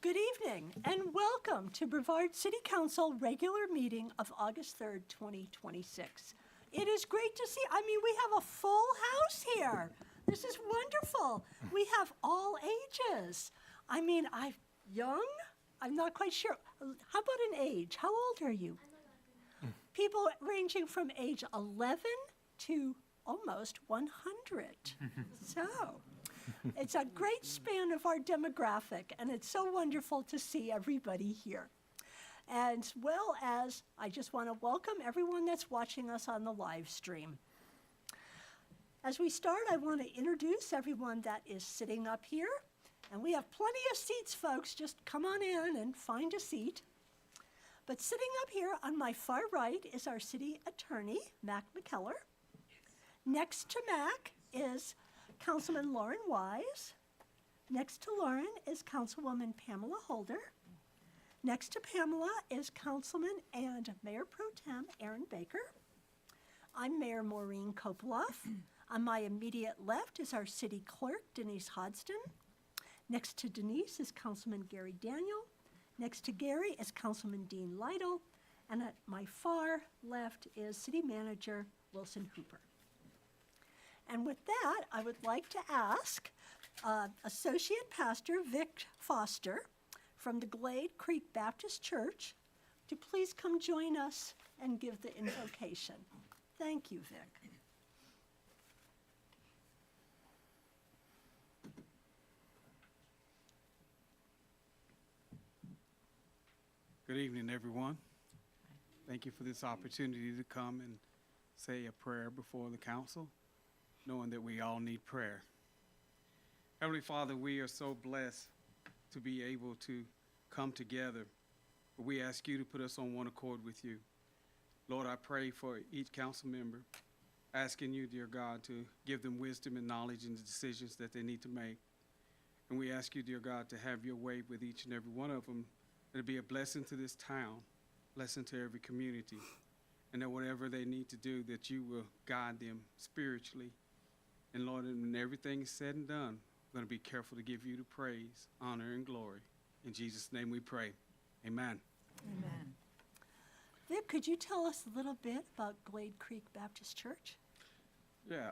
Good evening and welcome to Brevard City Council regular meeting of August 3rd, 2026. It is great to see, we have a full house here. This is wonderful. We have all ages. I'm young, I'm not quite sure. How about an age? How old are you? People ranging from age 11 to almost 100. So, it's a great span of our demographic, and it's so wonderful to see everybody here. As well as, I just want to welcome everyone that's watching us on the live stream. As we start, I want to introduce everyone that is sitting up here. And we have plenty of seats, folks. Just come on in and find a seat. But sitting up here on my far right is our city attorney, Mac McKellar. Next to Mac is Councilman Lauren Wise. Next to Lauren is Councilwoman Pamela Holder. Next to Pamela is Councilman and Mayor Pro Tem Aaron Baker. I'm Mayor Maureen Kopoloff. On my immediate left is our city clerk, Denise Hodgson. Next to Denise is Councilman Gary Daniel. Next to Gary is Councilman Dean Lytle. And at my far left is City Manager Wilson Hooper. And with that, I would like to ask Associate Pastor Vic Foster from the Glade Creek Baptist Church to please come join us and give the invocation. Thank you, Vic. Good evening, everyone. Thank you for this opportunity to come and say a prayer before the council, knowing that we all need prayer. Heavenly Father, we are so blessed to be able to come together. We ask you to put us on one accord with you. Lord, I pray for each council member, asking you, dear God, to give them wisdom and knowledge in the decisions that they need to make. And we ask you, dear God, to have your way with each and every one of them. It'll be a blessing to this town, blessing to every community, and that whatever they need to do, that you will guide them spiritually. And Lord, when everything is said and done, we're going to be careful to give you the praise, honor, and glory. In Jesus' name we pray. Amen. Amen. Vic, could you tell us a little bit about Glade Creek Baptist Church? Yeah,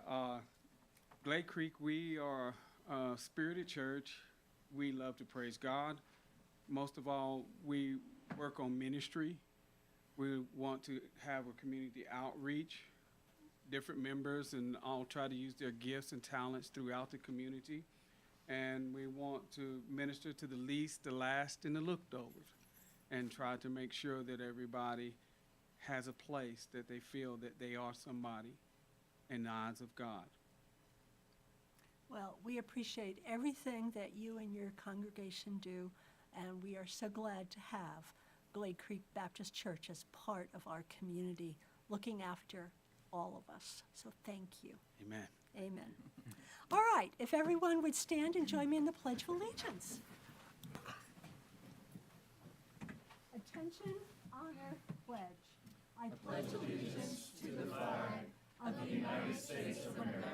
Glade Creek, we are a spirited church. We love to praise God. Most of all, we work on ministry. We want to have a community outreach, different members, and all try to use their gifts and talents throughout the community. And we want to minister to the least, the last, and the looked over, and try to make sure that everybody has a place that they feel that they are somebody in the eyes of God. Well, we appreciate everything that you and your congregation do, and we are so glad to have Glade Creek Baptist Church as part of our community, looking after all of us. So thank you. Amen. Amen. All right, if everyone would stand and join me in the Pledge of Allegiance. Attention, honor, pledge. I pledge allegiance to the flag of the United States of America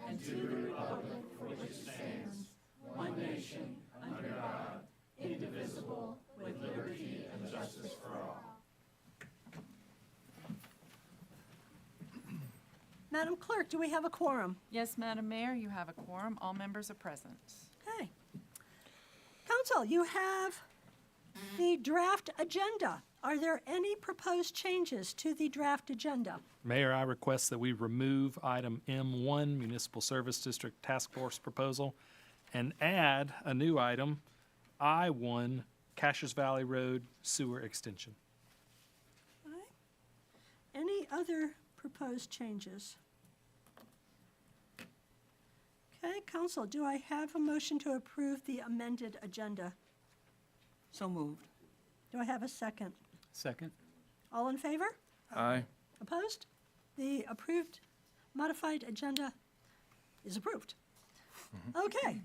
and to the republic for which it stands, one nation, under God, indivisible, with liberty and justice for all. Madam Clerk, do we have a quorum? Yes, Madam Mayor, you have a quorum. All members are present. Okay. Council, you have the draft agenda. Are there any proposed changes to the draft agenda? Mayor, I request that we remove item M1, Municipal Service District Task Force Proposal, and add a new item, I1, Caches Valley Road Sewer Extension. Okay. Any other proposed changes? Okay, Council, do I have a motion to approve the amended agenda? So moved. Do I have a second? Second. All in favor? Aye. Opposed? The approved modified agenda is approved. Okay.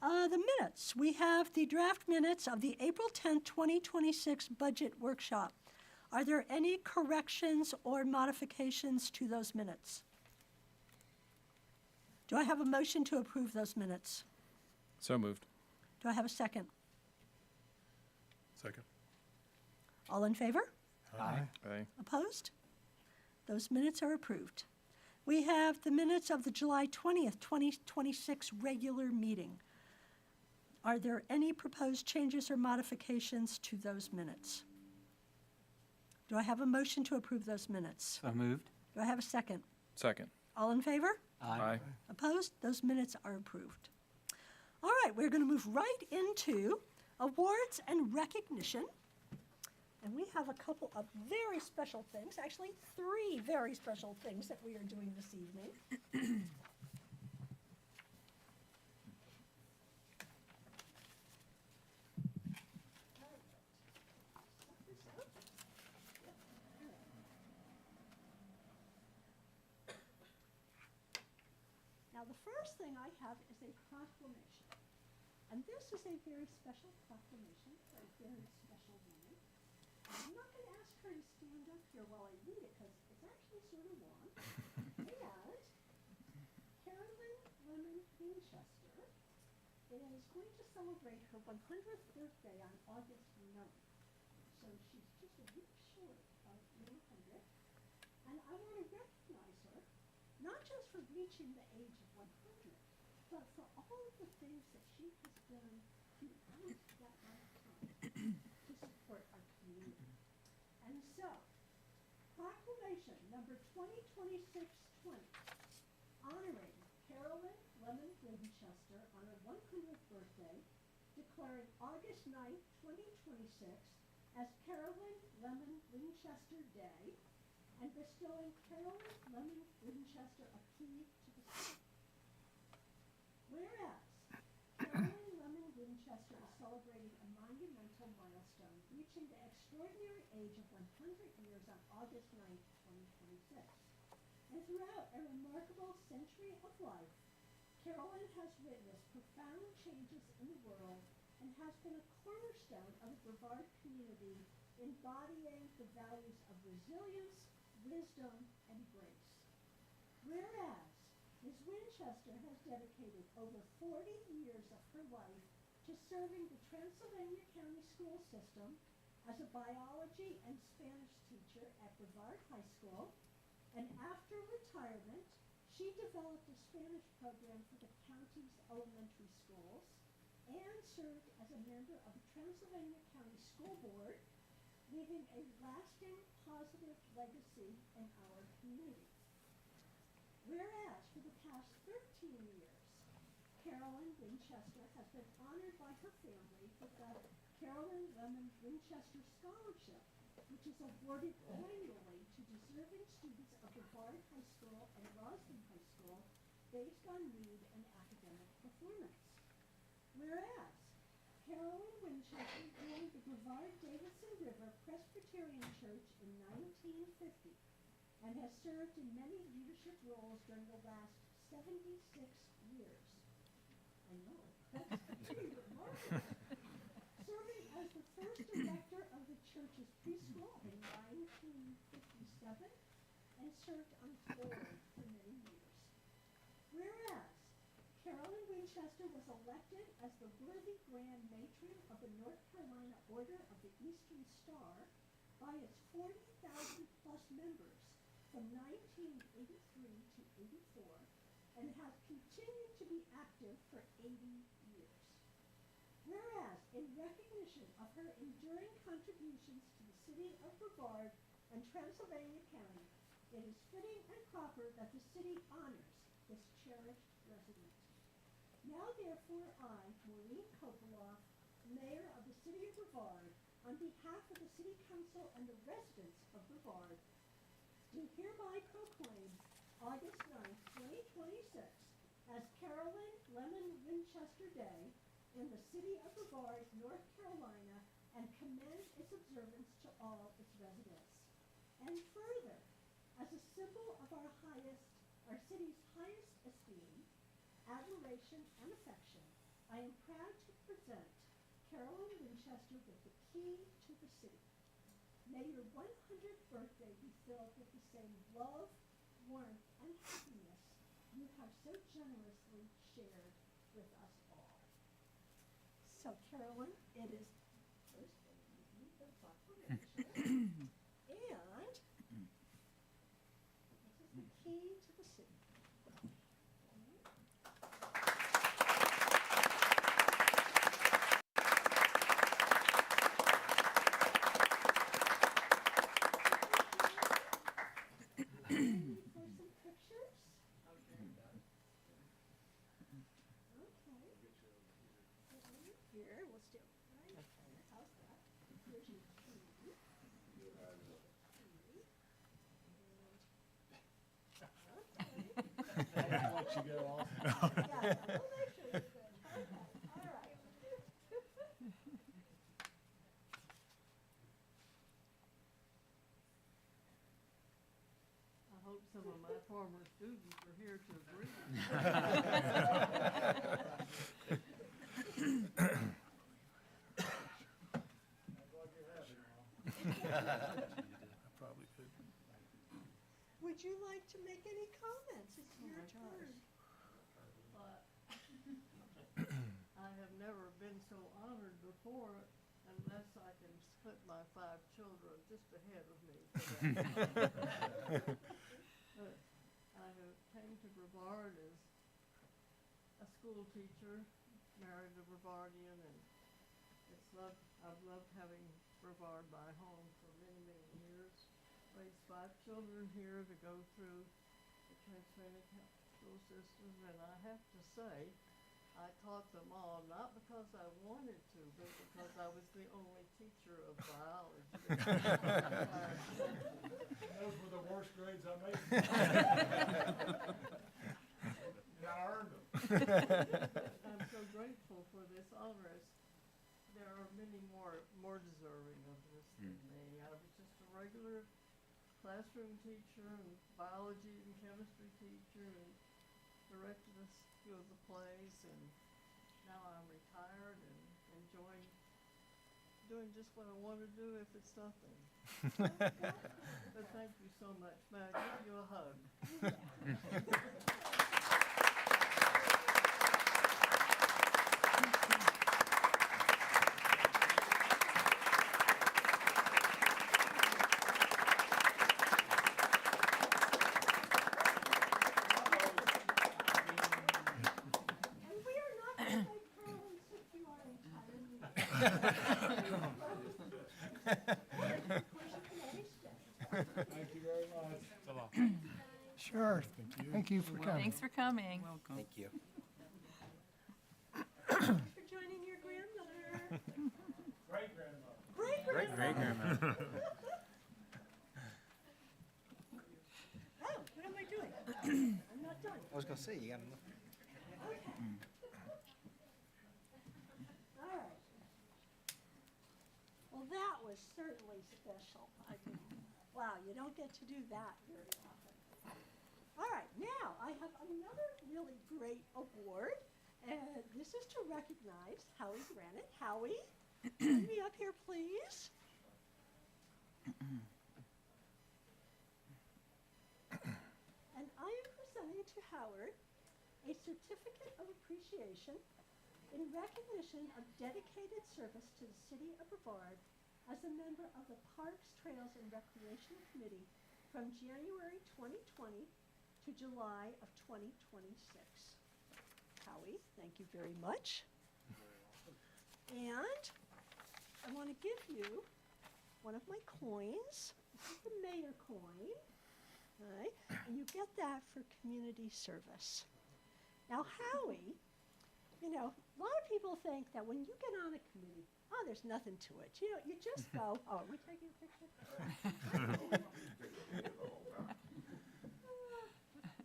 The minutes. We have the draft minutes of the April 10th, 2026 budget workshop. Are there any corrections or modifications to those minutes? Do I have a motion to approve those minutes? So moved. Do I have a second? Second. All in favor? Aye. Opposed? Those minutes are approved. We have the minutes of the July 20th, 2026 regular meeting. Are there any proposed changes or modifications to those minutes? Do I have a motion to approve those minutes? So moved. Do I have a second? Second. All in favor? Aye. Opposed? Those minutes are approved. All right, we're going to move right into awards and recognition. And we have a couple of very special things, actually 3 very special things that we are doing this evening. Now, the first thing I have is a proclamation. And this is a very special proclamation for a very special woman. I'm not going to ask her to stand up here while I read it because it's actually sort of long. And Carolyn Lemon Winchester is going to celebrate her 100th birthday on August 9th. So she's just a week short of 100. And I want to recognize her, not just for reaching the age of 100, but for all of the things that she has done throughout that lifetime to support our community. And so, proclamation number 2026-20, honoring Carolyn Lemon Winchester on her 100th birthday, declaring August 9th, 2026 as Carolyn Lemon Winchester Day, and bestowing Carolyn Lemon Winchester a key to the city. Whereas Carolyn Lemon Winchester is celebrating a monumental milestone, reaching the extraordinary age of 100 years on August 9th, 2026. And throughout a remarkable century of life, Carolyn has witnessed profound changes in the world and has been a cornerstone of the Brevard community, embodying the values of resilience, wisdom, and grace. Whereas Ms. Winchester has dedicated over 40 years of her life to serving the Transylvania County school system as a biology and Spanish teacher at Brevard High School, and after retirement, she developed a Spanish program for the county's elementary schools and served as a member of the Transylvania County School Board, leaving a lasting positive legacy in our community. Whereas for the past 13 years, Carolyn Winchester has been honored by her family with the Carolyn Lemon Winchester Scholarship, which is awarded annually to deserving students of Brevard High School and Roslyn High School based on need and academic performance. Whereas Carolyn Winchester joined the Brevard-Davidson River Presbyterian Church in 1950 and has served in many leadership roles during the last 76 years. I know, that's pretty remarkable. Serving as the first director of the church's preschool in 1957 and served on its board for many years. Whereas Carolyn Winchester was elected as the worthy Grand Matron of the North Carolina Order of the Eastern Star by its 40,000 plus members from 1983 to 84, and has continued to be active for 80 years. Whereas, in recognition of her enduring contributions to the city of Brevard and Transylvania County, it is fitting and proper that the city honors this cherished resident. Now, therefore, I, Maureen Kopoloff, Mayor of the City of Brevard, on behalf of the City Council and the residents of Brevard, do hereby proclaim August 9th, 2026 as Carolyn Lemon Winchester Day in the City of Brevard, North Carolina, and commend its observance to all its residents. And further, as a symbol of our city's highest esteem, admiration, and affection, I am proud to present Carolyn Winchester with the key to the city. May your 100th birthday be filled with the same love, warmth, and happiness you have so generously shared with us all. So, Carolyn, it is first Here, we'll stand right there. How's that? Here's your key. Yeah, we'll make sure you're good. Okay, all right. I hope some of my former students are here to agree. Probably could. Would you like to make any comments? It's your turn. But I have never been so honored before unless I can put my 5 children just ahead of me. But I have came to Brevard as a school teacher, married a Brevardian, and I've loved having Brevard my home for many, many years. Raised 5 children here to go through the Transatlantic school system, and I have to say, I taught them all, not because I wanted to, but because I was the only teacher of biology. Those were the worst grades I made. And I earned them. I'm so grateful for this honor. There are many more deserving of this than me. I was just a regular classroom teacher and biology and chemistry teacher and directed a few of the plays, and now I'm retired and enjoying doing just what I want to do if it's nothing. But thank you so much. May I give you a hug? And we are not going to make problems if you are entirely. Thank you very much. Sure. Thank you for coming. Thanks for coming. Welcome. Thank you. Thanks for joining your grandmother. Great-grandmother. Great-grandmother. Oh, what am I doing? I'm not done. I was gonna say, you gotta. Okay. All right. Well, that was certainly special. I mean, wow, you don't get to do that very often. All right, now I have another really great award, and this is to recognize Howie Granite. Howie, join me up here, please. And I am presenting to Howard a certificate of appreciation in recognition of dedicated service to the city of Brevard as a member of the Parks, Trails, and Recreation Committee from January 2020 to July of 2026. Howie, thank you very much. And I want to give you one of my coins. This is the mayor coin. All right, and you get that for community service. Now, Howie, you know, a lot of people think that when you get on a committee, oh, there's nothing to it. You know, you just go, oh, are we taking a picture?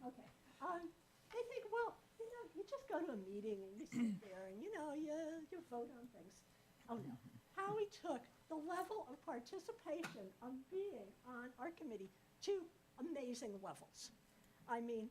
Okay. They think, well, you know, you just go to a meeting and you sit there and, you know, you vote on things. Oh, no. Howie took the level of participation of being on our committee to amazing levels. I mean,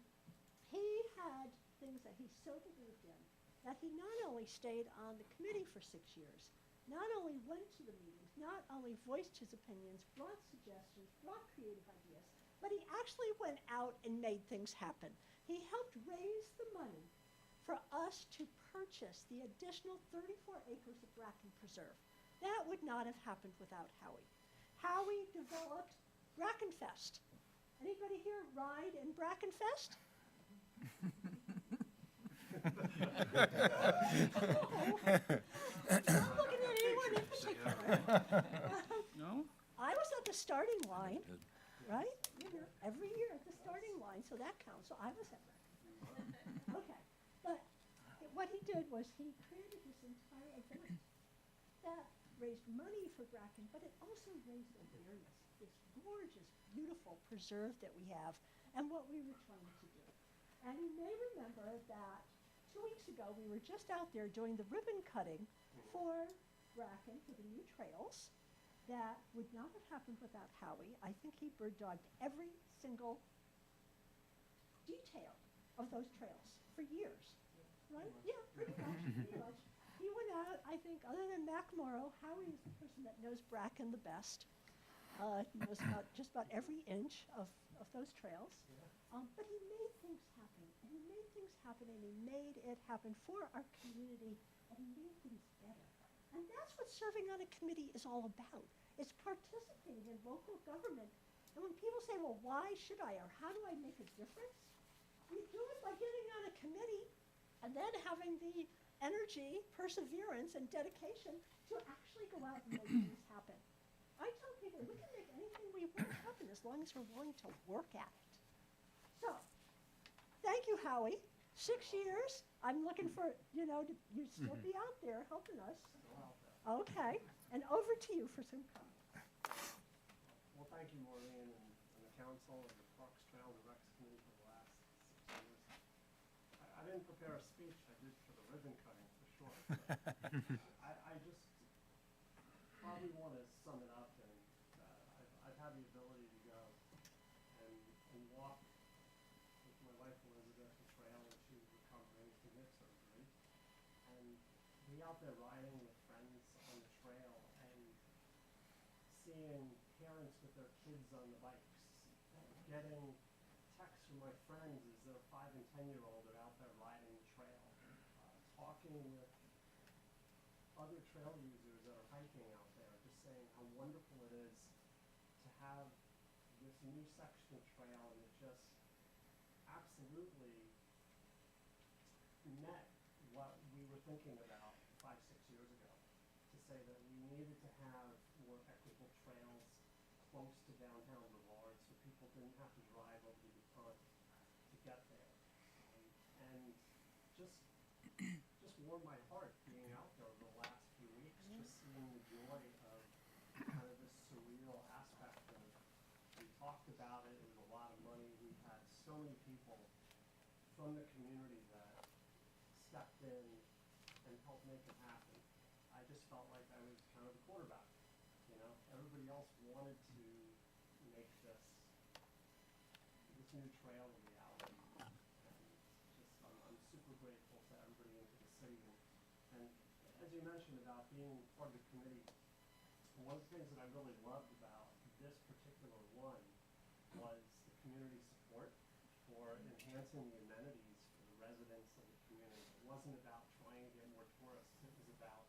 he had things that he so believed in that he not only stayed on the committee for 6 years, not only went to the meetings, not only voiced his opinions, brought suggestions, brought creative ideas, but he actually went out and made things happen. He helped raise the money for us to purchase the additional 34 acres of Bracken Preserve. That would not have happened without Howie. Howie developed Brackenfest. Anybody here ride in Brackenfest? Not looking at anyone in particular. No? I was at the starting line, right? You know, every year at the starting line, so that counts. So I was at that. Okay, but what he did was he created this entire event that raised money for Bracken, but it also raised awareness. This gorgeous, beautiful preserve that we have and what we were trying to do. And you may remember that 2 weeks ago we were just out there doing the ribbon cutting for Bracken for the new trails. That would not have happened without Howie. I think he bird dogged every single detail of those trails for years, right? Yeah, pretty much, pretty much. He went out, I think, other than Mac Morrow, Howie is the person that knows Bracken the best. He knows just about every inch of those trails. But he made things happen, and he made things happen, and he made it happen for our community, and he made things better. And that's what serving on a committee is all about. It's participating in local government. And when people say, well, why should I, or how do I make a difference? You do it by getting on a committee and then having the energy, perseverance, and dedication to actually go out and make things happen. I tell people we can make anything we want happen as long as we're willing to work at it. So, thank you, Howie. 6 years. I'm looking for, you still be out there helping us. Okay, and over to you for some comments. Well, thank you, Maureen, and the council and the Parks, Trails, and Recs Committee for the last 6 years. I didn't prepare a speech, I did for the ribbon cutting, for sure. I just probably want to sum it up, and I've had the ability to go and walk with my wife Elizabeth the trail when she was recovering from hip surgery, and be out there riding with friends on the trail and seeing parents with their kids on the bikes, and getting texts from my friends as their 5 and 10-year-old are out there riding the trail, talking with other trail users that are hiking out there, just saying how wonderful it is to have this new section of trail, and it just absolutely met what we were thinking about 5, 6 years ago, to say that we needed to have more equitable trails close to downtown Brevard so people didn't have to drive over the pond to get there. And just warmed my heart being out there over the last few weeks, just seeing the joy of kind of this surreal aspect of, we talked about it, it was a lot of money, we've had so many people from the community that stepped in and helped make it happen. I just felt like I was kind of the quarterback, everybody else wanted to make this new trail a reality. And I'm super grateful to everybody in the city. And as you mentioned about being part of the committee, one of the things that I really loved about this particular one was the community support for enhancing the amenities for the residents of the community. It wasn't about trying to get more tourists. It was about,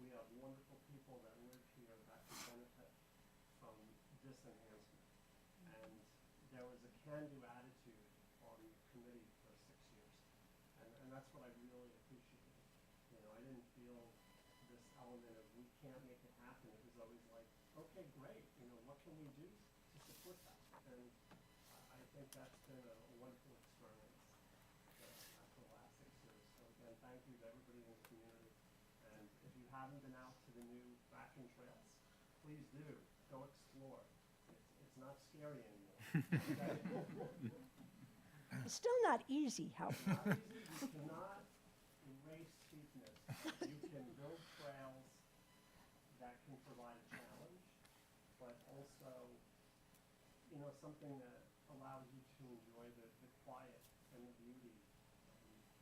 we have wonderful people that live here that can benefit from this enhancement. And there was a can-do attitude on the committee for 6 years. And that's what I really appreciated. I didn't feel this element of we can't make it happen. It was always like, okay, great, what can we do to support that? And I think that's been a wonderful experience after the last 6 years. So again, thank you to everybody in the community. And if you haven't been out to the new Bracken trails, please do. Go explore. It's not scary anymore. It's still not easy, however. Not easy. You cannot erase steepness. You can build trails that can provide a challenge, but also, something that allows you to enjoy the quiet and the beauty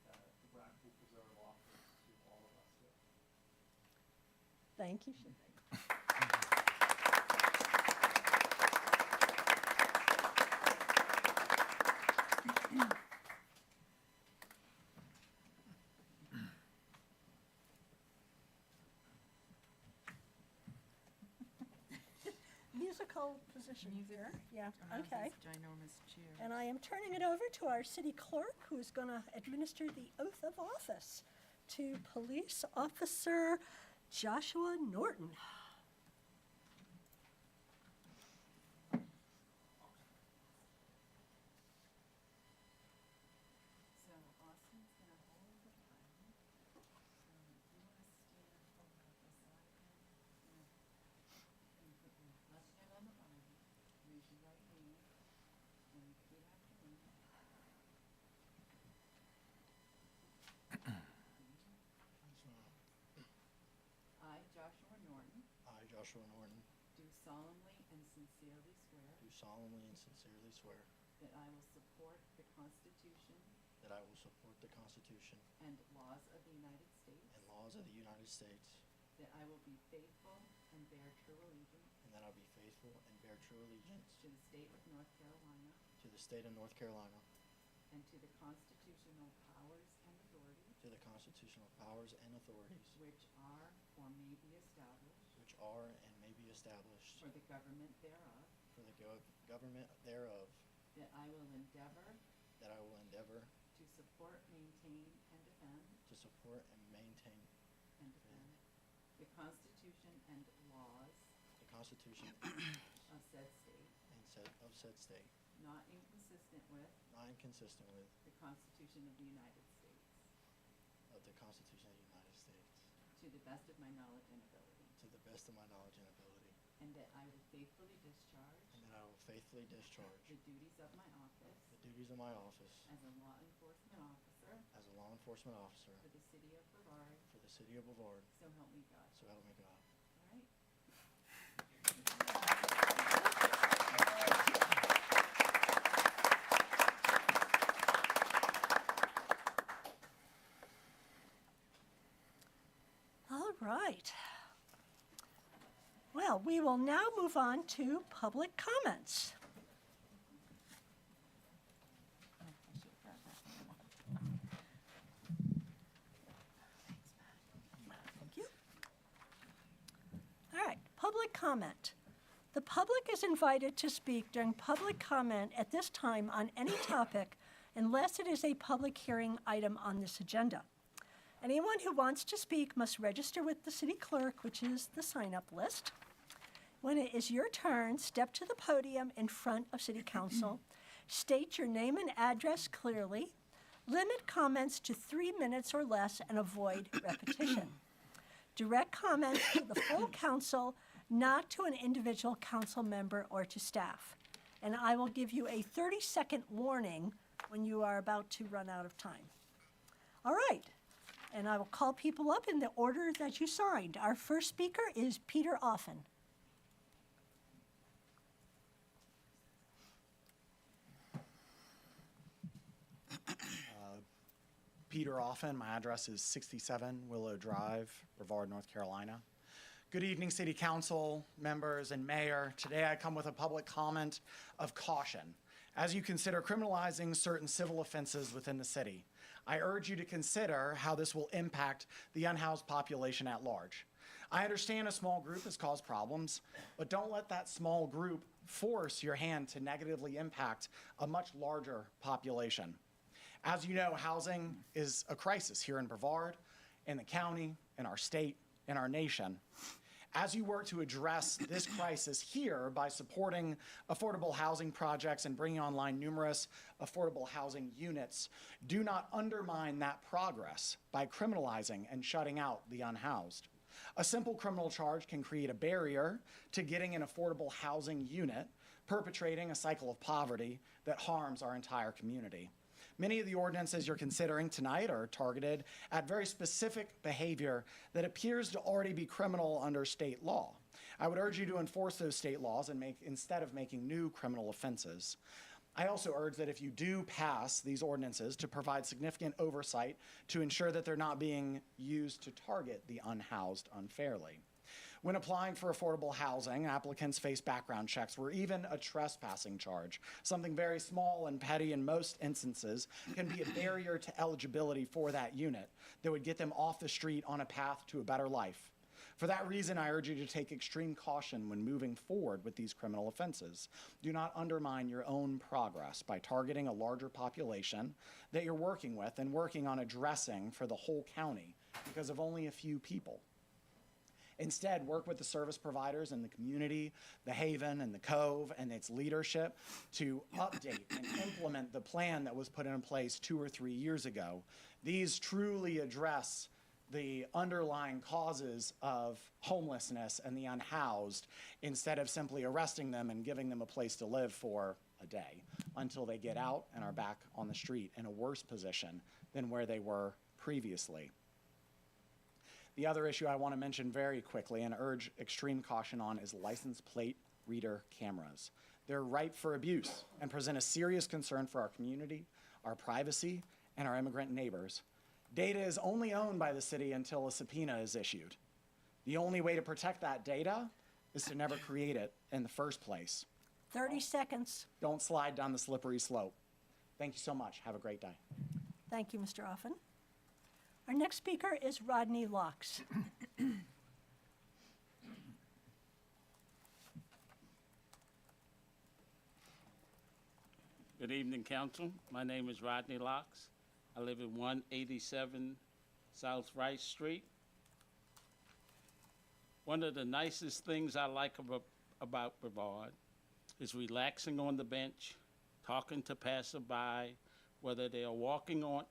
that the Bracken Preserve offers to all of us here. Thank you, Sinead. Musical position here. Yeah, okay. Ginormous cheer. And I am turning it over to our city clerk, who is going to administer the oath of office to Police Officer Joshua Norton. So Austin's gonna hold the Bible. Joshua Norton, do solemnly and sincerely swear do solemnly and sincerely swear that I will support the Constitution that I will support the Constitution and laws of the United States, and laws of the United States, that I will be faithful and bear true allegiance and that I will be faithful and bear true allegiance to the state of North Carolina to the state of North Carolina, and to the constitutional powers and authorities to the constitutional powers and authorities which are or may be established which are and may be established for the government thereof, for the government thereof, that I will endeavor that I will endeavor to support, maintain, and defend to support and maintain the Constitution and laws the Constitution of said state, of said state, not inconsistent with not inconsistent with the Constitution of the United States, the Constitution of the United States, to the best of my knowledge and ability, to the best of my knowledge and ability, and that I will faithfully discharge and that I will faithfully discharge the duties of my office the duties of my office as a law enforcement officer as a law enforcement officer for the city of Brevard, for the city of Brevard, so help me God. so help me God. All right? All right. Well, we will now move on to public comments. Thank you. All right, public comment. The public is invited to speak during public comment at this time on any topic unless it is a public hearing item on this agenda. Anyone who wants to speak must register with the city clerk, which is the sign-up list. When it is your turn, step to the podium in front of city council, state your name and address clearly, limit comments to 3 minutes or less, and avoid repetition. Direct comments to the full council, not to an individual council member or to staff. And I will give you a 30-second warning when you are about to run out of time. All right. And I will call people up in the order that you signed. Our first speaker is Peter Offen. Peter Offen. My address is 67 Willow Drive, Brevard, North Carolina. Good evening, City Council members and Mayor. Today I come with a public comment of caution as you consider criminalizing certain civil offenses within the city. I urge you to consider how this will impact the unhoused population at large. I understand a small group has caused problems, but don't let that small group force your hand to negatively impact a much larger population. As you know, housing is a crisis here in Brevard, in the county, in our state, in our nation. As you work to address this crisis here by supporting affordable housing projects and bringing online numerous affordable housing units, do not undermine that progress by criminalizing and shutting out the unhoused. A simple criminal charge can create a barrier to getting an affordable housing unit, perpetrating a cycle of poverty that harms our entire community. Many of the ordinances you're considering tonight are targeted at very specific behavior that appears to already be criminal under state law. I would urge you to enforce those state laws and instead of making new criminal offenses. I also urge that if you do pass these ordinances, to provide significant oversight to ensure that they're not being used to target the unhoused unfairly. When applying for affordable housing, applicants face background checks or even a trespassing charge. Something very small and petty in most instances can be a barrier to eligibility for that unit that would get them off the street on a path to a better life. For that reason, I urge you to take extreme caution when moving forward with these criminal offenses. Do not undermine your own progress by targeting a larger population that you're working with and working on addressing for the whole county because of only a few people. Instead, work with the service providers in the community, the Haven and the Cove and its leadership to update and implement the plan that was put in place 2 or 3 years ago. These truly address the underlying causes of homelessness and the unhoused instead of simply arresting them and giving them a place to live for a day until they get out and are back on the street in a worse position than where they were previously. The other issue I want to mention very quickly and urge extreme caution on is license plate reader cameras. They're ripe for abuse and present a serious concern for our community, our privacy, and our immigrant neighbors. Data is only owned by the city until a subpoena is issued. The only way to protect that data is to never create it in the first place. 30 seconds. Don't slide down the slippery slope. Thank you so much. Have a great day. Thank you, Mr. Offen. Our next speaker is Rodney Locks. Good evening, Council. My name is Rodney Locks. I live at 187 South Rice Street. One of the nicest things I like about Brevard is relaxing on the bench, talking to passerby, whether they are walking on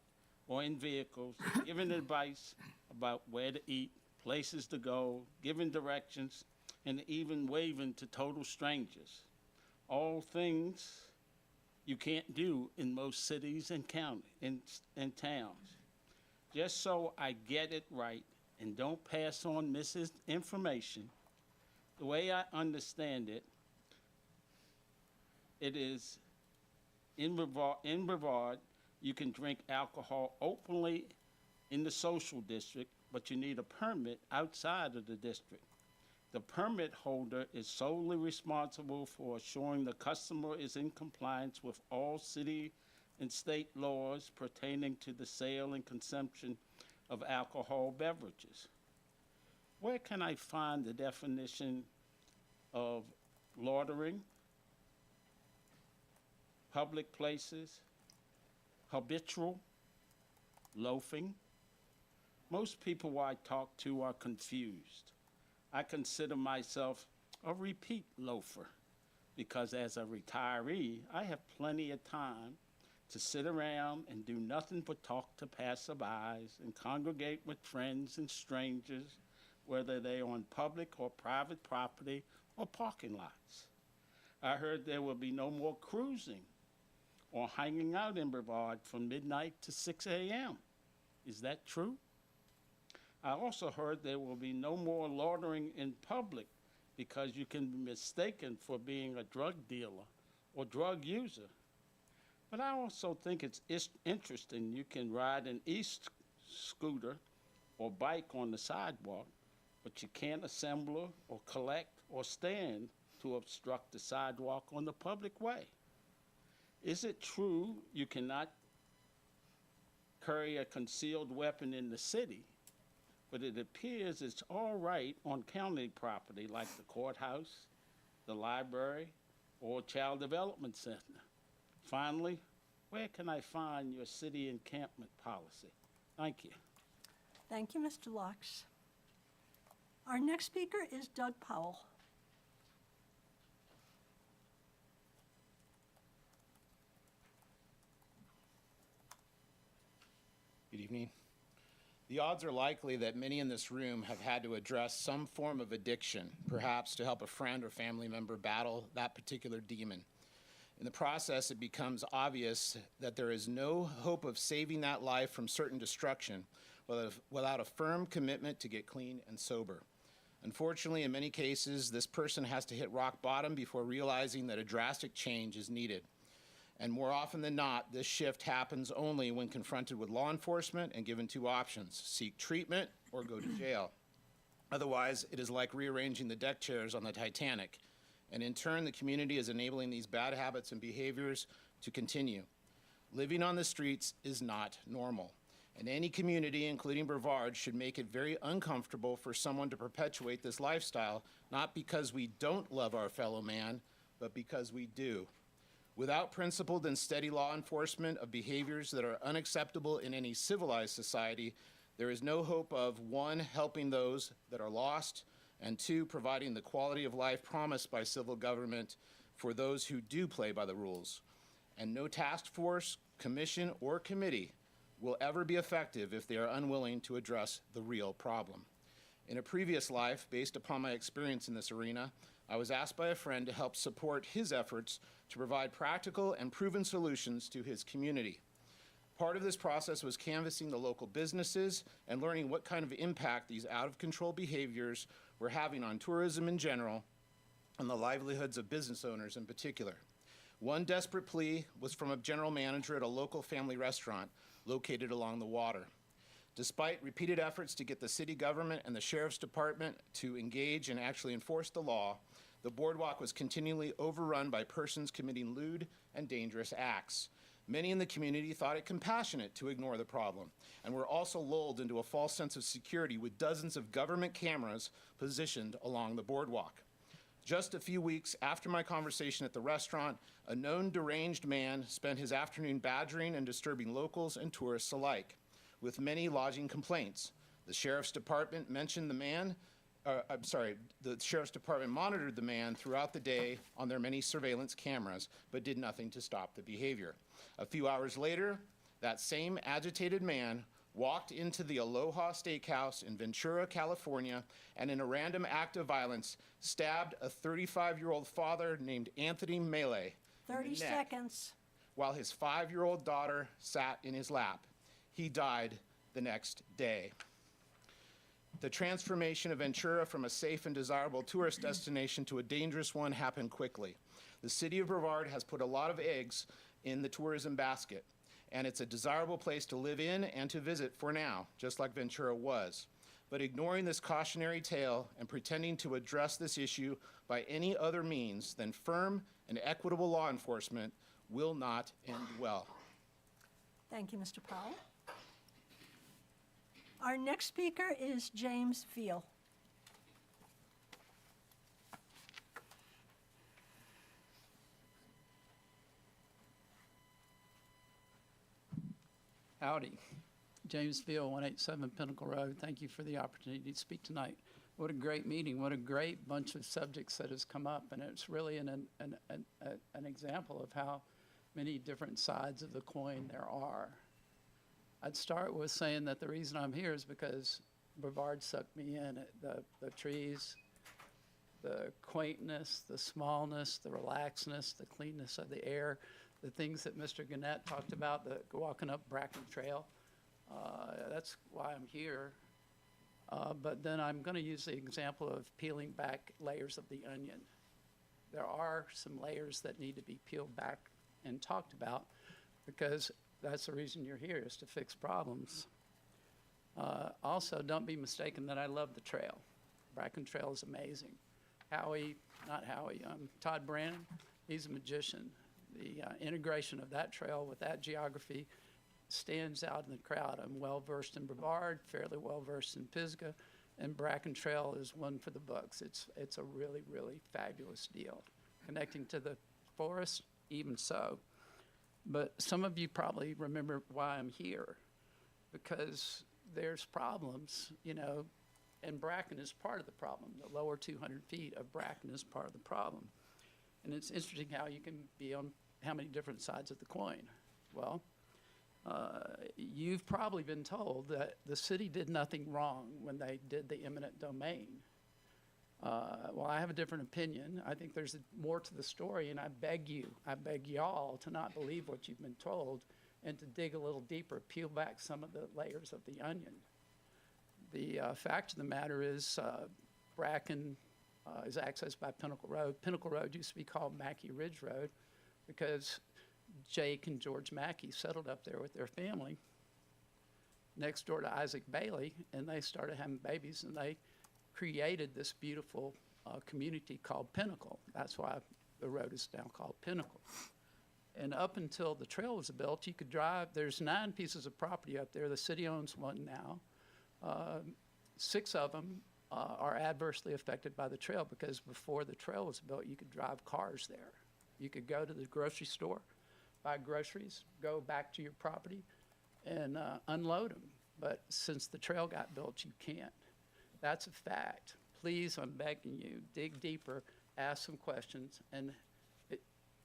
or in vehicles, giving advice about where to eat, places to go, giving directions, and even waving to total strangers. All things you can't do in most cities and and towns. Just so I get it right and don't pass on misinformation, the way I understand it, it is in Brevard, you can drink alcohol openly in the social district, but you need a permit outside of the district. The permit holder is solely responsible for assuring the customer is in compliance with all city and state laws pertaining to the sale and consumption of alcohol beverages. Where can I find the definition of loitering, public places, habitual, loafing? Most people I talk to are confused. I consider myself a repeat loafer because as a retiree, I have plenty of time to sit around and do nothing but talk to passerbys and congregate with friends and strangers, whether they're on public or private property or parking lots. I heard there will be no more cruising or hanging out in Brevard from midnight to 6 a.m. Is that true? I also heard there will be no more loitering in public because you can be mistaken for being a drug dealer or drug user. But I also think it's interesting you can ride an e-scooter or bike on the sidewalk, but you can't assemble or collect or stand to obstruct the sidewalk on the public way. Is it true you cannot carry a concealed weapon in the city, but it appears it's all right on county property like the courthouse, the library, or child development center? Finally, where can I find your city encampment policy? Thank you. Thank you, Mr. Locks. Our next speaker is Doug Powell. Good evening. The odds are likely that many in this room have had to address some form of addiction, perhaps to help a friend or family member battle that particular demon. In the process, it becomes obvious that there is no hope of saving that life from certain destruction without a firm commitment to get clean and sober. Unfortunately, in many cases, this person has to hit rock bottom before realizing that a drastic change is needed. And more often than not, this shift happens only when confronted with law enforcement and given two options: seek treatment or go to jail. Otherwise, it is like rearranging the deck chairs on the Titanic. And in turn, the community is enabling these bad habits and behaviors to continue. Living on the streets is not normal. And any community, including Brevard, should make it very uncomfortable for someone to perpetuate this lifestyle, not because we don't love our fellow man, but because we do. Without principled and steady law enforcement of behaviors that are unacceptable in any civilized society, there is no hope of, one, helping those that are lost, and two, providing the quality of life promised by civil government for those who do play by the rules. And no task force, commission, or committee will ever be effective if they are unwilling to address the real problem. In a previous life, based upon my experience in this arena, I was asked by a friend to help support his efforts to provide practical and proven solutions to his community. Part of this process was canvassing the local businesses and learning what kind of impact these out-of-control behaviors were having on tourism in general and the livelihoods of business owners in particular. One desperate plea was from a general manager at a local family restaurant located along the water. Despite repeated efforts to get the city government and the sheriff's department to engage and actually enforce the law, the boardwalk was continually overrun by persons committing lewd and dangerous acts. Many in the community thought it compassionate to ignore the problem, and were also lulled into a false sense of security with dozens of government cameras positioned along the boardwalk. Just a few weeks after my conversation at the restaurant, a known deranged man spent his afternoon badgering and disturbing locals and tourists alike, with many lodging complaints. The sheriff's department mentioned the man, the sheriff's department monitored the man throughout the day on their many surveillance cameras, but did nothing to stop the behavior. A few hours later, that same agitated man walked into the Aloha Steakhouse in Ventura, California, and in a random act of violence, stabbed a 35-year-old father named Anthony Mele 30 seconds. while his 5-year-old daughter sat in his lap. He died the next day. The transformation of Ventura from a safe and desirable tourist destination to a dangerous one happened quickly. The city of Brevard has put a lot of eggs in the tourism basket, and it's a desirable place to live in and to visit for now, just like Ventura was. But ignoring this cautionary tale and pretending to address this issue by any other means than firm and equitable law enforcement will not end well. Thank you, Mr. Powell. Our next speaker is James Veal. Howdy. James Veal, 187 Pinnacle Road. Thank you for the opportunity to speak tonight. What a great meeting. What a great bunch of subjects that has come up. And it's really an example of how many different sides of the coin there are. I'd start with saying that the reason I'm here is because Brevard sucked me in. The trees, the quaintness, the smallness, the relaxedness, the cleanness of the air, the things that Mr. Gannett talked about, the walking up Bracken Trail. That's why I'm here. But then I'm going to use the example of peeling back layers of the onion. There are some layers that need to be peeled back and talked about, because that's the reason you're here, is to fix problems. Also, don't be mistaken that I love the trail. Bracken Trail is amazing. Todd Brannon, he's a magician. The integration of that trail with that geography stands out in the crowd. I'm well-versed in Brevard, fairly well-versed in Pisgah, and Bracken Trail is one for the books. It's a really, really fabulous deal. Connecting to the forest, even so. But some of you probably remember why I'm here, because there's problems, and Bracken is part of the problem. The lower 200 feet of Bracken is part of the problem. And it's interesting how you can be on how many different sides of the coin. Well, you've probably been told that the city did nothing wrong when they did the eminent domain. Well, I have a different opinion. I think there's more to the story, and I beg y'all to not believe what you've been told and to dig a little deeper, peel back some of the layers of the onion. The fact of the matter is Bracken is accessed by Pinnacle Road. Pinnacle Road used to be called Mackey Ridge Road because Jake and George Mackey settled up there with their family next door to Isaac Bailey, and they started having babies, and they created this beautiful community called Pinnacle. That's why the road is now called Pinnacle. And up until the trail was built, you could drive. There's 9 pieces of property up there. The city owns one now. 6 of them are adversely affected by the trail, because before the trail was built, you could drive cars there. You could go to the grocery store, buy groceries, go back to your property, and unload them. But since the trail got built, you can't. That's a fact. Please, I'm begging you, dig deeper, ask some questions, and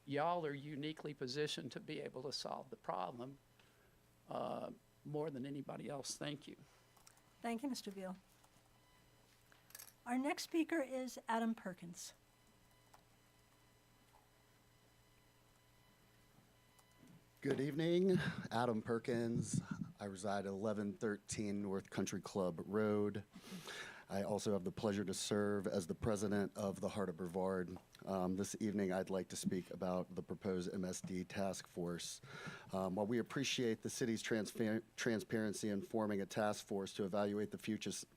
y'all are uniquely positioned to be able to solve the problem more than anybody else. Thank you. Thank you, Mr. Veal. Our next speaker is Adam Perkins. Good evening, Adam Perkins. I reside at 1113 North Country Club Road. I also have the pleasure to serve as the president of the Heart of Brevard. This evening, I'd like to speak about the proposed MSD task force. While we appreciate the city's transparency in forming a task force to evaluate the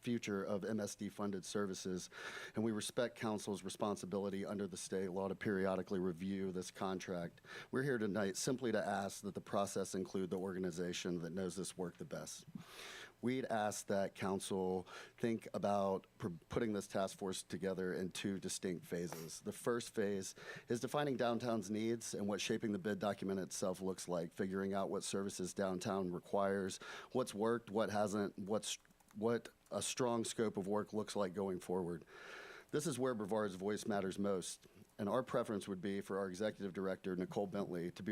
future of MSD-funded services, and we respect council's responsibility under the state law to periodically review this contract, we're here tonight simply to ask that the process include the organization that knows this work the best. We'd ask that council think about putting this task force together in two distinct phases. The first phase is defining downtown's needs and what shaping the bid document itself looks like, figuring out what services downtown requires, what's worked, what hasn't, what a strong scope of work looks like going forward. This is where Brevard's voice matters most. And our preference would be for our executive director, Nicole Bentley, to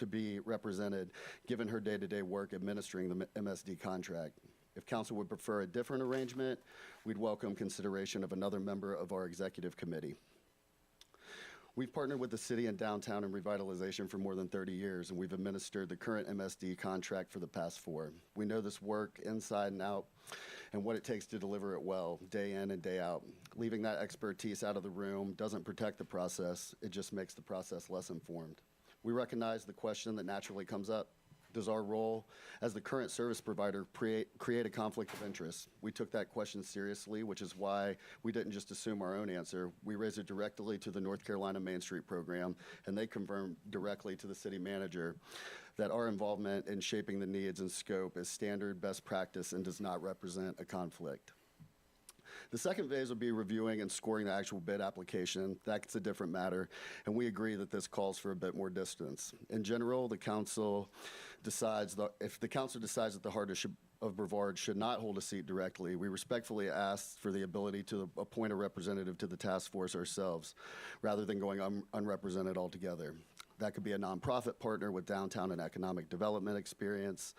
be represented, given her day-to-day work administering the MSD contract. If council would prefer a different arrangement, we'd welcome consideration of another member of our executive committee. We've partnered with the city and downtown in revitalization for more than 30 years, and we've administered the current MSD contract for the past 4. We know this work inside and out and what it takes to deliver it well, day in and day out. Leaving that expertise out of the room doesn't protect the process, it just makes the process less informed. We recognize the question that naturally comes up. Does our role as the current service provider create a conflict of interest? We took that question seriously, which is why we didn't just assume our own answer. We raised it directly to the North Carolina Main Street program, and they confirmed directly to the city manager that our involvement in shaping the needs and scope is standard best practice and does not represent a conflict. The second phase will be reviewing and scoring the actual bid application. That's a different matter, and we agree that this calls for a bit more distance. In general, if the council decides that the Heart of Brevard should not hold a seat directly, we respectfully ask for the ability to appoint a representative to the task force ourselves, rather than going unrepresented altogether. That could be a nonprofit partner with downtown and economic development experience,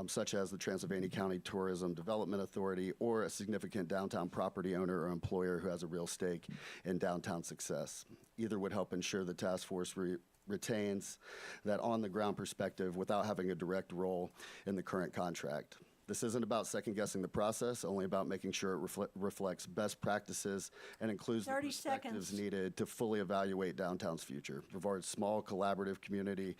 such as the Transylvania County Tourism Development Authority, or a significant downtown property owner or employer who has a real stake in downtown success. Either would help ensure the task force retains that on-the-ground perspective without having a direct role in the current contract. This isn't about second-guessing the process, only about making sure it reflects best practices and includes the 30 perspectives seconds. needed to fully evaluate downtown's future. Brevard's small, collaborative community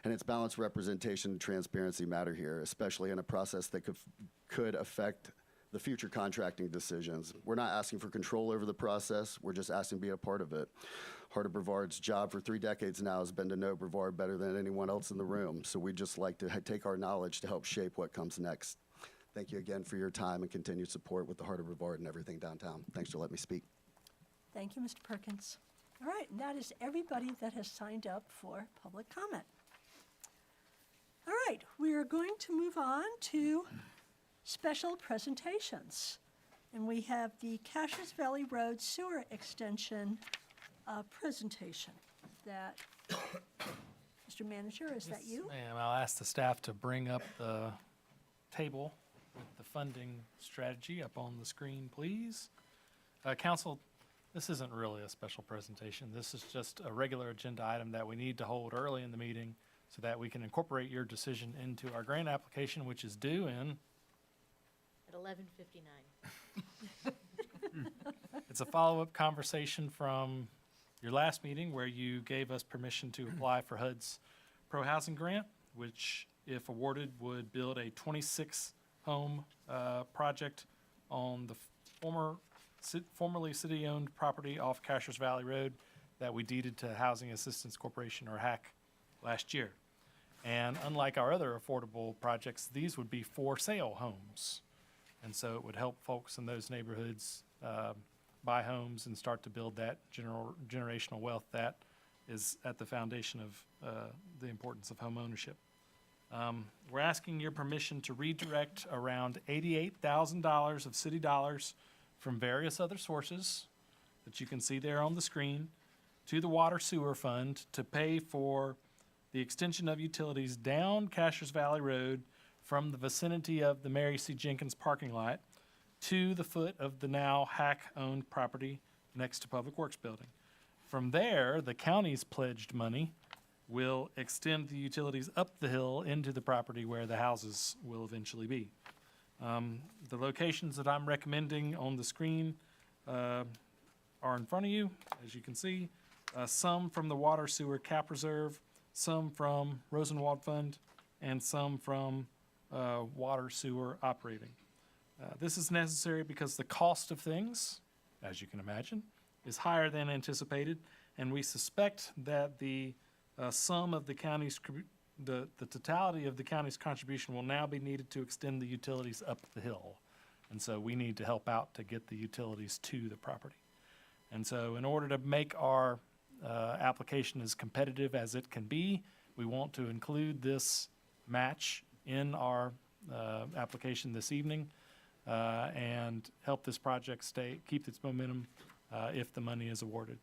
and its balanced representation and transparency matter here, especially in a process that could affect the future contracting decisions. We're not asking for control over the process, we're just asking to be a part of it. Heart of Brevard's job for 3 decades now has been to know Brevard better than anyone else in the room, so we'd just like to take our knowledge to help shape what comes next. Thank you again for your time and continued support with the Heart of Brevard and everything downtown. Thanks for letting me speak. Thank you, Mr. Perkins. All right, and that is everybody that has signed up for public comment. All right, we are going to move on to special presentations. And we have the Caches Valley Road Sewer Extension presentation that, Mr. Manager, is that you? Ma'am, I'll ask the staff to bring up the table with the funding strategy up on the screen, please. Council, this isn't really a special presentation. This is just a regular agenda item that we need to hold early in the meeting so that we can incorporate your decision into our grant application, which is due in... At 11:59. It's a follow-up conversation from your last meeting where you gave us permission to apply for HUD's pro-housing grant, which, if awarded, would build a 26-home project on the formerly city-owned property off Caches Valley Road that we deeded to Housing Assistance Corporation, or HAC, last year. And unlike our other affordable projects, these would be for-sale homes. And so it would help folks in those neighborhoods buy homes and start to build that generational wealth that is at the foundation of the importance of home ownership. We're asking your permission to redirect around $88,000 of city dollars from various other sources that you can see there on the screen to the Water Sewer Fund to pay for the extension of utilities down Caches Valley Road from the vicinity of the Mary C. Jenkins parking lot to the foot of the now HAC-owned property next to Public Works Building. From there, the county's pledged money will extend the utilities up the hill into the property where the houses will eventually be. The locations that I'm recommending on the screen are in front of you, as you can see. Some from the Water Sewer Cap Reserve, some from Rosenwald Fund, and some from Water Sewer Operating. This is necessary because the cost of things, as you can imagine, is higher than anticipated, and we suspect that the sum of the county's, the totality of the county's contribution will now be needed to extend the utilities up the hill. And so we need to help out to get the utilities to the property. And so in order to make our application as competitive as it can be, we want to include this match in our application this evening and help this project keep its momentum if the money is awarded.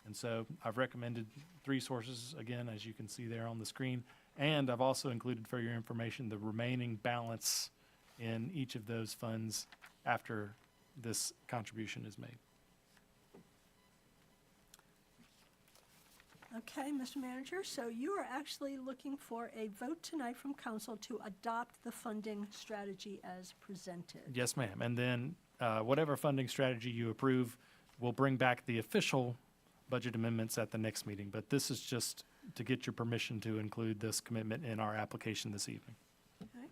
And so I've recommended 3 sources, again, as you can see there on the screen. And I've also included for your information the remaining balance in each of those funds after this contribution is made. Okay, Mr. Manager, so you are actually looking for a vote tonight from council to adopt the funding strategy as presented. Yes, ma'am. And then whatever funding strategy you approve, we'll bring back the official budget amendments at the next meeting. But this is just to get your permission to include this commitment in our application this evening. Okay.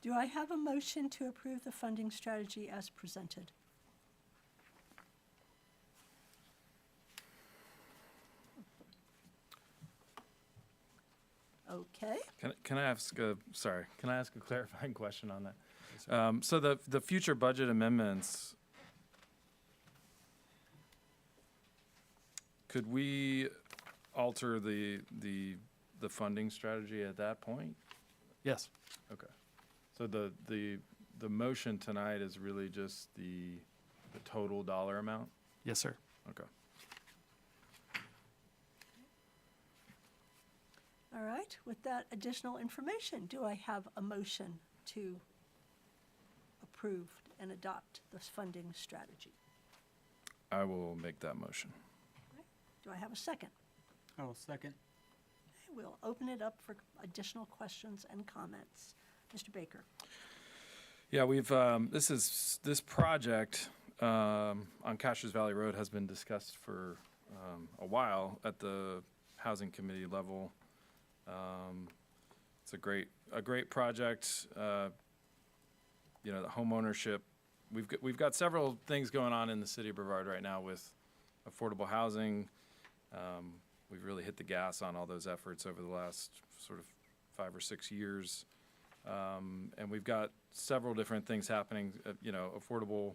Do I have a motion to approve the funding strategy as presented? Okay. Can I ask a clarifying question on that? So the future budget amendments, could we alter the funding strategy at that point? Yes. Okay. So the motion tonight is really just the total dollar amount? Yes, sir. Okay. All right, with that additional information, do I have a motion to approve and adopt this funding strategy? I will make that motion. Do I have a second? Oh, second. Okay, we'll open it up for additional questions and comments. Mr. Baker. Yeah, we've this project on Cashers Valley Road has been discussed for a while at the housing committee level. It's a great project. You know, the home ownership. We've got several things going on in the city of Brevard right now with affordable housing. We've really hit the gas on all those efforts over the last sort of 5 or 6 years. And we've got several different things happening, you know, affordable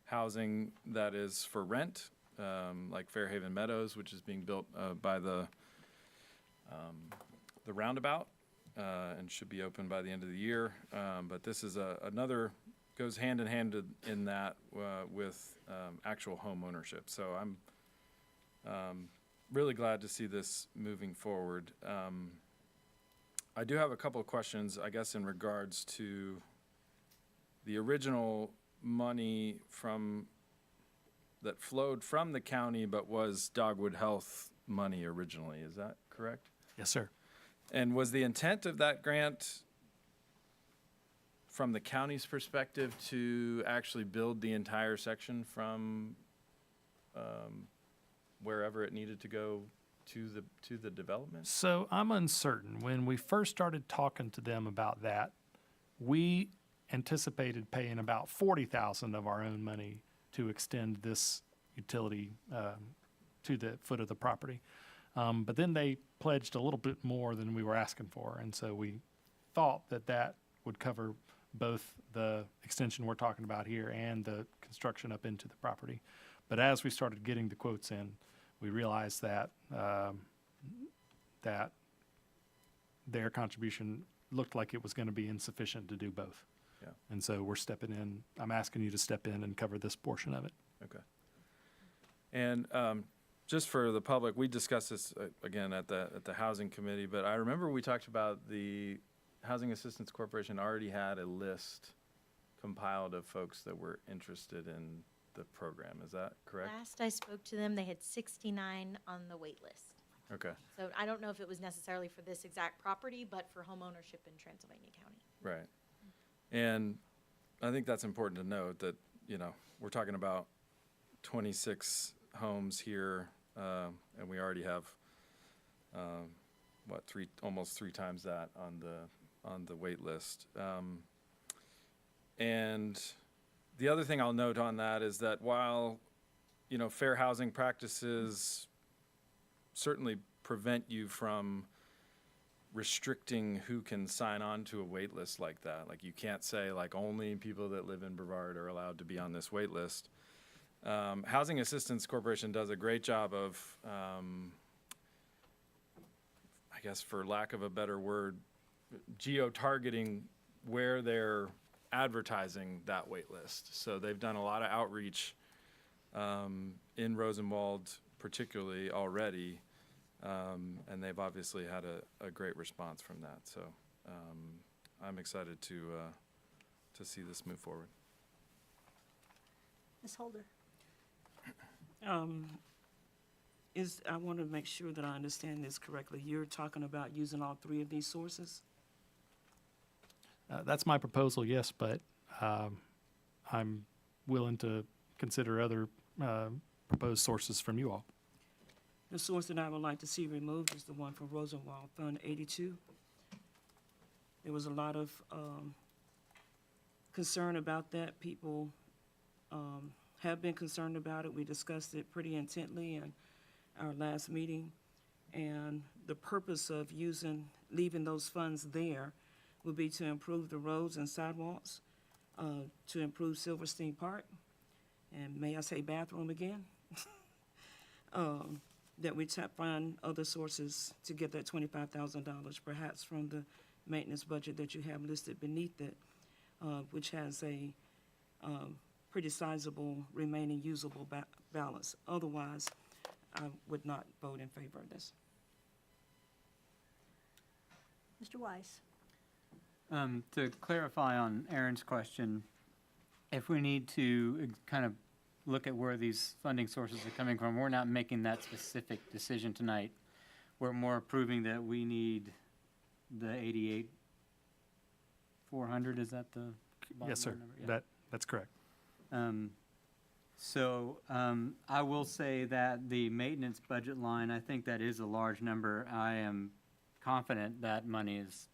housing that is for rent, like Fairhaven Meadows, which is being built by the roundabout and should be open by the end of the year. But this is another, goes hand in hand in that with actual home ownership. So I'm really glad to see this moving forward. I do have a couple of questions, I guess, in regards to the original money that flowed from the county but was Dogwood Health money originally. Is that correct? Yes, sir. And was the intent of that grant from the county's perspective to actually build the entire section from wherever it needed to go to the development? So I'm uncertain. When we first started talking to them about that, we anticipated paying about $40,000 of our own money to extend this utility to the foot of the property. But then they pledged a little bit more than we were asking for, and so we thought that would cover both the extension we're talking about here and the construction up into the property. But as we started getting the quotes in, we realized that that their contribution looked like it was going to be insufficient to do both. Yeah. And so we're stepping in. I'm asking you to step in and cover this portion of it. Okay. And just for the public, we discussed this again at the housing committee, but I remember we talked about the Housing Assistance Corporation already had a list compiled of folks that were interested in the program. Is that correct? Last I spoke to them, they had 69 on the wait list. Okay, So I don't know if it was necessarily for this exact property, but for homeownership in Transylvania County. right. And I think that's important to note that, you know, we're talking about 26 homes here, and we already have, almost three times that on the wait list. And the other thing I'll note on that is that while, you know, fair housing practices certainly prevent you from restricting who can sign on to a wait list like that. Like, you can't say, like, only people that live in Brevard are allowed to be on this wait list. Housing Assistance Corporation does a great job of, I guess for lack of a better word, geo-targeting where they're advertising that wait list. So they've done a lot of outreach in Rosenwald particularly already, and they've obviously had a great response from that. So I'm excited to see this move forward. Ms. Holder? I want to make sure that I understand this correctly. You're talking about using all three of these sources? That's my proposal, yes, but I'm willing to consider other proposed sources from you all. The source that I would like to see removed is the one from Rosenwald, Fund 82. There was a lot of concern about that. People have been concerned about it. We discussed it pretty intently in our last meeting. And the purpose of leaving those funds there would be to improve the roads and sidewalks, to improve Silverstein Park, and may I say bathroom again? That we find other sources to get that $25,000, perhaps from the maintenance budget that you have listed beneath it, which has a pretty sizable remaining usable balance. Otherwise, I would not vote in favor of this. Mr. Weiss? To clarify on Aaron's question, if we need to kind of look at where these funding sources are coming from, we're not making that specific decision tonight. We're more approving that we need the 88,400, is that the bottom Yes, sir. line number? Yeah. That's correct. I will say that the maintenance budget line, I think that is a large number. I am confident that money is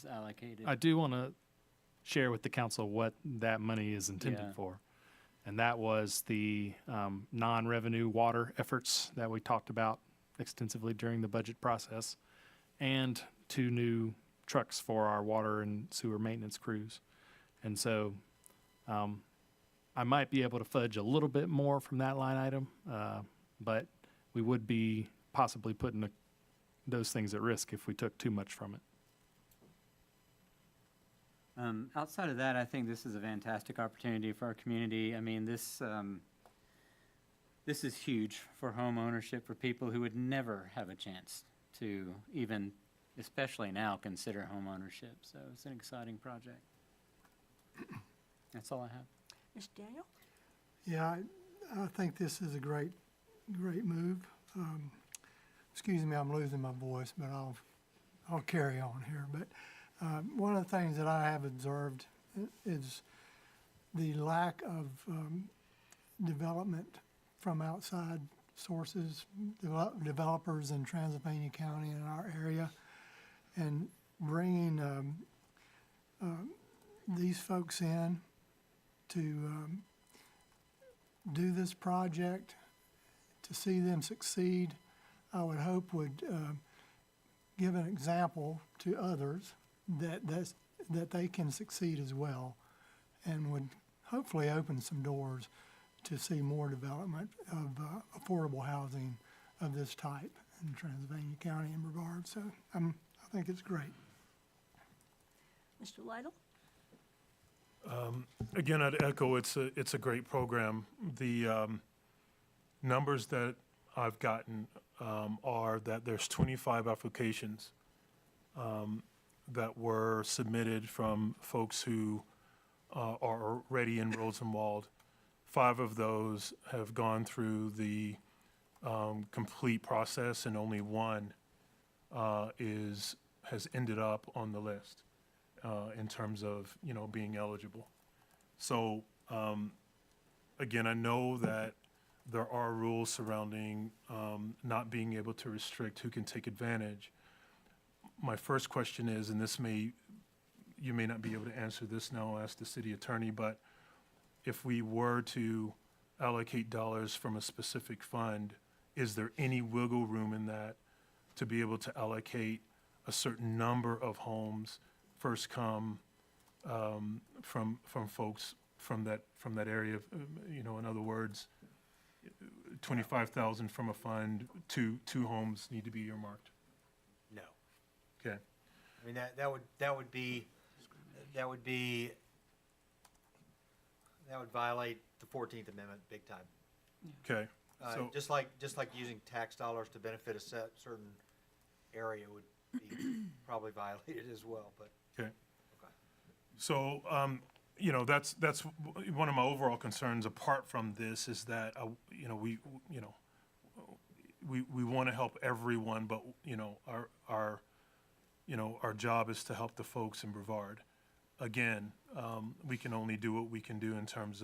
allocated. I do want to share with the council what that money is intended Yeah. for. And that was the non-revenue water efforts that we talked about extensively during the budget process, and 2 new trucks for our water and sewer maintenance crews. And so I might be able to fudge a little bit more from that line item, but we would be possibly putting those things at risk if we took too much from it. Outside of that, I think this is a fantastic opportunity for our community. I mean, this is huge for home ownership for people who would never have a chance to even, especially now, consider home ownership. So it's an exciting project. That's all I have. Mr. Daniel? Yeah, I think this is a great move. Excuse me, I'm losing my voice, but I'll carry on here. But one of the things that I have observed is the lack of development from outside sources, developers in Transylvania County and our area, and bringing these folks in to do this project, to see them succeed, I would hope would give an example to others that they can succeed as well, and would hopefully open some doors to see more development of affordable housing of this type in Transylvania County and Brevard. So I think it's great. Mr. Lytle? Again, I'd echo, it's a great program. The numbers that I've gotten are that there's 25 applications that were submitted from folks who are already in Rosenwald. 5 of those have gone through the complete process, and only one has ended up on the list in terms of, being eligible. So, again, I know that there are rules surrounding not being able to restrict who can take advantage. My first question is, and you may not be able to answer this now, I'll ask the city attorney, but if we were to allocate dollars from a specific fund, is there any wiggle room in that to be able to allocate a certain number of homes, first come, from folks from that area? In other words, 25,000 from a fund, two homes need to be earmarked. No. Okay. I mean, that would violate the 14th Amendment big time. Okay. So, Just like using tax dollars to benefit a certain area would be probably violated as well, but. okay. So, that's one of my overall concerns apart from this is that, we want to help everyone, but, our job is to help the folks in Brevard. Again, we can only do what we can do in terms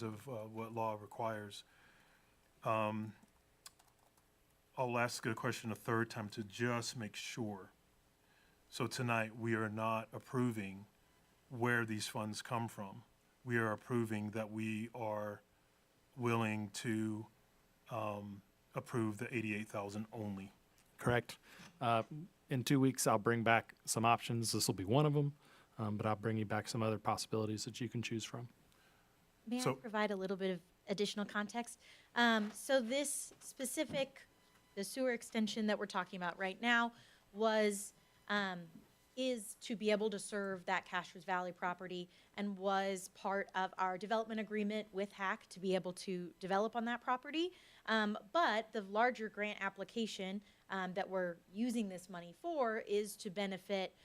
of what law requires. I'll ask a question a third time to just make sure. So tonight, we are not approving where these funds come from. We are approving that we are willing to approve the 88,000 only. Correct. In 2 weeks, I'll bring back some options. This will be one of them, but I'll bring you back some other possibilities that you can choose from. May I So- provide a little bit of additional context? So this specific, the sewer extension that we're talking about right now is to be able to serve that Cashers Valley property and was part of our development agreement with HAC to be able to develop on that property. But the larger grant application that we're using this money for is to benefit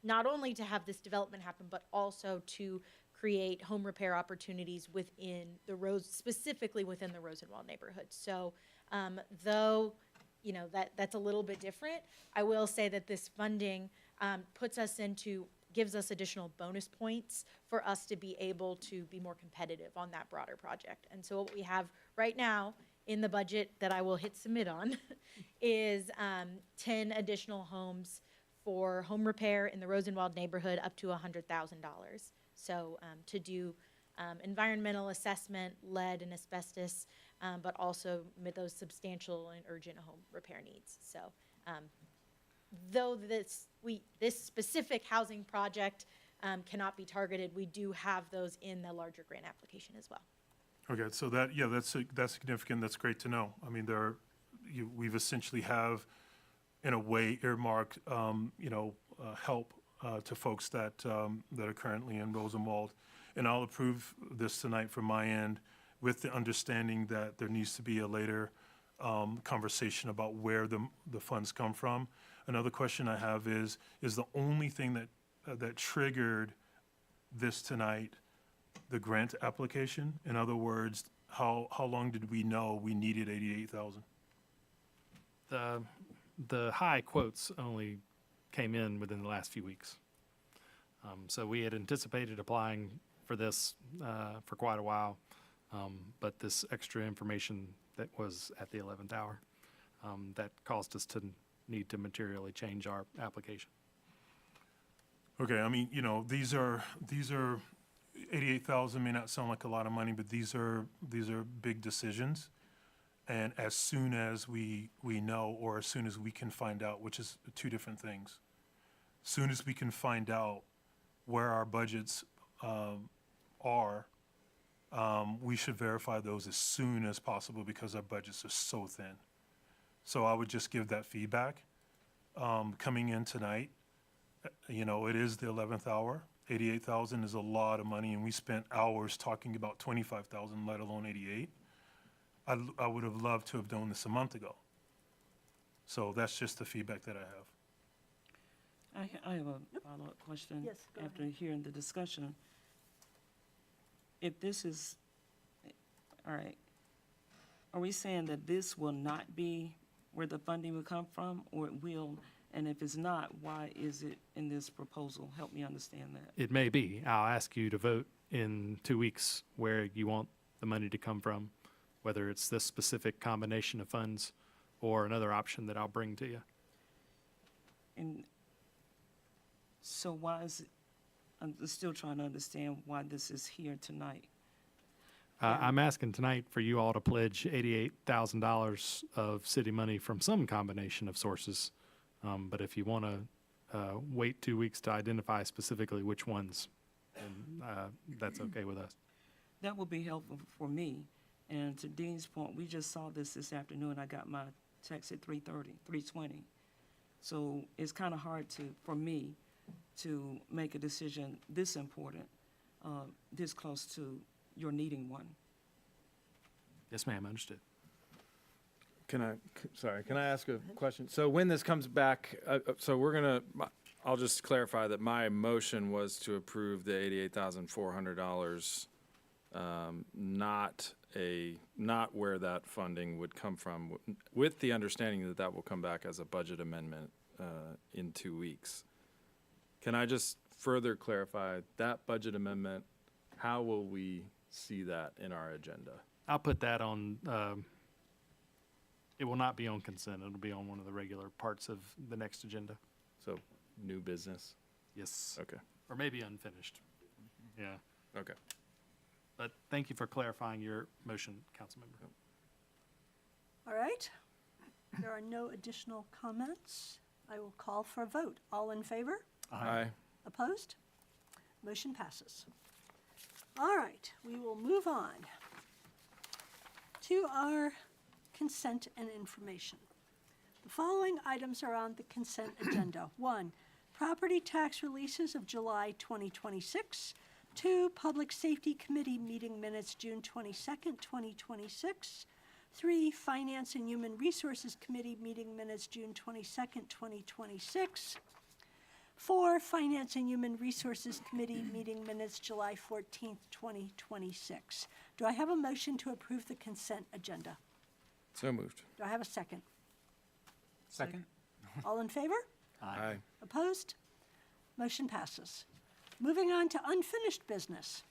not only to have this development happen, but also to create home repair opportunities within specifically within the Rosenwald neighborhood. So though, that's a little bit different, I will say that this funding gives us additional bonus points for us to be able to be more competitive on that broader project. And so what we have right now in the budget that I will hit submit on is 10 additional homes for home repair in the Rosenwald neighborhood up to $100,000. So to do environmental assessment, lead and asbestos, but also those substantial and urgent home repair needs. So though this specific housing project cannot be targeted, we do have those in the larger grant application as well. Okay, so that's significant. That's great to know. I mean, we've essentially have, in a way, earmarked, help to folks that are currently in Rosenwald. And I'll approve this tonight from my end with the understanding that there needs to be a later conversation about where the funds come from. Another question I have is the only thing that triggered this tonight the grant application? In other words, how long did we know we needed 88,000? The high quotes only came in within the last few weeks. So we had anticipated applying for this for quite a while, but this extra information that was at the 11th hour, that caused us to need to materially change our application. Okay, I mean, these are 88,000 may not sound like a lot of money, but these are big decisions. And as soon as we know, or as soon as we can find out, which is two different things, soon as we can find out where our budgets are, we should verify those as soon as possible because our budgets are so thin. So I would just give that feedback. Coming in tonight, it is the 11th hour. 88,000 is a lot of money, and we spent hours talking about 25,000, let alone 88. I would have loved to have done this a month ago. So that's just the feedback that I have. I have a follow-up question. Yes, go After ahead. hearing the discussion. If this is, all right, are we saying that this will not be where the funding will come from, or it will? And if it's not, why is it in this proposal? Help me understand that. It may be. I'll ask you to vote in 2 weeks where you want the money to come from, whether it's this specific combination of funds or another option that I'll bring to you. And so why is it, I'm still trying to understand why this is here tonight. I'm asking tonight for you all to pledge $88,000 of city money from some combination of sources. But if you want to wait 2 weeks to identify specifically which ones, then that's okay with us. That would be helpful for me. And to Dean's point, we just saw this afternoon. I got my text at 3:20. So it's kind of hard for me to make a decision this important, this close to your needing one. Yes, ma'am, understood. Can I ask a question? So when this comes back, I'll just clarify that my motion was to approve the $88,400, not where that funding would come from, with the understanding that that will come back as a budget amendment in 2 weeks. Can I just further clarify that budget amendment? How will we see that in our agenda? I'll put that on, it will not be on consent. It'll be on one of the regular parts of the next agenda. So, new business? Yes. Okay. Or maybe unfinished. Yeah. Okay. But thank you for clarifying your motion, Councilmember. All right. There are no additional comments. I will call for a vote. All in favor? Aye. Opposed? Motion passes. All right, we will move on to our consent and information. The following items are on the consent agenda. 1, property tax releases of July 2026. 2, Public Safety Committee meeting minutes June 22nd, 2026. 3, Finance and Human Resources Committee meeting minutes June 22nd, 2026. 4, Finance and Human Resources Committee meeting minutes July 14th, 2026. Do I have a motion to approve the consent agenda? So moved. Do I have a second? Second? All in favor? Aye. Opposed? Motion passes. Moving on to unfinished business.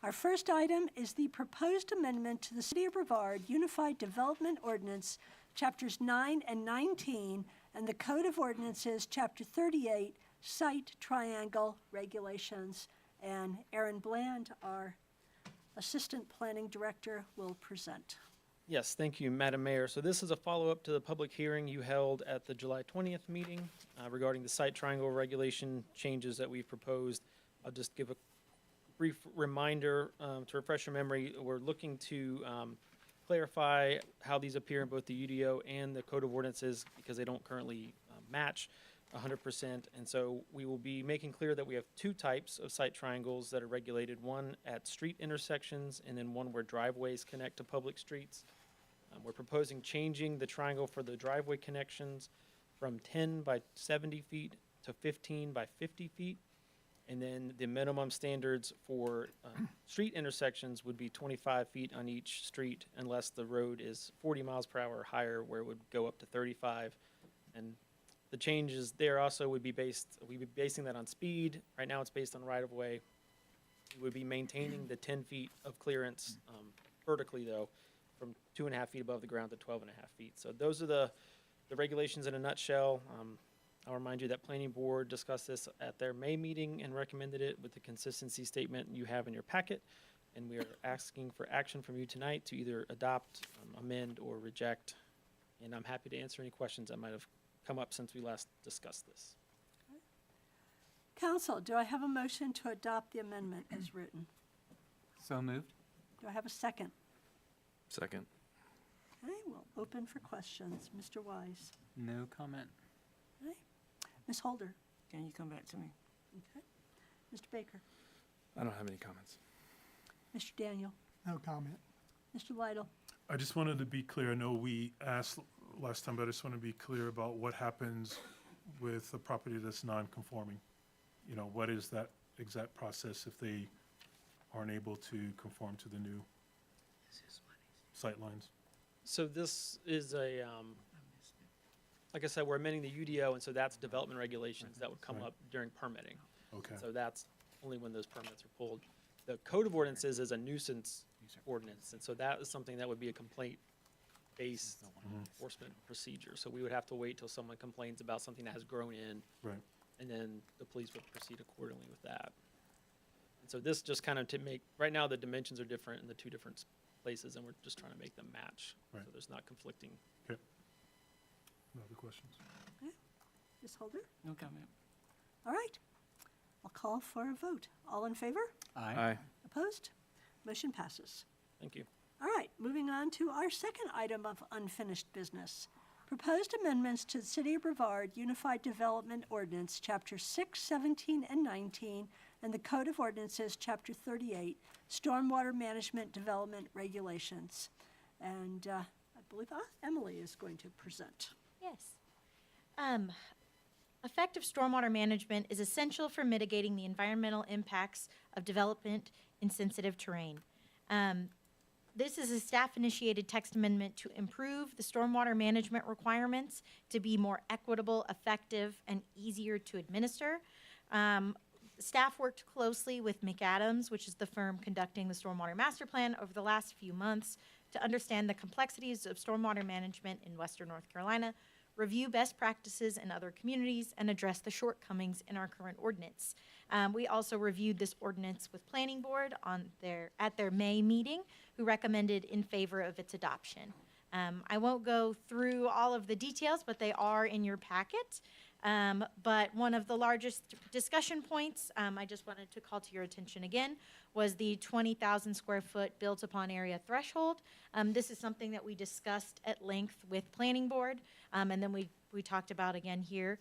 Our first item is the proposed amendment to the City of Brevard Unified Development Ordinance, Chapters 9 and 19, and the Code of Ordinances, Chapter 38, Site Triangle Regulations. And Aaron Bland, our Assistant Planning Director, will present. Yes, thank you, Madam Mayor. So this is a follow-up to the public hearing you held at the July 20th meeting regarding the site triangle regulation changes that we've proposed. I'll just give a brief reminder to refresh your memory. We're looking to clarify how these appear in both the UDO and the Code of Ordinances because they don't currently match 100%. And so we will be making clear that we have 2 types of site triangles that are regulated, one at street intersections and then one where driveways connect to public streets. We're proposing changing the triangle for the driveway connections from 10 by 70 feet to 15 by 50 feet. And then the minimum standards for street intersections would be 25 feet on each street unless the road is 40 miles per hour or higher, where it would go up to 35. And the changes there also would be we'd be basing that on speed. Right now it's based on right-of-way. We would be maintaining the 10 feet of clearance vertically, though, from 2.5 feet above the ground to 12.5 feet. So those are the regulations in a nutshell. I'll remind you that Planning Board discussed this at their May meeting and recommended it with the consistency statement you have in your packet. And we are asking for action from you tonight to either adopt, amend, or reject. And I'm happy to answer any questions that might have come up since we last discussed this. Council, do I have a motion to adopt the amendment as written? So moved. Do I have a second? Second. Okay, we'll open for questions. Mr. Wise. No comment. Okay. Ms. Holder. Can you come back to me? Okay. Mr. Baker. I don't have any comments. Mr. Daniel. No comment. Mr. Lytle. I just wanted to be clear. I know we asked last time, but I just want to be clear about what happens with a property that's non-conforming. You know, what is that exact process if they aren't able to conform to the new sight lines? So this is a, like I said, we're amending the UDO, and so that's development regulations that would come Right. up during permitting. Okay. So that's only when those permits are pulled. The code of ordinances is a nuisance ordinance, and so that is something that would be a complaint-based enforcement procedure. So we would have to wait till someone complains about something that has grown in, Right. and then the police would proceed accordingly with that. And so this just kind of to make, right now the dimensions are different in the two different places, and we're just trying to make them match. Right. So there's not conflicting. Okay. No other questions? Ms. Holder? No comment. All right. I'll call for a vote. All in favor? Aye. Opposed? Motion passes. Thank you. All right, moving on to our second item of unfinished business. Proposed amendments to the City of Brevard Unified Development Ordinance, Chapter 6, 17, and 19, and the Code of Ordinances, Chapter 38, Stormwater Management Development Regulations. And I believe Emily is going to present. Yes. Effective stormwater management is essential for mitigating the environmental impacts of development in sensitive terrain. This is a staff-initiated text amendment to improve the stormwater management requirements to be more equitable, effective, and easier to administer. Staff worked closely with McAdams, which is the firm conducting the stormwater master plan, over the last few months to understand the complexities of stormwater management in Western North Carolina, review best practices in other communities, and address the shortcomings in our current ordinance. We also reviewed this ordinance with Planning Board at their May meeting, who recommended in favor of its adoption. I won't go through all of the details, but they are in your packet. But one of the largest discussion points, I just wanted to call to your attention again, was the 20,000 square foot built upon area threshold. This is something that we discussed at length with Planning Board, and then we talked about again here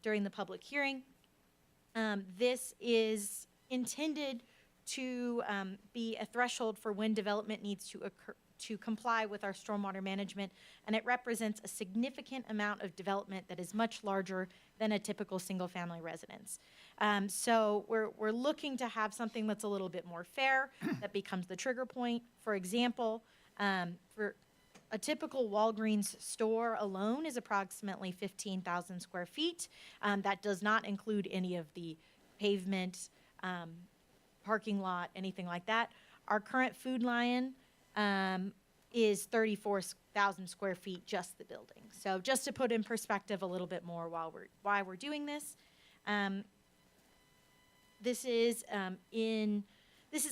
during the public hearing. This is intended to be a threshold for when development needs to occur, to comply with our stormwater management, and it represents a significant amount of development that is much larger than a typical single-family residence. So we're looking to have something that's a little bit more fair, that becomes the trigger point. For example, for a typical Walgreens store alone is approximately 15,000 square feet. That does not include any of the pavement, parking lot, anything like that. Our current Food Lion is 34,000 square feet, just the building. So just to put in perspective a little bit more why we're doing this. This is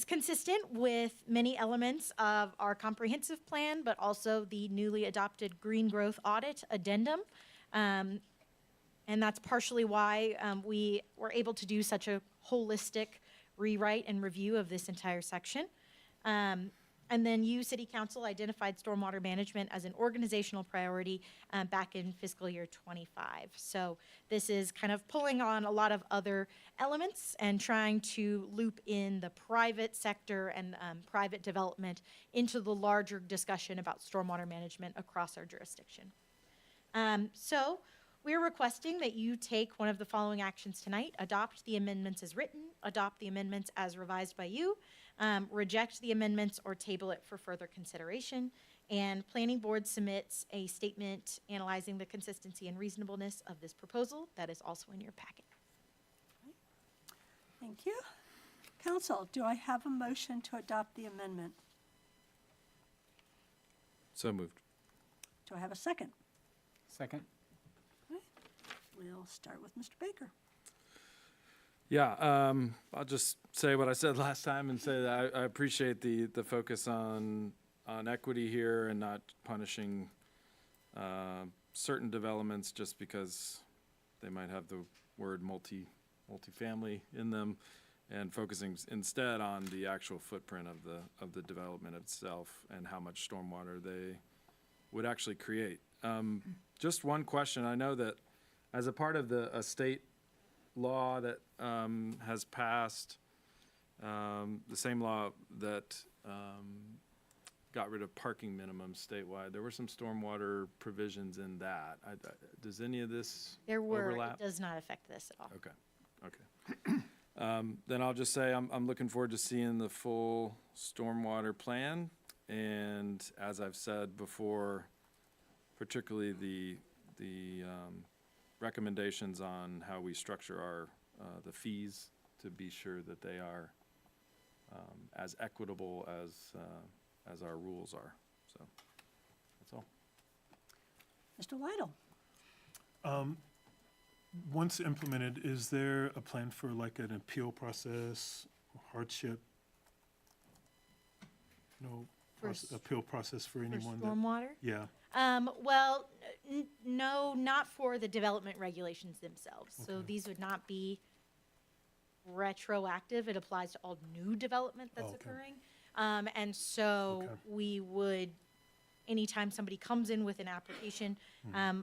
consistent with many elements of our comprehensive plan, but also the newly adopted Green Growth Audit Addendum. And that's partially why we were able to do such a holistic rewrite and review of this entire section. And then you, City Council, identified stormwater management as an organizational priority back in fiscal year 25. So this is kind of pulling on a lot of other elements and trying to loop in the private sector and private development into the larger discussion about stormwater management across our jurisdiction. So we're requesting that you take one of the following actions tonight: adopt the amendments as written, adopt the amendments as revised by you, reject the amendments or table it for further consideration, and Planning Board submits a statement analyzing the consistency and reasonableness of this proposal. That is also in your packet. Thank you. Council, do I have a motion to adopt the amendment? So moved. Do I have a second? Second. We'll start with Mr. Baker. Yeah, I'll just say what I said last time and say that I appreciate the focus on equity here and not punishing certain developments just because they might have the word multifamily in them, and focusing instead on the actual footprint of the development itself and how much stormwater they would actually create. Just one question. I know that as a part of a state law that has passed, the same law that got rid of parking minimums statewide, there were some stormwater provisions in that. Does any of this overlap? It does not affect this at all. Okay. Then I'll just say I'm looking forward to seeing the full stormwater plan And as I've said before, particularly the recommendations on how we structure our, the fees to be sure that they are as equitable as our rules are. So that's all. Mr. Lytle? Once implemented, is there a plan for like an appeal process, hardship? No appeal process for anyone that? Stormwater? Yeah, Well, no, not for the development regulations themselves. So Okay. these would not be retroactive. It applies to all new development that's Oh, okay. occurring. And so Okay. we would, anytime somebody comes in with an application, Hmm.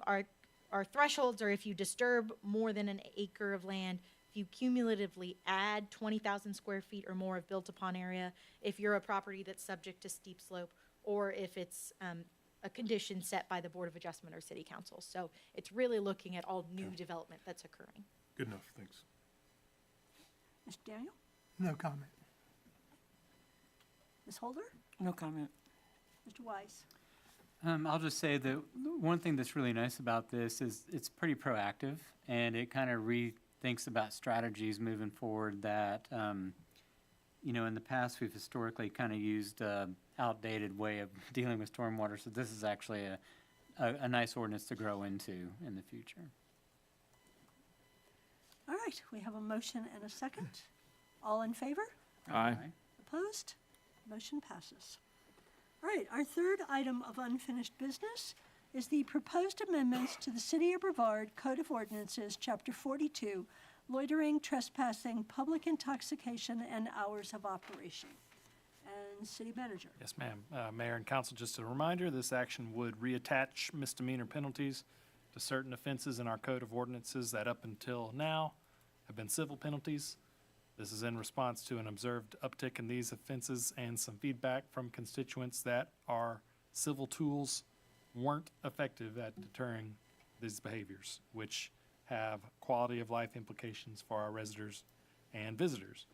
our thresholds are if you disturb more than an acre of land, if you cumulatively add 20,000 square feet or more of built-upon area, if you're a property that's subject to steep slope, or if it's a condition set by the Board of Adjustment or City Council. So it's really looking at all new development that's occurring. good enough, thanks. Mr. Daniel? No comment. Ms. Holder? No comment. Mr. Wise? I'll just say that one thing that's really nice about this is it's pretty proactive, and it kind of rethinks about strategies moving forward that, you know, in the past, we've historically kind of used a outdated way of dealing with stormwater, so this is actually a nice ordinance to grow into in the future. All right, we have a motion and a second. All in favor? Aye. Opposed? Motion passes. All right, our third item of unfinished business is the proposed amendments to the City of Brevard Code of Ordinances, Chapter 42, loitering, trespassing, public intoxication, and hours of operation. And City Manager. Yes, ma'am. Mayor and council, just a reminder, this action would reattach misdemeanor penalties to certain offenses in our code of ordinances that up until now have been civil penalties. This is in response to an observed uptick in these offenses and some feedback from constituents that our civil tools weren't effective at deterring these behaviors, which have quality of life implications for our residents and visitors.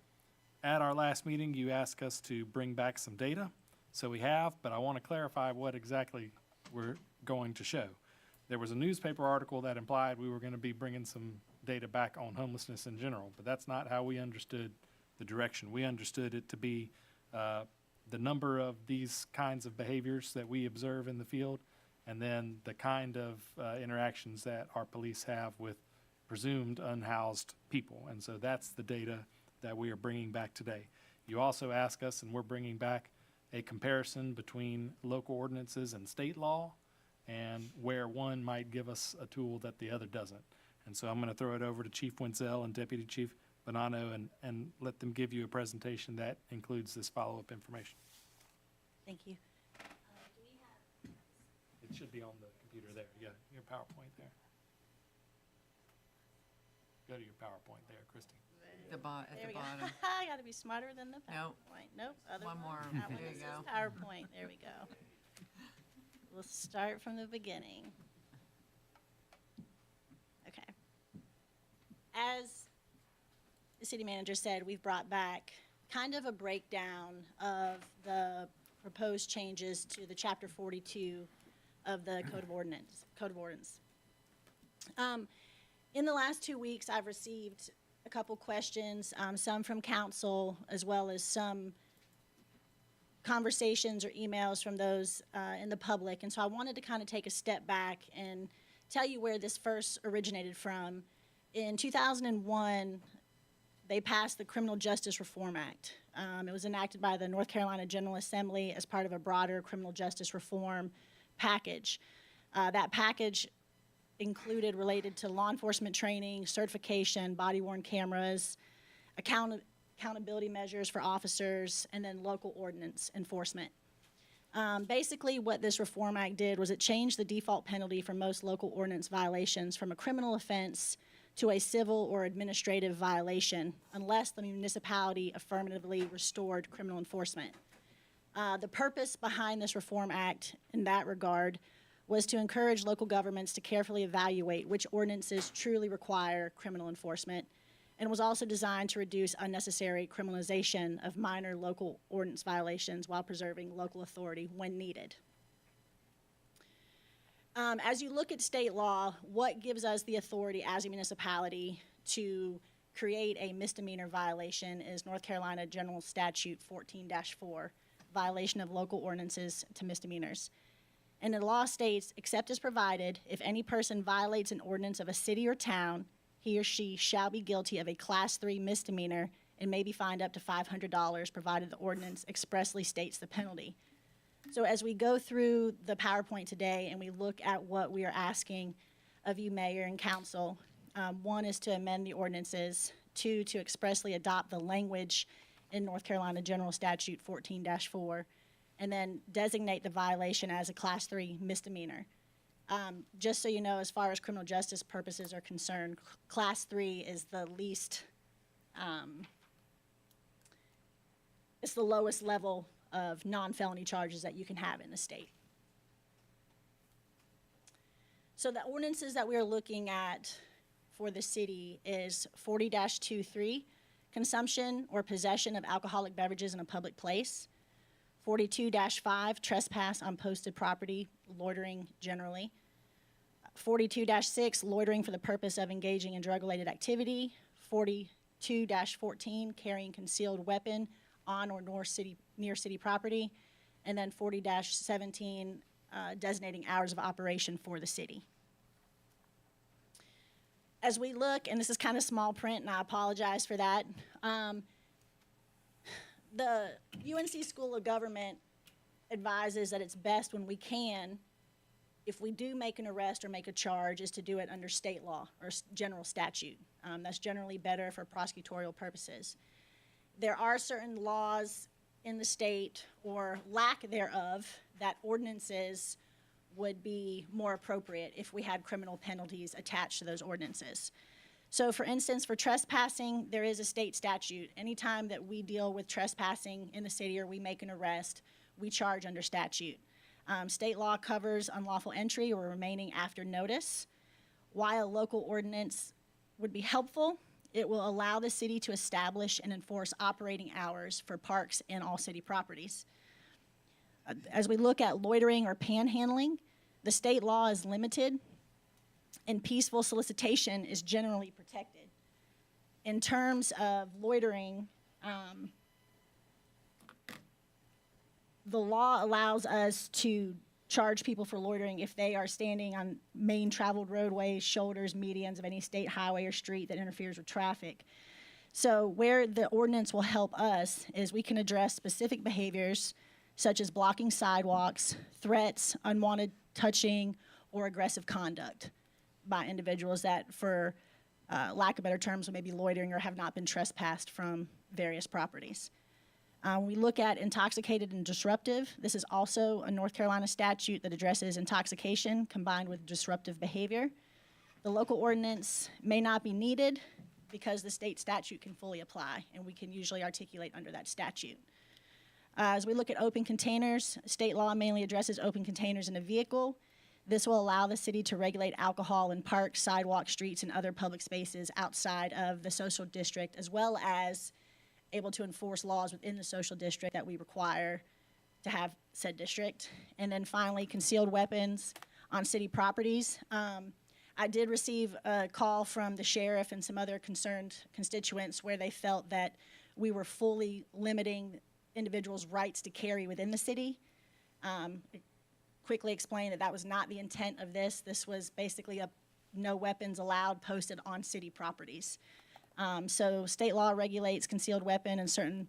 At our last meeting, you asked us to bring back some data, so we have, but I want to clarify what exactly we're going to show. There was a newspaper article that implied we were going to be bringing some data back on homelessness in general, but that's not how we understood the direction. We understood it to be the number of these kinds of behaviors that we observe in the field, and then the kind of interactions that our police have with presumed unhoused people. And so that's the data that we are bringing back today. You also ask us, and we're bringing back a comparison between local ordinances and state law, and where one might give us a tool that the other doesn't. And so I'm going to throw it over to Chief Wenzel and Deputy Chief Bonanno and let them give you a presentation that includes this follow-up information. Thank you. It should be on the computer there. Yeah, your PowerPoint there. Go to your PowerPoint there, Christy. At the bottom. I gotta be smarter than the Nope. PowerPoint. Nope. other One more. That one There you is go. PowerPoint. There we go. We'll start from the beginning. Okay. As the city manager said, we've brought back kind of a breakdown of the proposed changes to the Chapter 42 of the Code of Ordinance. In the last 2 weeks, I've received a couple questions, some from council, as well as some conversations or emails from those in the public. And so I wanted to kind of take a step back and tell you where this first originated from. In 2001, they passed the Criminal Justice Reform Act. It was enacted by the North Carolina General Assembly as part of a broader criminal justice reform package. That package included related to law enforcement training, certification, body-worn cameras, accountability measures for officers, and then local ordinance enforcement. Basically, what this Reform Act did was it changed the default penalty for most local ordinance violations from a criminal offense to a civil or administrative violation unless the municipality affirmatively restored criminal enforcement. The purpose behind this Reform Act in that regard was to encourage local governments to carefully evaluate which ordinances truly require criminal enforcement and was also designed to reduce unnecessary criminalization of minor local ordinance violations while preserving local authority when needed. As you look at state law, what gives us the authority as a municipality to create a misdemeanor violation is North Carolina General Statute 14-4, violation of local ordinances to misdemeanors. And the law states, except as provided, if any person violates an ordinance of a city or town, he or she shall be guilty of a Class 3 misdemeanor and may be fined up to $500, provided the ordinance expressly states the penalty. So as we go through the PowerPoint today and we look at what we are asking of you, Mayor and Council, one is to amend the ordinances, two, to expressly adopt the language in North Carolina General Statute 14-4, and then designate the violation as a Class 3 misdemeanor. Just so you know, as far as criminal justice purposes are concerned, Class 3 is the least, it's the lowest level of non-felony charges that you can have in the state. So the ordinances that we're looking at for the city is 40-23, consumption or possession of alcoholic beverages in a public place. 42-5, trespass on posted property, loitering generally. 42-6, loitering for the purpose of engaging in drug-related activity. 42-14, carrying concealed weapon on or near city property. And then 40-17, designating hours of operation for the city. As we look, and this is kind of small print, and I apologize for that, the UNC School of Government advises that it's best when we can, if we do make an arrest or make a charge, is to do it under state law or general statute. That's generally better for prosecutorial purposes. There are certain laws in the state, or lack thereof, that ordinances would be more appropriate if we had criminal penalties attached to those ordinances. So for instance, for trespassing, there is a state statute. Anytime that we deal with trespassing in the city or we make an arrest, we charge under statute. State law covers unlawful entry or remaining after notice. While a local ordinance would be helpful, it will allow the city to establish and enforce operating hours for parks and all city properties. As we look at loitering or panhandling, the state law is limited and peaceful solicitation is generally protected. In terms of loitering, the law allows us to charge people for loitering if they are standing on main traveled roadways, shoulders, medians of any state highway or street that interferes with traffic. So where the ordinance will help us is we can address specific behaviors such as blocking sidewalks, threats, unwanted touching, or aggressive conduct by individuals that, for lack of better terms, may be loitering or have not been trespassed from various properties. We look at intoxicated and disruptive. This is also a North Carolina statute that addresses intoxication combined with disruptive behavior. The local ordinance may not be needed because the state statute can fully apply, and we can usually articulate under that statute. As we look at open containers, state law mainly addresses open containers in a vehicle. This will allow the city to regulate alcohol in parks, sidewalks, streets, and other public spaces outside of the social district, as well as able to enforce laws within the social district that we require to have said district. And then finally, concealed weapons on city properties. I did receive a call from the sheriff and some other concerned constituents where they felt that we were fully limiting individuals' rights to carry within the city. Quickly explain that that was not the intent of this. This was basically a no weapons allowed posted on city properties. So state law regulates concealed weapon in certain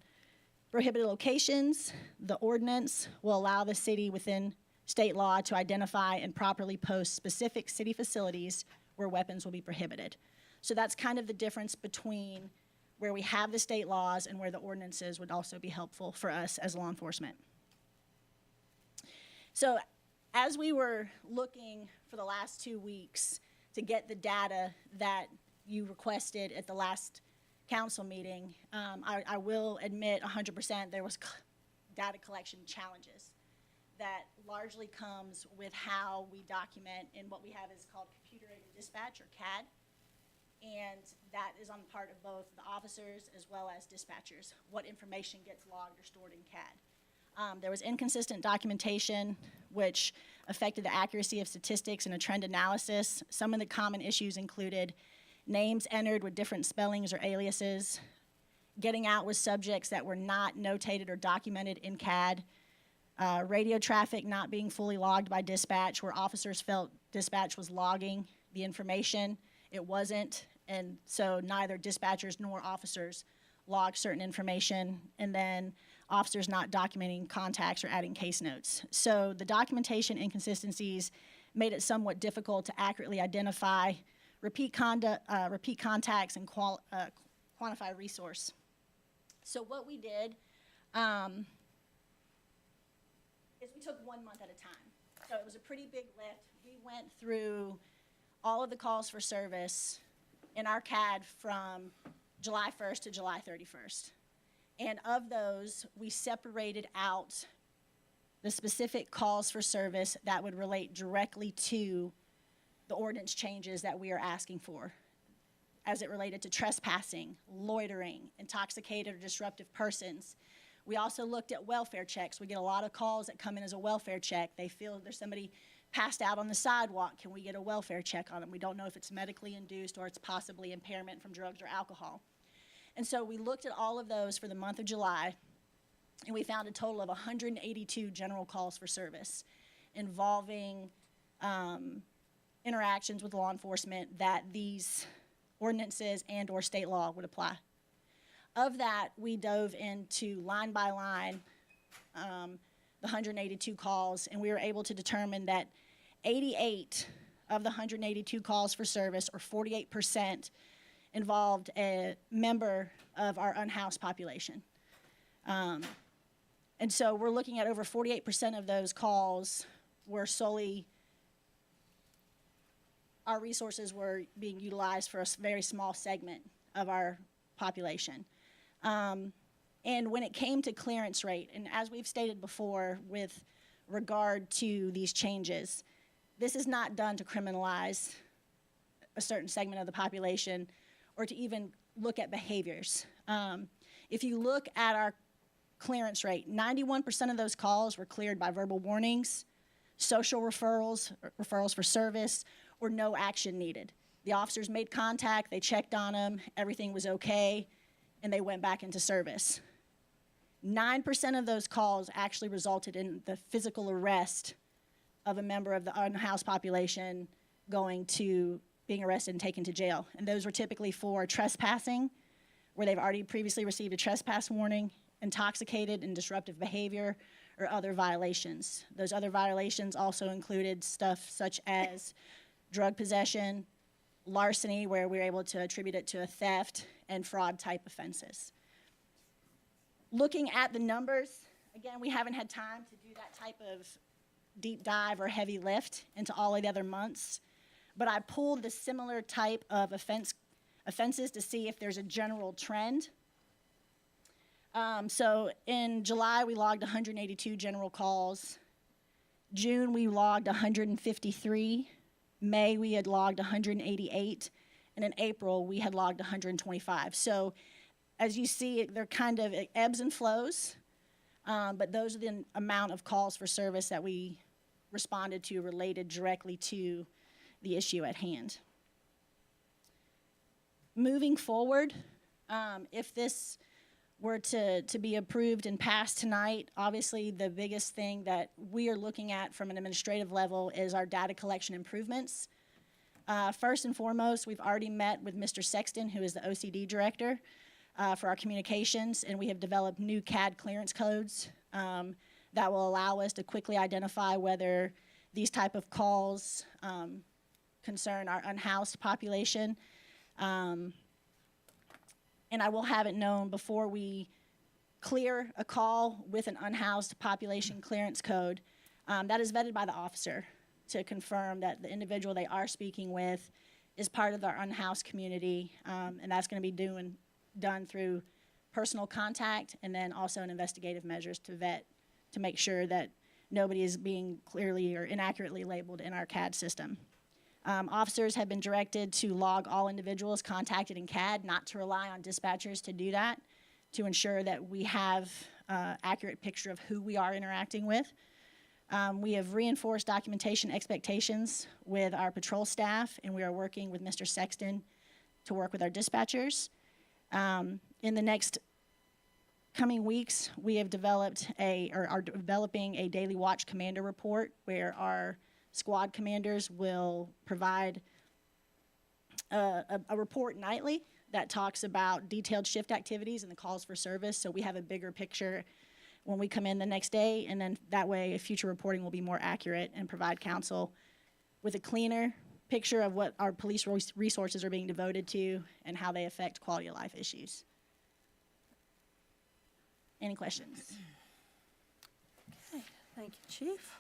prohibited locations. The ordinance will allow the city within state law to identify and properly post specific city facilities where weapons will be prohibited. So that's kind of the difference between where we have the state laws and where the ordinances would also be helpful for us as law enforcement. So as we were looking for the last 2 weeks to get the data that you requested at the last council meeting, I will admit 100% there was data collection challenges that largely comes with how we document in what we have is called computer-aided dispatch, or CAD. And that is on the part of both the officers as well as dispatchers, what information gets logged or stored in CAD. There was inconsistent documentation, which affected the accuracy of statistics and a trend analysis. Some of the common issues included names entered with different spellings or aliases, getting out with subjects that were not notated or documented in CAD, radio traffic not being fully logged by dispatch, where officers felt dispatch was logging the information. It wasn't, and so neither dispatchers nor officers logged certain information, and then officers not documenting contacts or adding case notes. So the documentation inconsistencies made it somewhat difficult to accurately identify repeat contacts and quantify resource. So what we did is we took 1 month at a time. So it was a pretty big lift. We went through all of the calls for service in our CAD from July 1st to July 31st. And of those, we separated out the specific calls for service that would relate directly to the ordinance changes that we are asking for, as it related to trespassing, loitering, intoxicated or disruptive persons. We also looked at welfare checks. We get a lot of calls that come in as a welfare check. They feel there's somebody passed out on the sidewalk. Can we get a welfare check on them? We don't know if it's medically induced or it's possibly impairment from drugs or alcohol. And so we looked at all of those for the month of July, and we found a total of 182 general calls for service involving interactions with law enforcement that these ordinances and or state law would apply. Of that, we dove into line by line the 182 calls, and we were able to determine that 88 of the 182 calls for service, or 48%, involved a member of our unhoused population. And so we're looking at over 48% of those calls were solely, our resources were being utilized for a very small segment of our population. And when it came to clearance rate, and as we've stated before with regard to these changes, this is not done to criminalize a certain segment of the population or to even look at behaviors. If you look at our clearance rate, 91% of those calls were cleared by verbal warnings, social referrals, referrals for service, or no action needed. The officers made contact, they checked on them, everything was okay, and they went back into service. 9% of those calls actually resulted in the physical arrest of a member of the unhoused population going to being arrested and taken to jail. And those were typically for trespassing, where they've already previously received a trespass warning, intoxicated and disruptive behavior, or other violations. Those other violations also included stuff such as drug possession, larceny, where we were able to attribute it to a theft, and fraud type offenses. Looking at the numbers, again, we haven't had time to do that type of deep dive or heavy lift into all of the other months, but I pulled the similar type of offenses to see if there's a general trend. So in July, we logged 182 general calls. June, we logged 153. May, we had logged 188. And in April, we had logged 125. So as you see, they're kind of, it ebbs and flows, but those are the amount of calls for service that we responded to related directly to the issue at hand. Moving forward, if this were to be approved and passed tonight, obviously the biggest thing that we are looking at from an administrative level is our data collection improvements. First and foremost, we've already met with Mr. Sexton, who is the OCD director, for our communications, and we have developed new CAD clearance codes that will allow us to quickly identify whether these type of calls concern our unhoused population. And I will have it known before we clear a call with an unhoused population clearance code that is vetted by the officer to confirm that the individual they are speaking with is part of our unhoused community, and that's going to be done through personal contact and then also in investigative measures to vet to make sure that nobody is being clearly or inaccurately labeled in our CAD system. Officers have been directed to log all individuals contacted in CAD, not to rely on dispatchers to do that, to ensure that we have accurate picture of who we are interacting with. We have reinforced documentation expectations with our patrol staff, and we are working with Mr. Sexton to work with our dispatchers. In the next coming weeks, we have developed or are developing a daily watch commander report where our squad commanders will provide a report nightly that talks about detailed shift activities and the calls for service, so we have a bigger picture when we come in the next day, and then that way future reporting will be more accurate and provide council with a cleaner picture of what our police resources are being devoted to and how they affect quality of life issues. Any questions? Okay, thank you, Chief.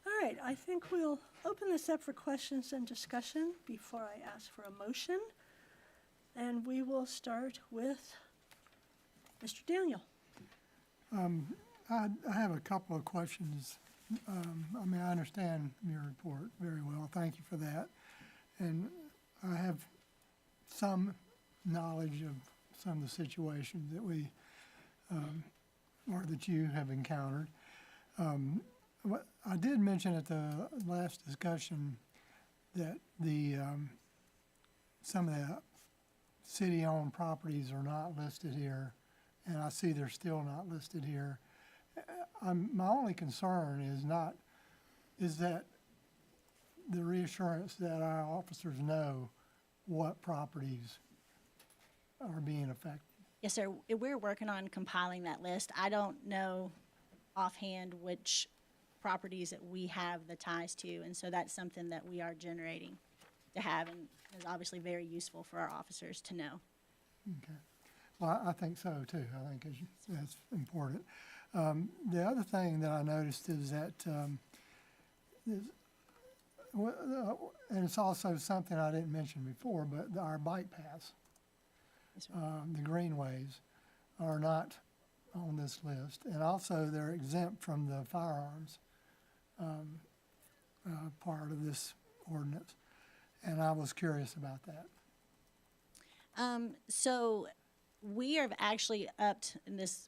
All right, I think we'll open this up for questions and discussion before I ask for a motion. And we will start with Mr. Daniel. I have a couple of questions. I mean, I understand your report very well. Thank you for that. And I have some knowledge of some of the situations that we, or that you have encountered. What I did mention at the last discussion that some of the city-owned properties are not listed here, and I see they're still not listed here. My only concern is that the reassurance that our officers know what properties are being affected. Yes, sir. We're working on compiling that list. I don't know offhand which properties that we have the ties to, and so that's something that we are generating to have, and is obviously very useful for our officers to know. Okay. Well, I think so too. I think that's important. The other thing that I noticed is that, and it's also something I didn't mention before, but our bike paths, the greenways, are not on this list, and also they're exempt from the firearms part of this ordinance, and I was curious about that. So we have actually upped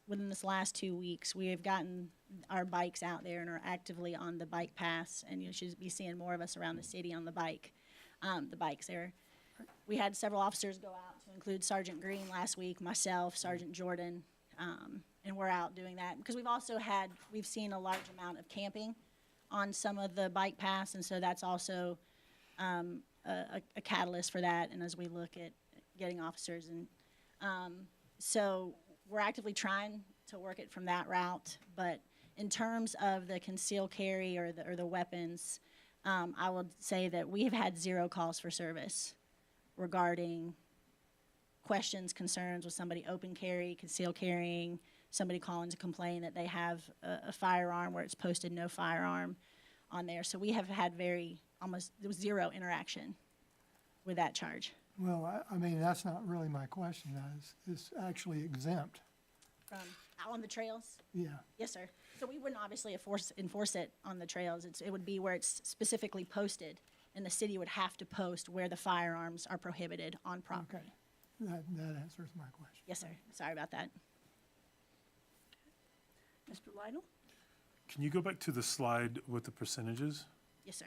within this last 2 weeks. We have gotten our bikes out there and are actively on the bike paths, and you should be seeing more of us around the city on the bikes there. We had several officers go out, to include Sergeant Green last week, myself, Sergeant Jordan, and we're out doing that because we've seen a large amount of camping on some of the bike paths, and so that's also a catalyst for that. And as we look at getting officers, and so we're actively trying to work it from that route. But in terms of the concealed carry or the weapons, I would say that we have had 0 calls for service regarding questions, concerns with somebody open carry, concealed carrying, somebody calling to complain that they have a firearm where it's posted no firearm on there. So we have had almost 0 interaction with that charge. Well, I mean, that's not really my question. It's actually exempt. From out on the trails? Yeah. Yes, sir. So we wouldn't obviously enforce it on the trails. It would be where it's specifically posted, and the city would have to post where the firearms are prohibited on property. Okay. That answers my question. Yes, sir. Sorry about that. Mr. Lytle? Can you go back to the slide with the percentages? Yes, sir.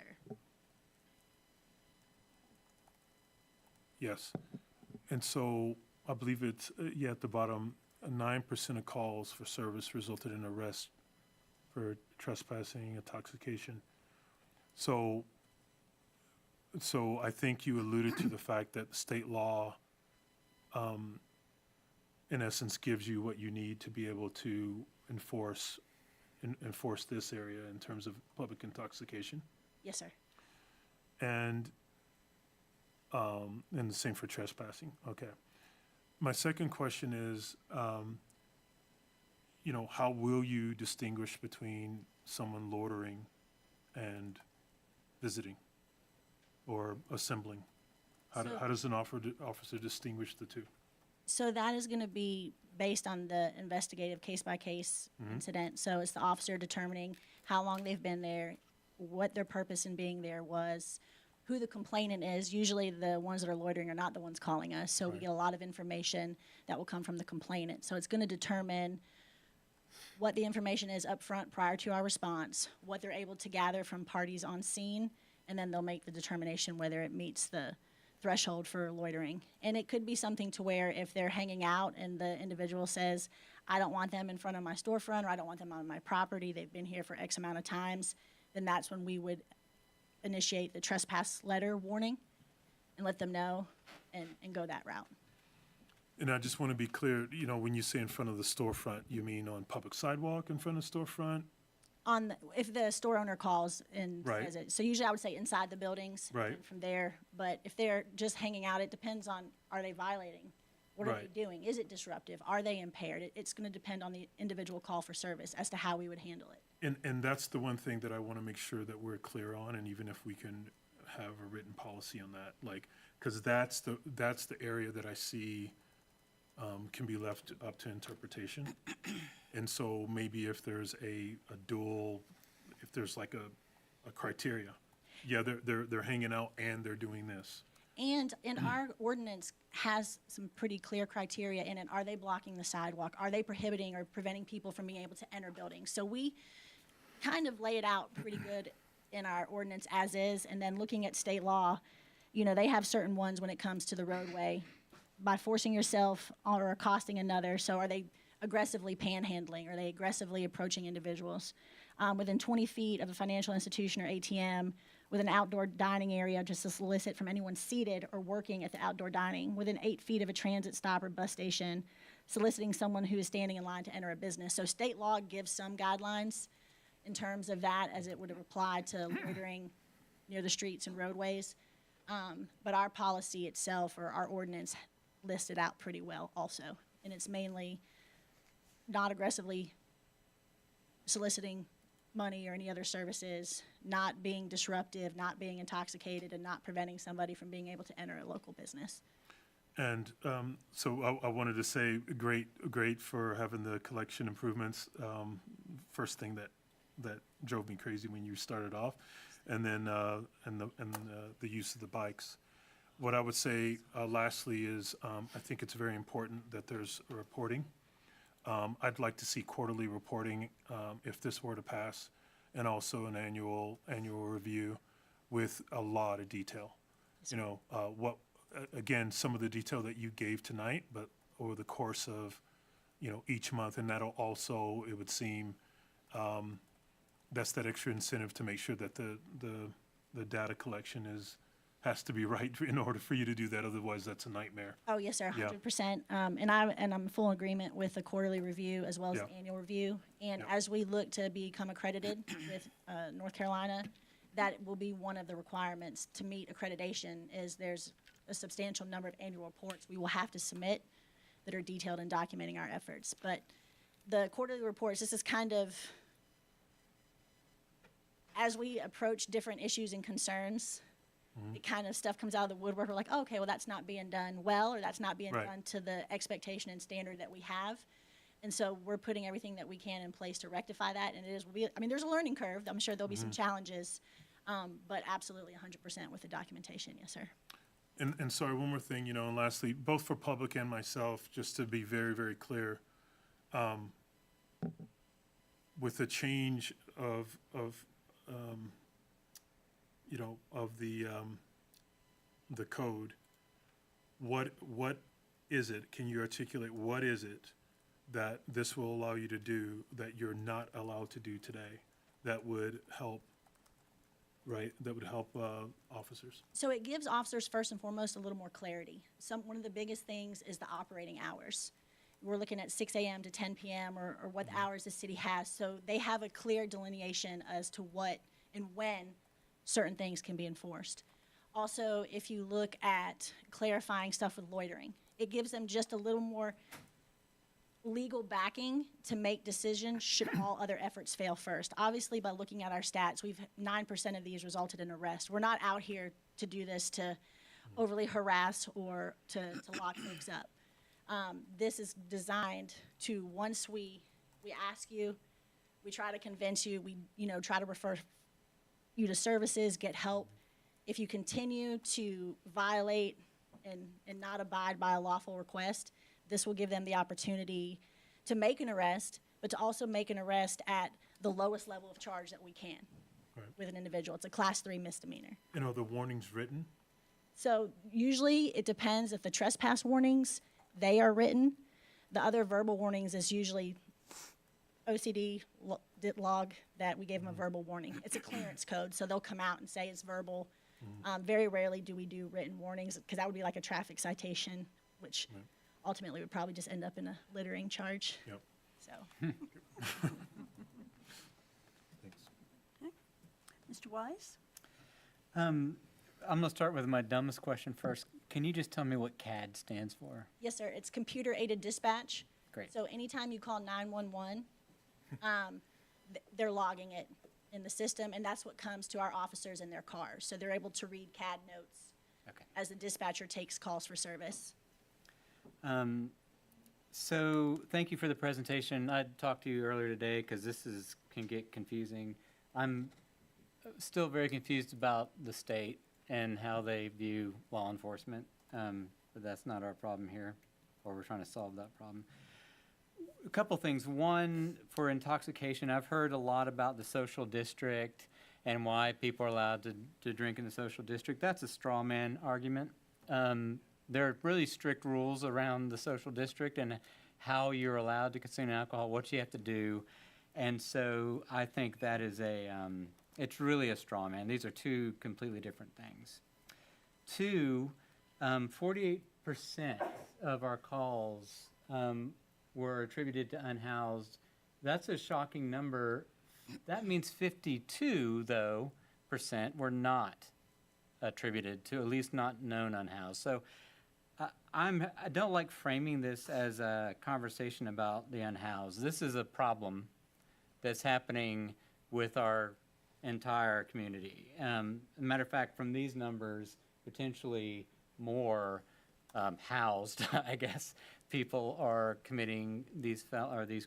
Yes. And so I believe it's, at the bottom, 9% of calls for service resulted in arrest for trespassing, intoxication. So I think you alluded to the fact that state law, in essence, gives you what you need to be able to enforce this area in terms of public intoxication. Yes, sir. And the same for trespassing. Okay. My second question is, how will you distinguish between someone loitering and visiting or assembling? How does an officer distinguish the two? So that is going to be based on the investigative case-by-case incident. So it's the officer determining how long they've been there, what their purpose in being there was, who the complainant is. Usually the ones that are loitering are not the ones calling us, so we get a lot of information that will come from the complainant. So it's going to determine what the information is up front prior to our response, what they're able to gather from parties on scene, and then they'll make the determination whether it meets the threshold for loitering. And it could be something to where if they're hanging out and the individual says, I don't want them in front of my storefront, or I don't want them on my property, they've been here for X amount of times, then that's when we would initiate the trespass letter warning and let them know and go that route. And I just want to be clear, you know, when you say in front of the storefront, you mean on public sidewalk in front of the storefront? If the store owner calls and Right. says it. So usually I would say inside the buildings. Right. And from there, but if they're just hanging out, it depends on, are they violating? What are Right. they doing? Is it disruptive? Are they impaired? It's going to depend on the individual call for service as to how we would handle it. And that's the one thing that I want to make sure that we're clear on, and even if we can have a written policy on that, like, because that's the area that I see can be left up to interpretation. And so maybe if there's a dual, if there's like a criteria, yeah, they're hanging out and they're doing this. And our ordinance has some pretty clear criteria in it. Are they blocking the sidewalk? Are they prohibiting or preventing people from being able to enter buildings? So we kind of lay it out pretty good in our ordinance as is, and then looking at state law, you know, they have certain ones when it comes to the roadway by forcing yourself or accosting another. So are they aggressively panhandling? Are they aggressively approaching individuals? Within 20 feet of a financial institution or ATM, with an outdoor dining area just to solicit from anyone seated or working at the outdoor dining, within 8 feet of a transit stop or bus station, soliciting someone who is standing in line to enter a business. So state law gives some guidelines in terms of that as it would have applied to loitering near the streets and roadways. But our policy itself, or our ordinance, lists it out pretty well also. And it's mainly not aggressively soliciting money or any other services, not being disruptive, not being intoxicated, and not preventing somebody from being able to enter a local business. And so I wanted to say, great for having the collection improvements. First thing that drove me crazy when you started off, and then the use of the bikes. What I would say lastly is I think it's very important that there's reporting. I'd like to see quarterly reporting if this were to pass, and also an annual review with a lot of detail. You know, again, some of the detail that you gave tonight, but over the course of, you know, each month, and that'll also, it would seem, that's that extra incentive to make sure that the data collection has to be right in order for you to do that. Otherwise, that's a nightmare. Oh, yes, sir, Yeah. 100%. And I'm in full agreement with the quarterly review as well as the annual review. And as we look to become accredited with North Carolina, that will be one of the requirements to meet accreditation. Is there's a substantial number of annual reports we will have to submit that are detailed in documenting our efforts. But the quarterly reports, this is kind of, as we approach different issues and concerns, it kind of stuff comes out of the woodwork. We're like, oh, okay, well, that's not being done well, or that's not being done to the expectation and standard that we have. And so we're putting everything that we can in place to rectify that. And I mean, there's a learning curve. I'm sure there'll be some challenges, but absolutely 100% with the documentation. Yes, sir. And sorry, one more thing, you know, and lastly, both for public and myself, just to be very, very clear, with the change of you know, of the code, what is it? Can you articulate what is it that this will allow you to do that you're not allowed to do today that would help, right, that would help officers? So it gives officers, first and foremost, a little more clarity. One of the biggest things is the operating hours. We're looking at 6 a.m. to 10 p.m. or what hours the city has. So they have a clear delineation as to what and when certain things can be enforced. Also, if you look at clarifying stuff with loitering, it gives them just a little more legal backing to make decisions should all other efforts fail first. Obviously, by looking at our stats, 9% of these resulted in arrest. We're not out here to do this to overly harass or to lock folks up. This is designed to, once we ask you, we try to convince you, we try to refer you to services, get help, if you continue to violate and not abide by a lawful request, this will give them the opportunity to make an arrest, but to also make an arrest at the lowest level of charge that we can Right. with an individual. It's a Class 3 misdemeanor. And are the warnings written? So usually it depends if the trespass warnings, they are written. The other verbal warnings is usually OCD log that we gave them a verbal warning. It's a clearance code, so they'll come out and say it's verbal. Very rarely do we do written warnings, because that would be like a traffic citation, which ultimately would probably just end up in a littering charge. Yep. So, Thanks. Mr. Wise? I'm gonna start with my dumbest question first. Can you just tell me what CAD stands for? yes, sir, it's computer aided dispatch. Great. So anytime you call 911, they're logging it in the system, and that's what comes to our officers in their cars. So they're able to read CAD notes Okay. as the dispatcher takes calls for service. So thank you for the presentation. I talked to you earlier today because can get confusing. I'm still very confused about the state and how they view law enforcement, but that's not our problem here, or we're trying to solve that problem. A couple things. One, for intoxication, I've heard a lot about the social district and why people are allowed to drink in the social district. That's a straw man argument. There are really strict rules around the social district and how you're allowed to consume alcohol, what you have to do. And so I think that is it's really a straw man. These are two completely different things. Two, 48% of our calls were attributed to unhoused. That's a shocking number. That means 52, though, % were not attributed to, at least not known unhoused. So I don't like framing this as a conversation about the unhoused. This is a problem that's happening with our entire community. Matter of fact, from these numbers, potentially more housed, I guess, people are committing these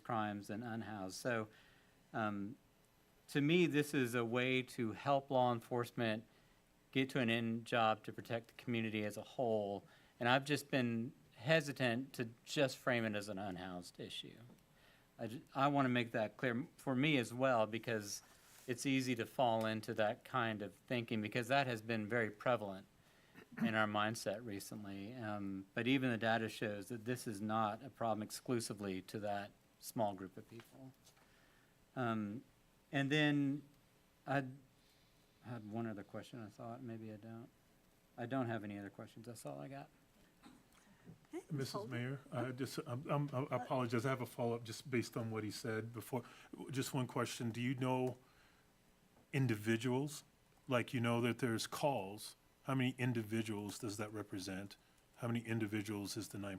crimes than unhoused. So to me, this is a way to help law enforcement get to an end job to protect the community as a whole. And I've just been hesitant to just frame it as an unhoused issue. I want to make that clear for me as well, because it's easy to fall into that kind of thinking, because that has been very prevalent in our mindset recently. But even the data shows that this is not a problem exclusively to that small group of people. And then I had one other question, I thought. Maybe I don't. I don't have any other questions. That's all I got. Okay, Ms. Mrs. Holden? Mayor, I apologize. I have a follow-up just based on what he said before. Just one question. Do you know individuals? Like, you know that there's calls. How many individuals does that represent? How many individuals is the 9%?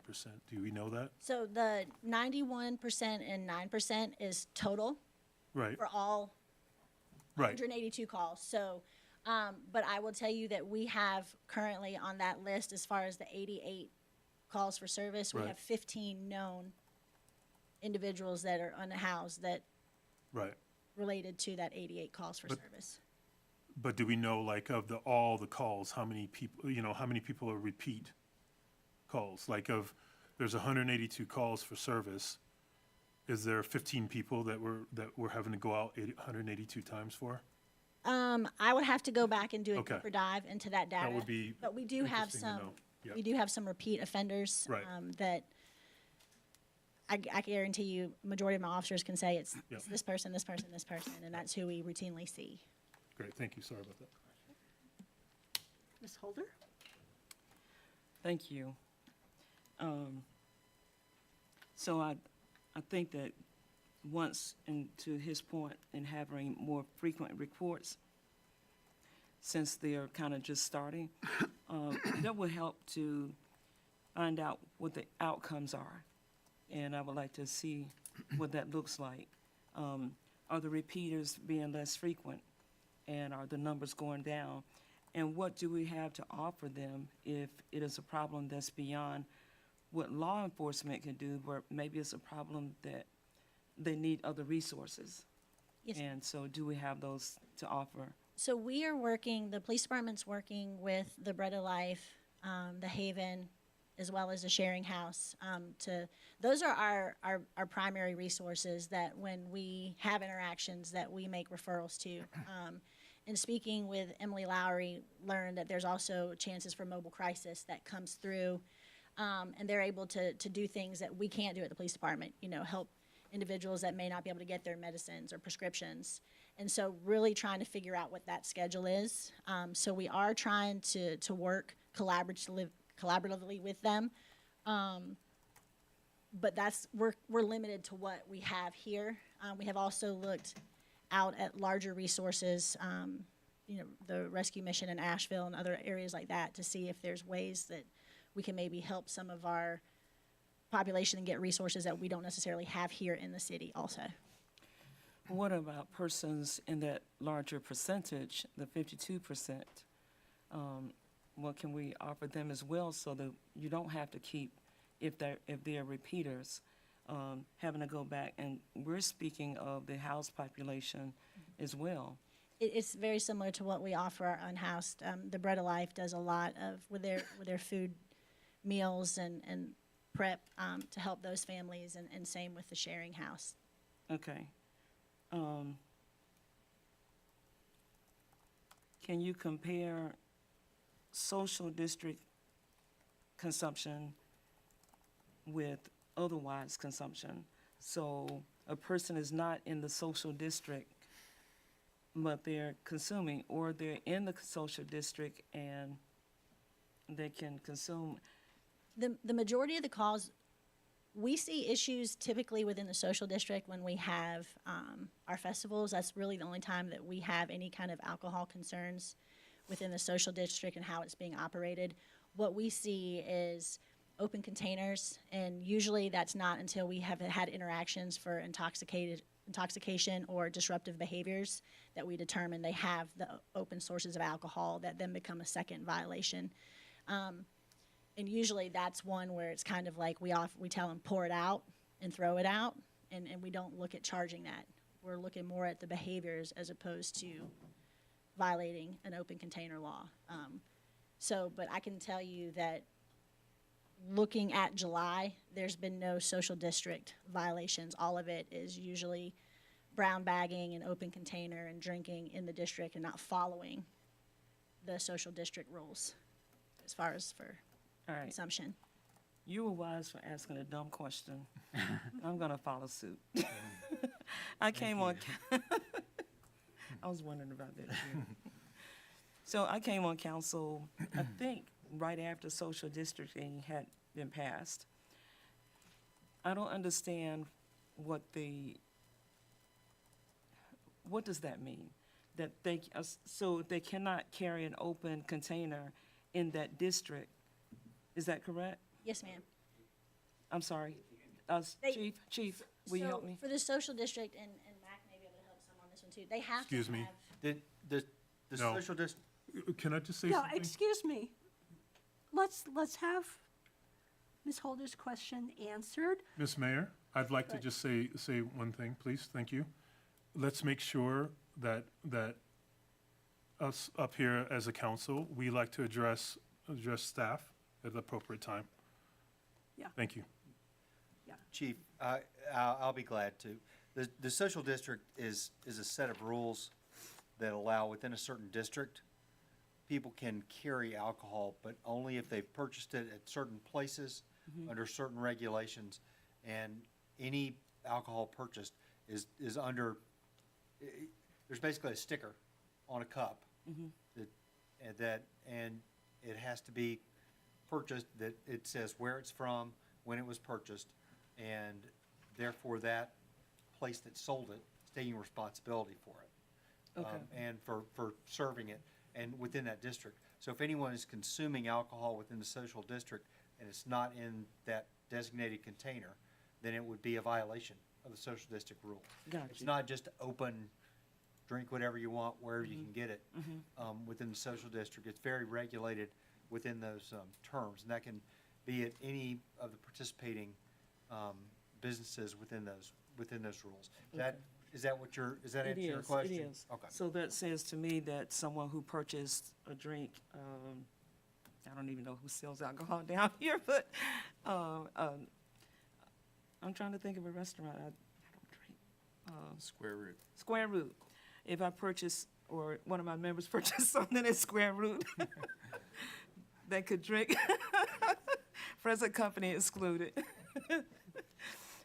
Do we know that? So the 91% and 9% is total Right, for all right. 182 calls. So, but I will tell you that we have currently on that list, as far as the 88 calls for service, we Right. have 15 known individuals that are unhoused that Right. related to that 88 calls for But- service. But do we know, like, of all the calls, how many people, how many people are repeat calls? Like, there's 182 calls for service. Is there 15 people that we're having to go out 182 times for? I would have to go back and do a Okay. deeper dive into that data. That would be But we do have interesting to some, know. Yeah. we do have some repeat offenders, Right. That I guarantee you, majority of my officers can say it's Yeah. this person, this person, this person, and that's who we routinely see. Great, thank you. Sorry about that. Ms. Holder? Thank you. So I think that once, and to his point, in having more frequent reports, since they're kind of just starting, that will help to find out what the outcomes are. And I would like to see what that looks like. Are the repeaters being less frequent? And are the numbers going down? And what do we have to offer them if it is a problem that's beyond what law enforcement can do, where maybe it's a problem that they need other resources? Yes. And so do we have those to offer So we are working, the police department's working with the Bread of Life, the Haven, as well as the Sharing House. Those are our primary resources that when we have interactions that we make referrals to. And speaking with Emily Lowry, learned that there's also chances for mobile crisis that comes through, and they're able to do things that we can't do at the police department, help individuals that may not be able to get their medicines or prescriptions. And so really trying to figure out what that schedule is. So we are trying to work collaboratively with them. But we're limited to what we have here. We have also looked out at larger resources, the rescue mission in Asheville and other areas like that, to see if there's ways that we can maybe help some of our population and get resources that we don't necessarily have here in the city also. What about persons in that larger percentage, the 52%? What can we offer them as well so that you don't have to keep, if they're repeaters, having to go back? And we're speaking of the house population as well. It's very similar to what we offer our unhoused. The Bread of Life does a lot of with their food meals and prep to help those families, and same with the Sharing House. Okay. Can you compare social district consumption with otherwise consumption? So a person is not in the social district, but they're consuming, or they're in the social district and they can consume. The majority of the calls, we see issues typically within the social district when we have our festivals. That's really the only time that we have any kind of alcohol concerns within the social district and how it's being operated. What we see is open containers, and usually that's not until we have had interactions for intoxication or disruptive behaviors that we determine they have the open sources of alcohol that then become a second violation. And usually that's one where it's kind of like we tell them pour it out and throw it out, and we don't look at charging that. We're looking more at the behaviors as opposed to violating an open container law. But I can tell you that looking at July, there's been no social district violations. All of it is usually brown bagging and open container and drinking in the district and not following the social district rules as far as for consumption. You were wise for asking a dumb question. I'm going to follow suit. I came on. I was wondering about that too. So I came on council, I think, right after social districting had been passed. I don't understand what does that mean? That so they cannot carry an open container in that district. Is that correct? Yes, ma'am. I'm sorry. Chief, will you help me? For the social district, and Mac may be able to help some on this one too, they have Excuse to me. have. The No. social district, Can I just say No, something? excuse me. Let's have Ms. Holder's question answered. Ms. Mayor, I'd like to just say one thing, please. Thank you. Let's make sure that us up here as a council, we like to address staff at the appropriate time. Yeah. Thank you. Chief, I'll be glad to. The social district is a set of rules that allow within a certain district, people can carry alcohol, but only if they've purchased it at certain places under certain regulations. And any alcohol purchased is under, there's basically a sticker on a cup and it has to be purchased, that it says where it's from, when it was purchased, and therefore that place that sold it is taking responsibility for it. Okay. And for serving it and within that district. So if anyone is consuming alcohol within the social district and it's not in that designated container, then it would be a violation of the social district rule. Gotcha. It's not just open, drink whatever you want, wherever you can get it within the social district. It's very regulated within those terms, and that can be at any of the participating businesses within within those rules. Is that what your, is that answer your It question? is. Okay. So that says to me that someone who purchased a drink, I don't even know who sells alcohol down here, but, I'm trying to think of a restaurant, I don't drink. Square root. Square Root. If I purchase, or one of my members purchased something at Square Root, they could drink, present company excluded.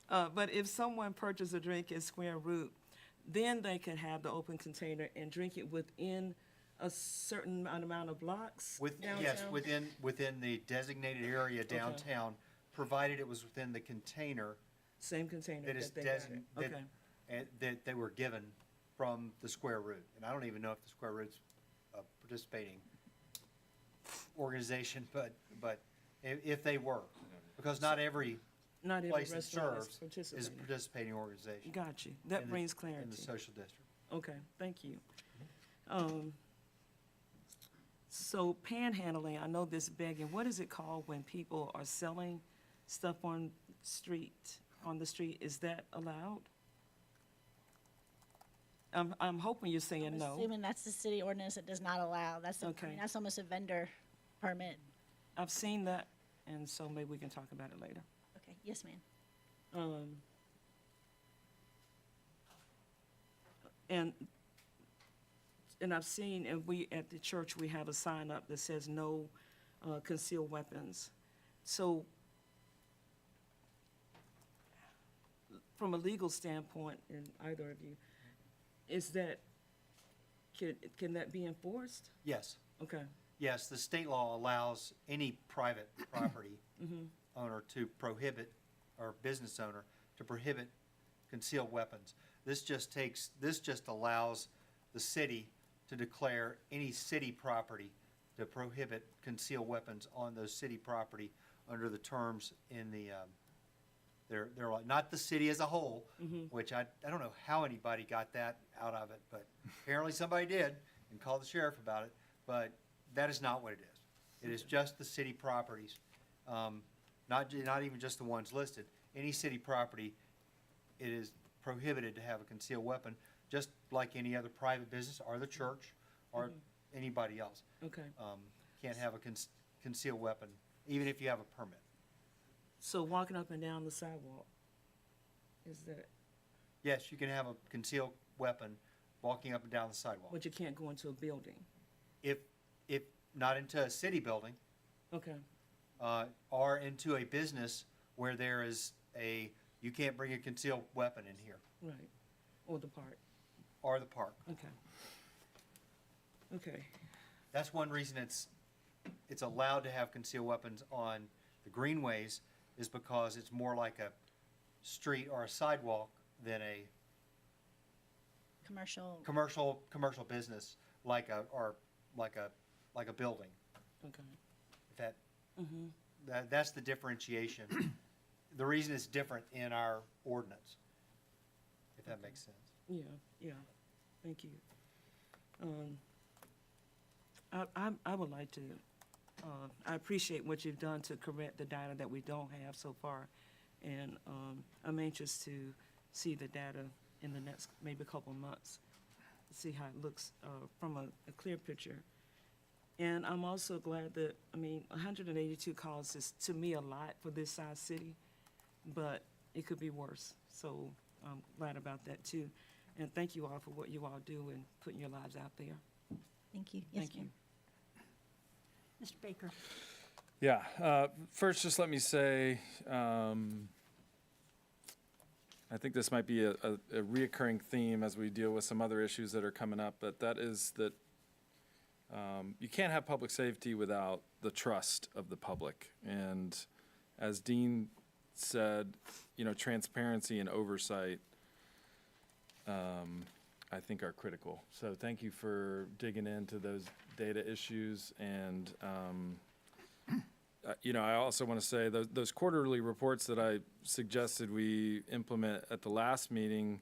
But if someone purchased a drink at Square Root, then they can have the open container and drink it within a certain amount of blocks downtown? Yes, within the designated area downtown, provided it was within the container Same container that is that they got it. that, Okay, and that they were given from the Square Root. And I don't even know if the Square Root's a participating organization, but if they were, because not every not every place that restaurant is serves is a participating. participating organization. Got you. That in the- brings clarity. In the social district. Okay, thank you. So panhandling, I know this begging, what is it called when people are selling stuff on the street? Is that allowed? I'm hoping you're saying I'm no. assuming that's the city ordinance that does not allow. That's, I Okay. mean, that's almost a vendor permit. I've seen that, and so maybe we can talk about it later. Okay, yes, ma'am. And I've seen, and we, at the church, we have a sign up that says no concealed weapons. So from a legal standpoint, and either of you, is that, can that be enforced? Yes. Okay, Yes, the state law allows any private property owner to prohibit, or business owner, to prohibit concealed weapons. This just allows the city to declare any city property to prohibit concealed weapons on those city property under the terms in the, they're like, not the city as a whole, which I don't know how anybody got that out of it, but apparently somebody did and called the sheriff about it, but that is not what it is. It is just the city properties, not even just the ones listed. Any city property, it is prohibited to have a concealed weapon, just like any other private business or the church or anybody else. okay. Can't have a concealed weapon, even if you have a permit. So walking up and down the sidewalk, is that, Yes, you can have a concealed weapon walking up and down the sidewalk. but you can't go into a building? If not into a city building, Okay, or into a business where there is you can't bring a concealed weapon in here, right, or the park, or the park. okay. Okay, That's one reason it's allowed to have concealed weapons on the greenways, is because it's more like a street or a sidewalk than a commercial business, like a building. okay. That's the differentiation. The reason it's different in our ordinance, if that makes sense. Yeah, thank you. I would like to, I appreciate what you've done to correct the data that we don't have so far. And I'm anxious to see the data in the next, maybe a couple of months, see how it looks from a clear picture. And I'm also glad that, 182 calls is, to me, a lot for this size city, but it could be worse. So I'm glad about that, too. And thank you all for what you all do and putting your lives out there. Thank you. Yes, Thank you. ma'am. Mr. Baker. Yeah, first, just let me say, I think this might be a reoccurring theme as we deal with some other issues that are coming up, but that is that you can't have public safety without the trust of the public. And as Dean said, transparency and oversight, I think are critical. So thank you for digging into those data issues. And, I also want to say those quarterly reports that I suggested we implement at the last meeting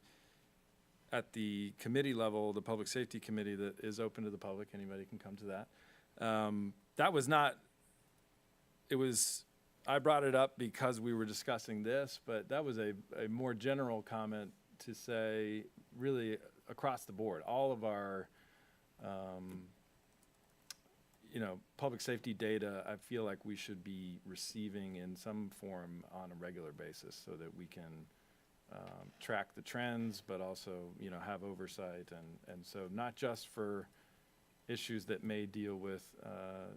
at the committee level, the Public Safety Committee that is open to the public, anybody can come to that. That was not, it was I brought it up because we were discussing this, but that was a more general comment to say, really across the board, all of our, public safety data, I feel like we should be receiving in some form on a regular basis so that we can track the trends, but also, have oversight. And so not just for issues that may deal with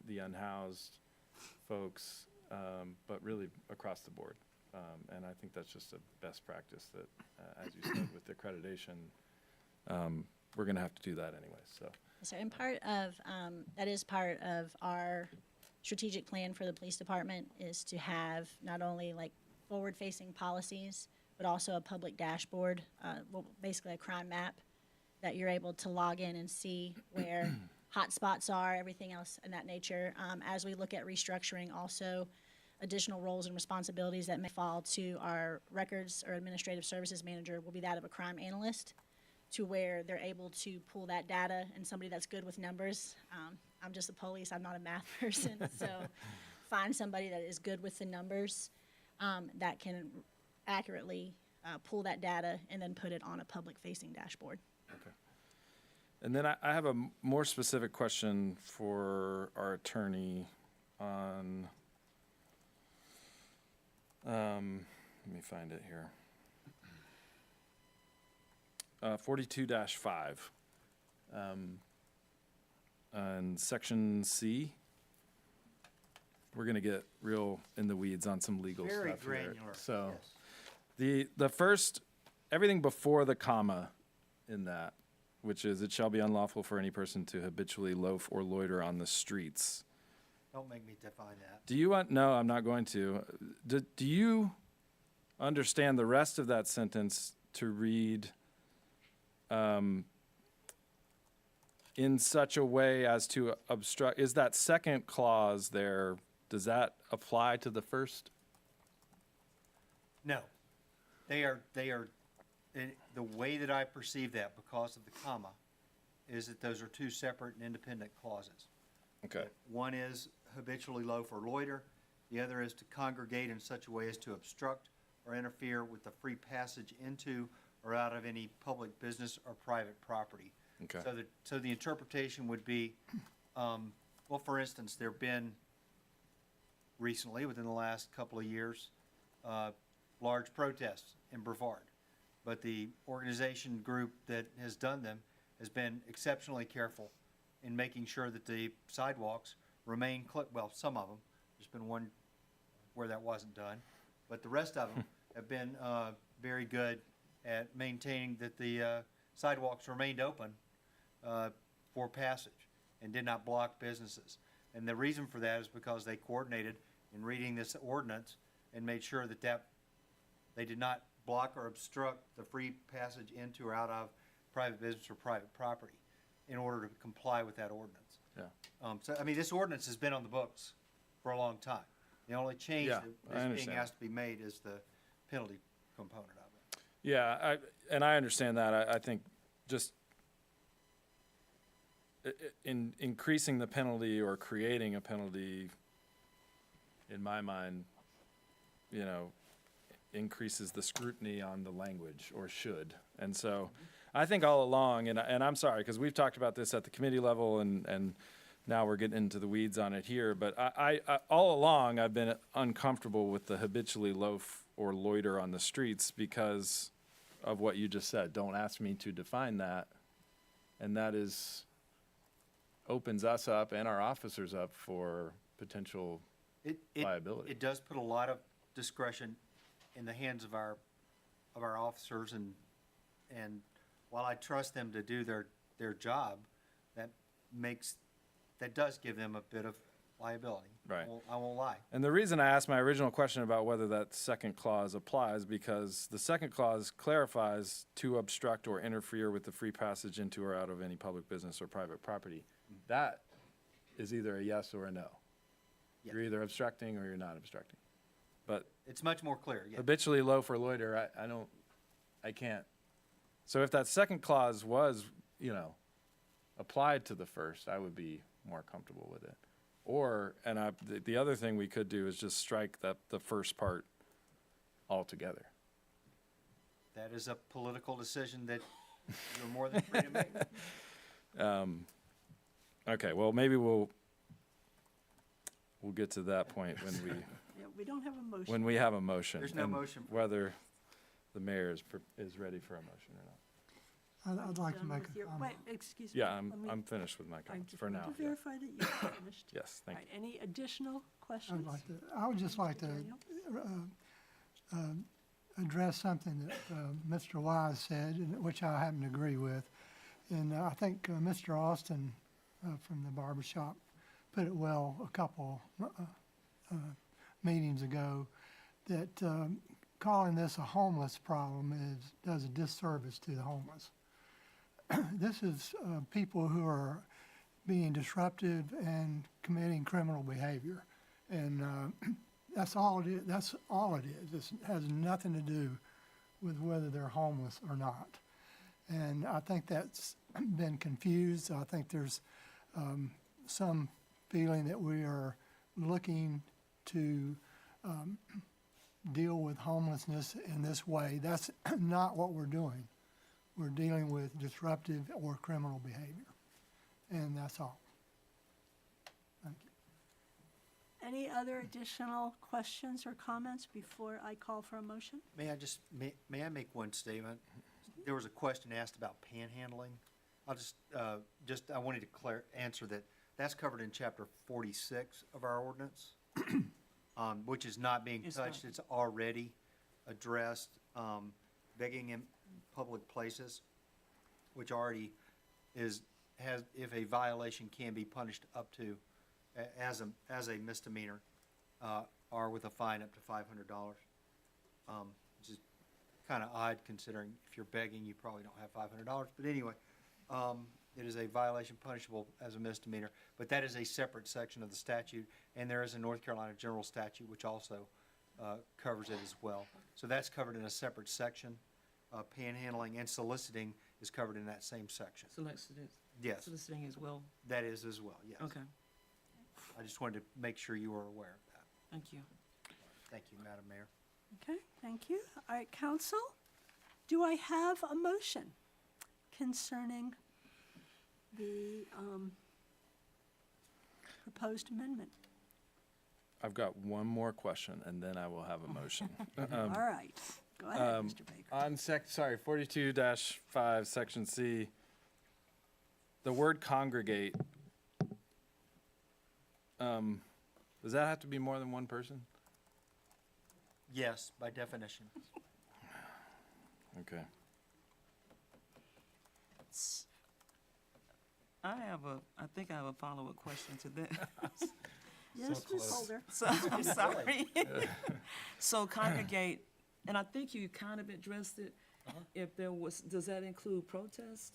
the unhoused folks, but really across the board. And I think that's just a best practice that, as you said, with the accreditation, we're going to have to do that anyway. So, So, and part of, that is part of our strategic plan for the police department is to have not only like forward-facing policies, but also a public dashboard, basically a crime map that you're able to log in and see where hot spots are, everything else in that nature. As we look at restructuring, also additional roles and responsibilities that may fall to our records or administrative services manager will be that of a crime analyst, to where they're able to pull that data, and somebody that's good with numbers. I'm just a police, I'm not a math person, so find somebody that is good with the numbers that can accurately pull that data and then put it on a public-facing dashboard. okay. And then I have a more specific question for our attorney on, let me find it here. 42-5, and section C. We're gonna get real in the weeds on some legal Very stuff here. granular, So, yes. the first, everything before the comma in that, which is, it shall be unlawful for any person to habitually loaf or loiter on the streets. Don't make me define that. Do you want, no, I'm not going to. Do you understand the rest of that sentence to read in such a way as to obstruct? Is that second clause there, does that apply to the first? No. They are, the way that I perceive that, because of the comma, is that those are two separate and independent clauses. Okay. One is habitually loaf or loiter. The other is to congregate in such a way as to obstruct or interfere with the free passage into or out of any public business or private property. Okay. So the interpretation would be, well, for instance, there have been recently, within the last couple of years, large protests in Brevard. But the organization group that has done them has been exceptionally careful in making sure that the sidewalks remain well, some of them. There's been one where that wasn't done. But the rest of them have been very good at maintaining that the sidewalks remained open for passage and did not block businesses. And the reason for that is because they coordinated in reading this ordinance and made sure that they did not block or obstruct the free passage into or out of private business or private property in order to comply with that ordinance. Yeah. So, I mean, this ordinance has been on the books for a long time. The only change Yeah, I that is being understand. asked to be made is the penalty component of it. Yeah, I understand that. I think just in increasing the penalty or creating a penalty, in my mind, increases the scrutiny on the language, or should. And so I think all along, and I'm sorry, because we've talked about this at the committee level, and now we're getting into the weeds on it here, but I all along, I've been uncomfortable with the habitually loaf or loiter on the streets because of what you just said. Don't ask me to define that. And that opens us up and our officers up for potential liability. It does put a lot of discretion in the hands of our officers, and while I trust them to do their job, that does give them a bit of liability. Right. I won't lie. And the reason I asked my original question about whether that second clause applies, because the second clause clarifies to obstruct or interfere with the free passage into or out of any public business or private property. That is either a yes or a no. Yeah. You're either obstructing or you're not obstructing. But It's much more clear, yeah. habitually loaf or loiter, I can't. So if that second clause was, applied to the first, I would be more comfortable with it. Or, and the other thing we could do is just strike the first part altogether. That is a political decision that you're more than free to make. Okay, well, maybe we'll get to that point when Yeah, we don't have a motion. when we have a motion. There's no and motion. Whether the mayor is ready for a motion or not. I'd like to Done make with a your- comment. Wait, excuse me. Yeah, let me- I'm finished with my I comments just for wanted now. to yeah. verify that you're finished. Yes, All thank right, any additional questions? I would just like to address something that Mr. Wise said, and which I happen to agree with. And I think Mr. Austin from the barbershop put it well a couple meetings ago, that calling this a homeless problem does a disservice to the homeless. This is people who are being disruptive and committing criminal behavior. And that's all it is. That's all it is. It has nothing to do with whether they're homeless or not. And I think that's been confused. I think there's some feeling that we are looking to deal with homelessness in this way. That's not what we're doing. We're dealing with disruptive or criminal behavior. And that's all. Thank you. Any other additional questions or comments before I call for a motion? May I make one statement? There was a question asked about panhandling. I'll I wanted to answer that. That's covered in chapter 46 of our ordinance, which is not being touched. It's already addressed. Begging in public places, which already has if a violation can be punished up to as a misdemeanor, or with a fine up to $500, which is kind of odd considering if you're begging, you probably don't have $500. But anyway, it is a violation punishable as a misdemeanor. But that is a separate section of the statute, and there is a North Carolina general statute which also covers it as well. So that's covered in a separate section. Panhandling and soliciting is covered in that same section. Yes. Soliciting as well. That is as well, yes. Okay, I just wanted to make sure you were aware of that. thank you. Thank you, Madam Mayor. Okay, thank you. All right, council, do I have a motion concerning the proposed amendment? I've got one more question, and then I will have a motion. All right, go ahead, Mr. Baker. On 42-5, section C, the word congregate, does that have to be more than one person? Yes, by definition. Okay. I think I have a follow-up question to that. Yes, Ms. Holder. So, I'm sorry. So congregate, and I think you kind of addressed it. If there was, does that include protest?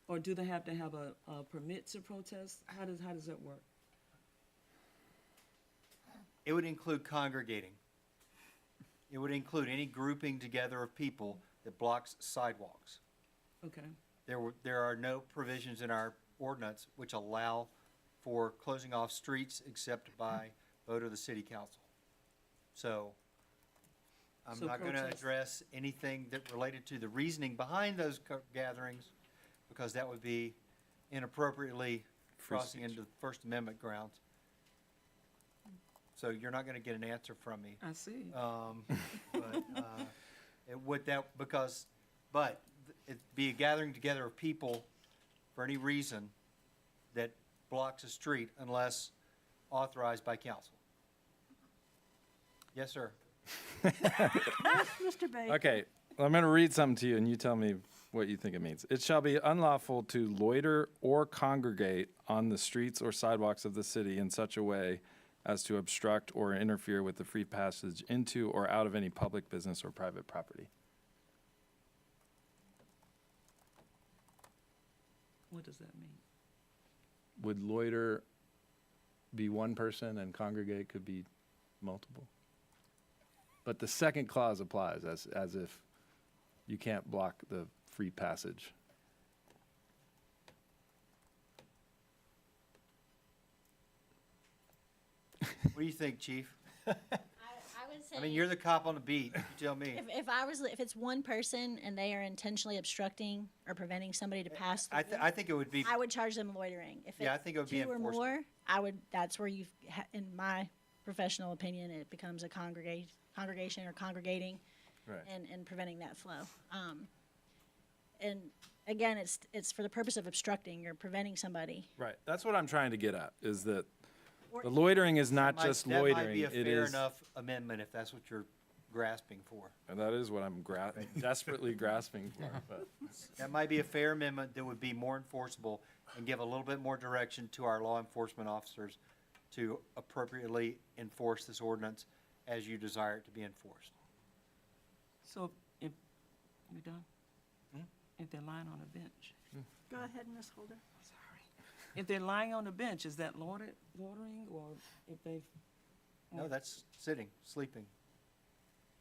Or do they have to have a permit to protest? How does that work? It would include congregating. It would include any grouping together of people that blocks sidewalks. Okay, There are no provisions in our ordinance which allow for closing off streets except by vote of the city council. So I'm So not going to protest- address anything that related to the reasoning behind those gatherings, because that would be inappropriately Free crossing speech. into the First Amendment grounds. So you're not going to get an answer from me. I see. But it'd be a gathering together of people for any reason that blocks a street unless authorized by council. Yes, sir. Yes, Mr. Baker. Okay, I'm going to read something to you, and you tell me what you think it means. It shall be unlawful to loiter or congregate on the streets or sidewalks of the city in such a way as to obstruct or interfere with the free passage into or out of any public business or private property. What does that mean? Would loiter be one person and congregate could be multiple? But the second clause applies as if you can't block the free passage. What do you think, Chief? I would say. I mean, you're the cop on the beat. You tell me. If it's one person and they are intentionally obstructing or preventing somebody to pass through, I think it would be, I would charge them loitering. If Yeah, I it's think it would be two or enforceable. more, that's where in my professional opinion, it becomes a congregation or congregating Right. and preventing that flow. And again, it's for the purpose of obstructing, you're preventing somebody. Right. That's what I'm trying to get at, is that Or- the loitering is not just that loitering. might be a It fair is, enough amendment if that's what you're grasping for. and that is what I'm desperately grasping for. But That might be a fair amendment that would be more enforceable and give a little bit more direction to our law enforcement officers to appropriately enforce this ordinance as you desire it to be enforced. So if, we done? If they're lying on a bench, Go ahead, Ms. Holder. if they're lying on the bench, is that loitering, or if they, No, that's sitting, sleeping.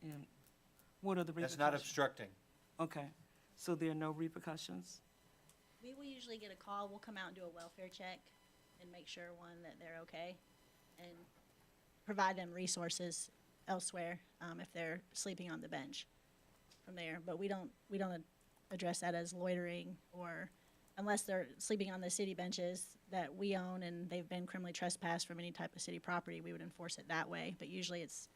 and what are the That's repercussions? not obstructing. Okay, so there are no repercussions? We will usually get a call, we'll come out and do a welfare check and make sure, one, that they're okay, and provide them resources elsewhere, if they're sleeping on the bench from there. But we don't address that as loitering, or unless they're sleeping on the city benches that we own and they've been criminally trespassed from any type of city property, we would enforce it that way. But usually it's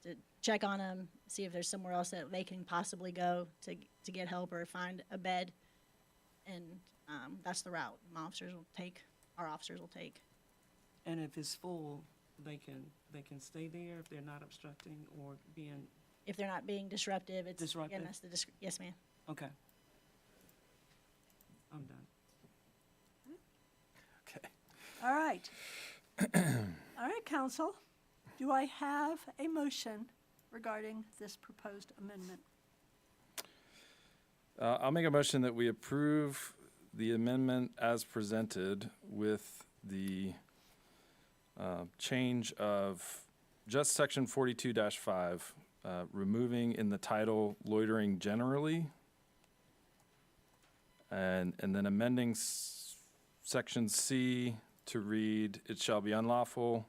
to check on them, see if there's somewhere else that they can possibly go to get help or find a bed. And that's the route our officers will take. And if it's full, they can stay there if they're not obstructing or being, If they're not being disruptive, it's, again, Disruptive. that's the, yes, ma'am. okay. I'm done. All right. All right, council. Do I have a motion regarding this proposed amendment? I'll make a motion that we approve the amendment as presented with the change of just section 42-5, removing in the title loitering generally, and then amending section C to read, it shall be unlawful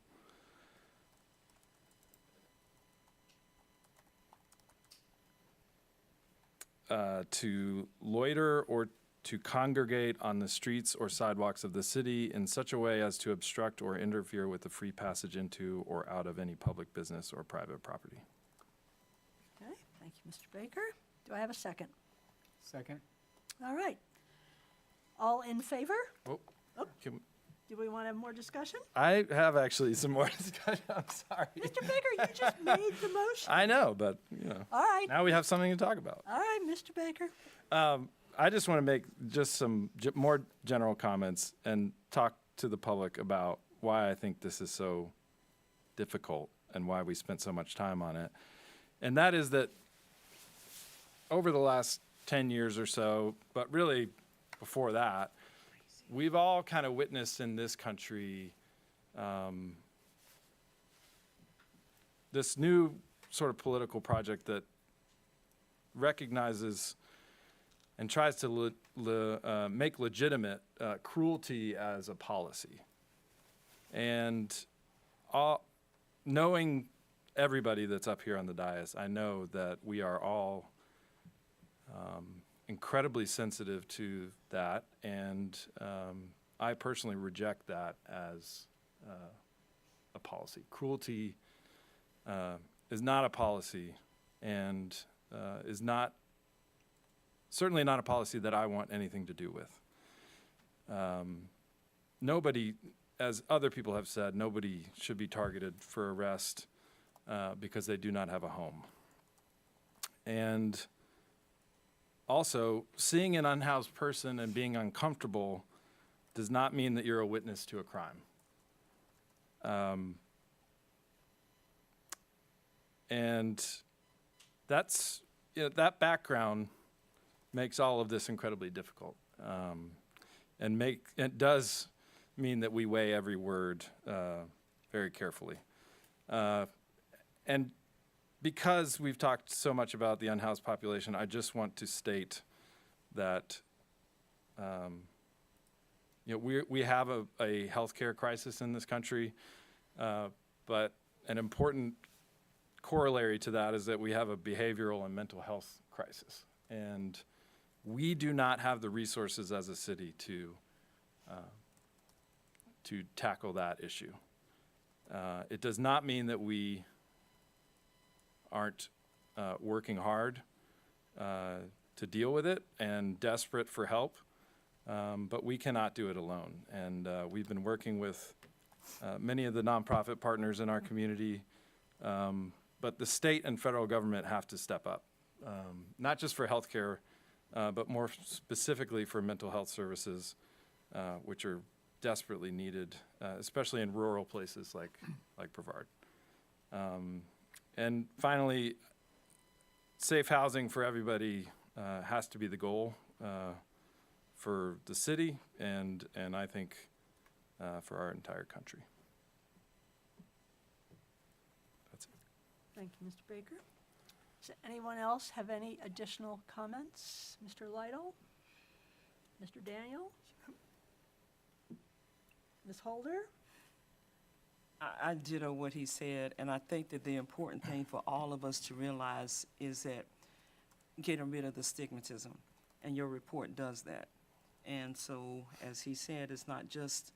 to loiter or to congregate on the streets or sidewalks of the city in such a way as to obstruct or interfere with the free passage into or out of any public business or private property. Okay, thank you, Mr. Baker. Do I have a second? Second. All right. All in favor? Oh, Oh. can- Do we want to have more discussion? I have actually some more discussion. I'm sorry. Mr. Baker, you just made the motion. I know, but you know, All right. now we have something to talk about. All right, Mr. Baker. I just want to make just some more general comments and talk to the public about why I think this is so difficult and why we spent so much time on it. And that is that over the last 10 years or so, but really before that, we've all kind of witnessed in this country this new sort of political project that recognizes and tries to make legitimate cruelty as a policy. And knowing everybody that's up here on the dais, I know that we are all incredibly sensitive to that, and I personally reject that as a policy. Cruelty is not a policy, and is not certainly not a policy that I want anything to do with. Nobody, as other people have said, nobody should be targeted for arrest because they do not have a home. And also, seeing an unhoused person and being uncomfortable does not mean that you're a witness to a crime. And that's, that background makes all of this incredibly difficult. And it does mean that we weigh every word very carefully. And because we've talked so much about the unhoused population, I just want to state that we have a healthcare crisis in this country. But an important corollary to that is that we have a behavioral and mental health crisis. And we do not have the resources as a city to tackle that issue. It does not mean that we aren't working hard to deal with it and desperate for help, but we cannot do it alone. And we've been working with many of the nonprofit partners in our community, but the state and federal government have to step up, not just for healthcare, but more specifically for mental health services, which are desperately needed, especially in rural places like Brevard. And finally, safe housing for everybody has to be the goal for the city and I think for our entire country. That's it. Thank you, Mr. Baker. Does anyone else have any additional comments? Mr. Lytle? Mr. Daniel? Ms. Holder? I ditto what he said, and I think that the important thing for all of us to realize is that getting rid of the stigmatism, and your report does that. And so, as he said, it's not just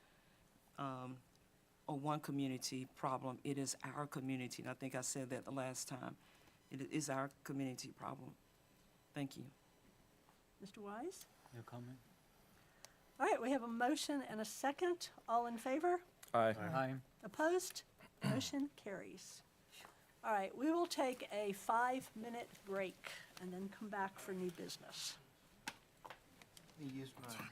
a one community problem, it is our community. And I think I said that the last time. It is our community problem. Thank you. Mr. Wise? No comment? All right, we have a motion and a second. All in favor? Aye. Aye. Opposed? Motion carries. All right, we will take a 5-minute break and then come back for new business. Let me use mine.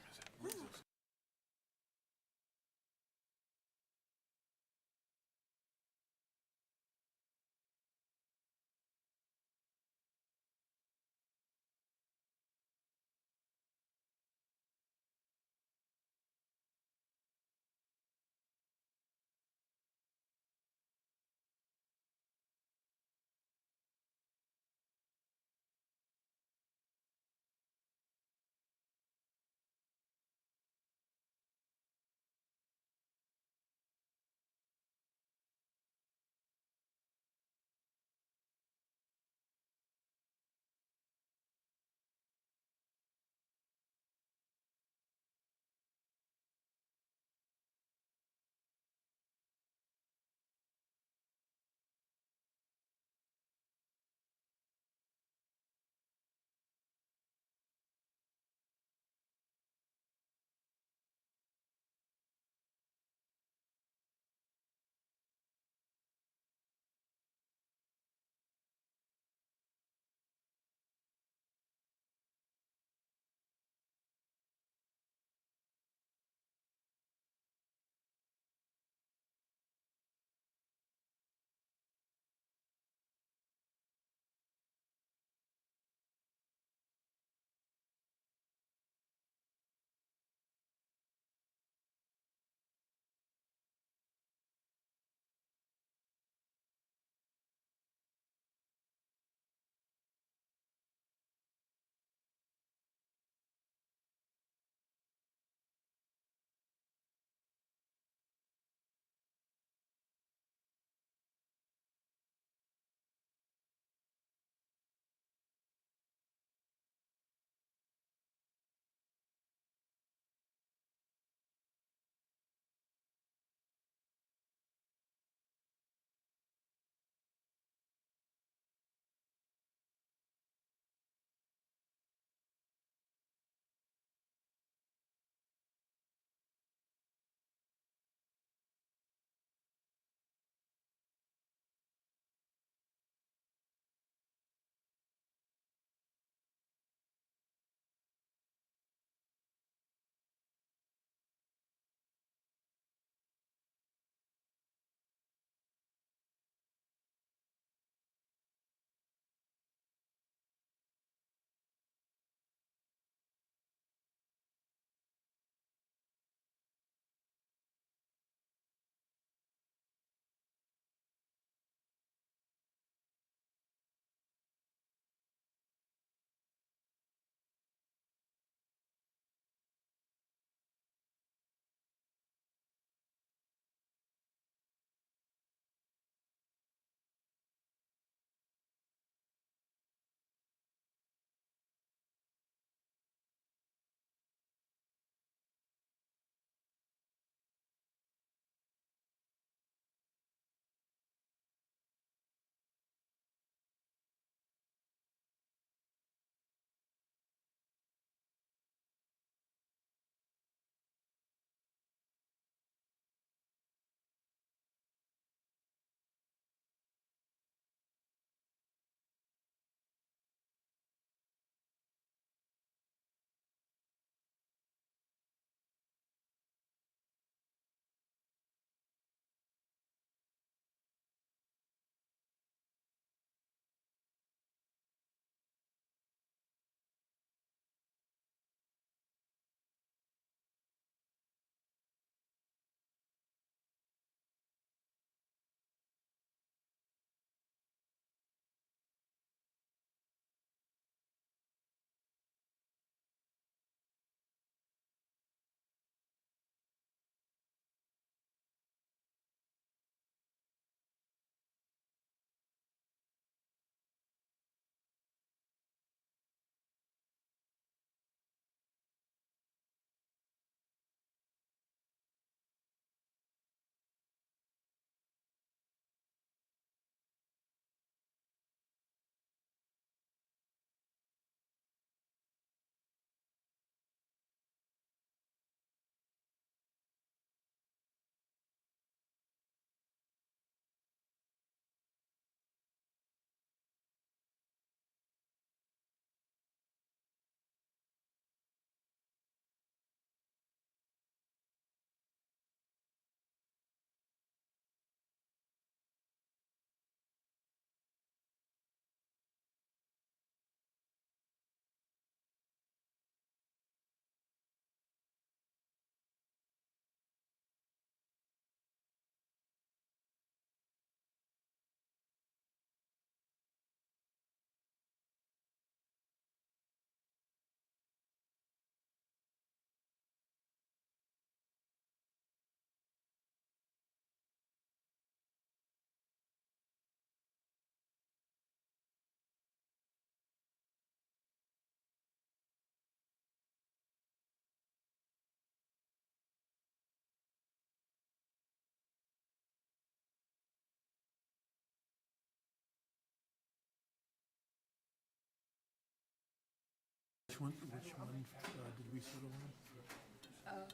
Which one did we settle on?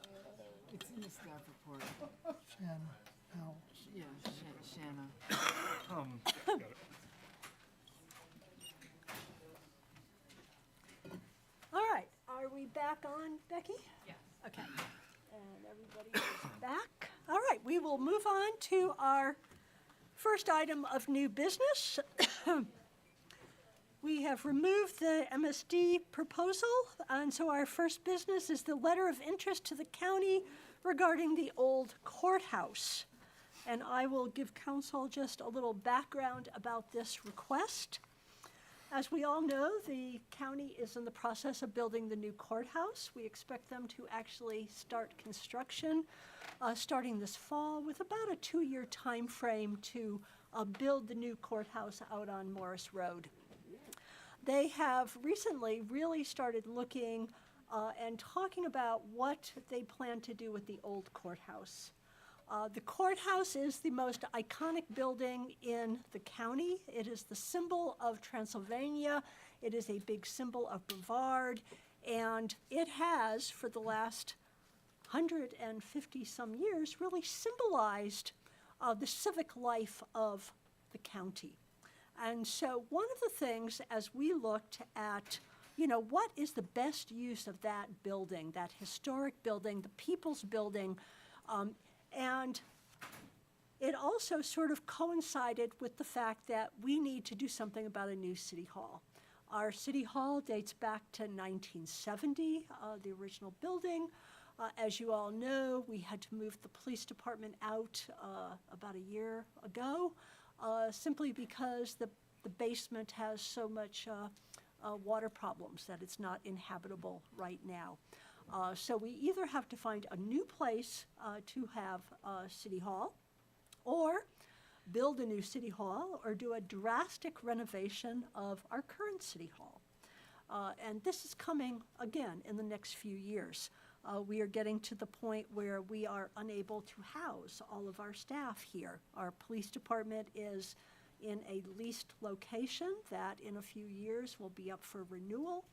It's in the staff report. Shannon, Howell. Yeah, Shanna. Got it. All right, are we back on, Becky? Yes. Okay, and everybody is back. All right, we will move on to our first item of new business. We have removed the MSD proposal, and so our first business is the letter of interest to the county regarding the old courthouse. And I will give council just a little background about this request. As we all know, the county is in the process of building the new courthouse. We expect them to actually start construction starting this fall with about a 2-year time frame to build the new courthouse out on Morris Road. They have recently really started looking and talking about what they plan to do with the old courthouse. The courthouse is the most iconic building in the county. It is the symbol of Transylvania. It is a big symbol of Brevard, and it has, for the last 150-some years, really symbolized the civic life of the county. And so one of the things, as we looked at, what is the best use of that building, that historic building, the people's building, and it also sort of coincided with the fact that we need to do something about a new city hall. Our city hall dates back to 1970, the original building. As you all know, we had to move the police department out about a year ago, simply because the basement has so much water problems that it's not inhabitable right now. So we either have to find a new place to have City Hall, or build a new City Hall, or do a drastic renovation of our current City Hall. And this is coming, again, in the next few years. We are getting to the point where we are unable to house all of our staff here. Our police department is in a leased location that in a few years will be up for renewal.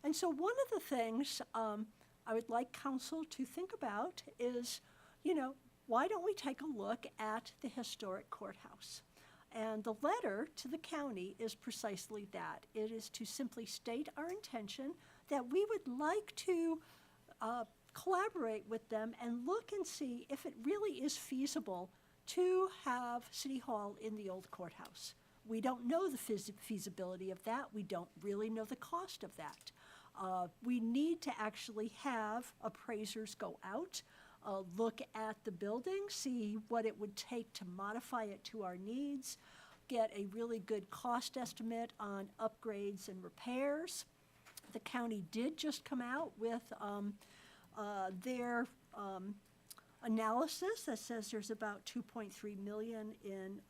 And so one of the things I would like council to think about is, why don't we take a look at the historic courthouse? And the letter to the county is precisely that. It is to simply state our intention that we would like to collaborate with them and look and see if it really is feasible to have City Hall in the old courthouse. We don't know the feasibility of that. We don't really know the cost of that. We need to actually have appraisers go out, look at the building, see what it would take to modify it to our needs, get a really good cost estimate on upgrades and repairs. The county did just come out with their analysis that says there's about $2.3 million in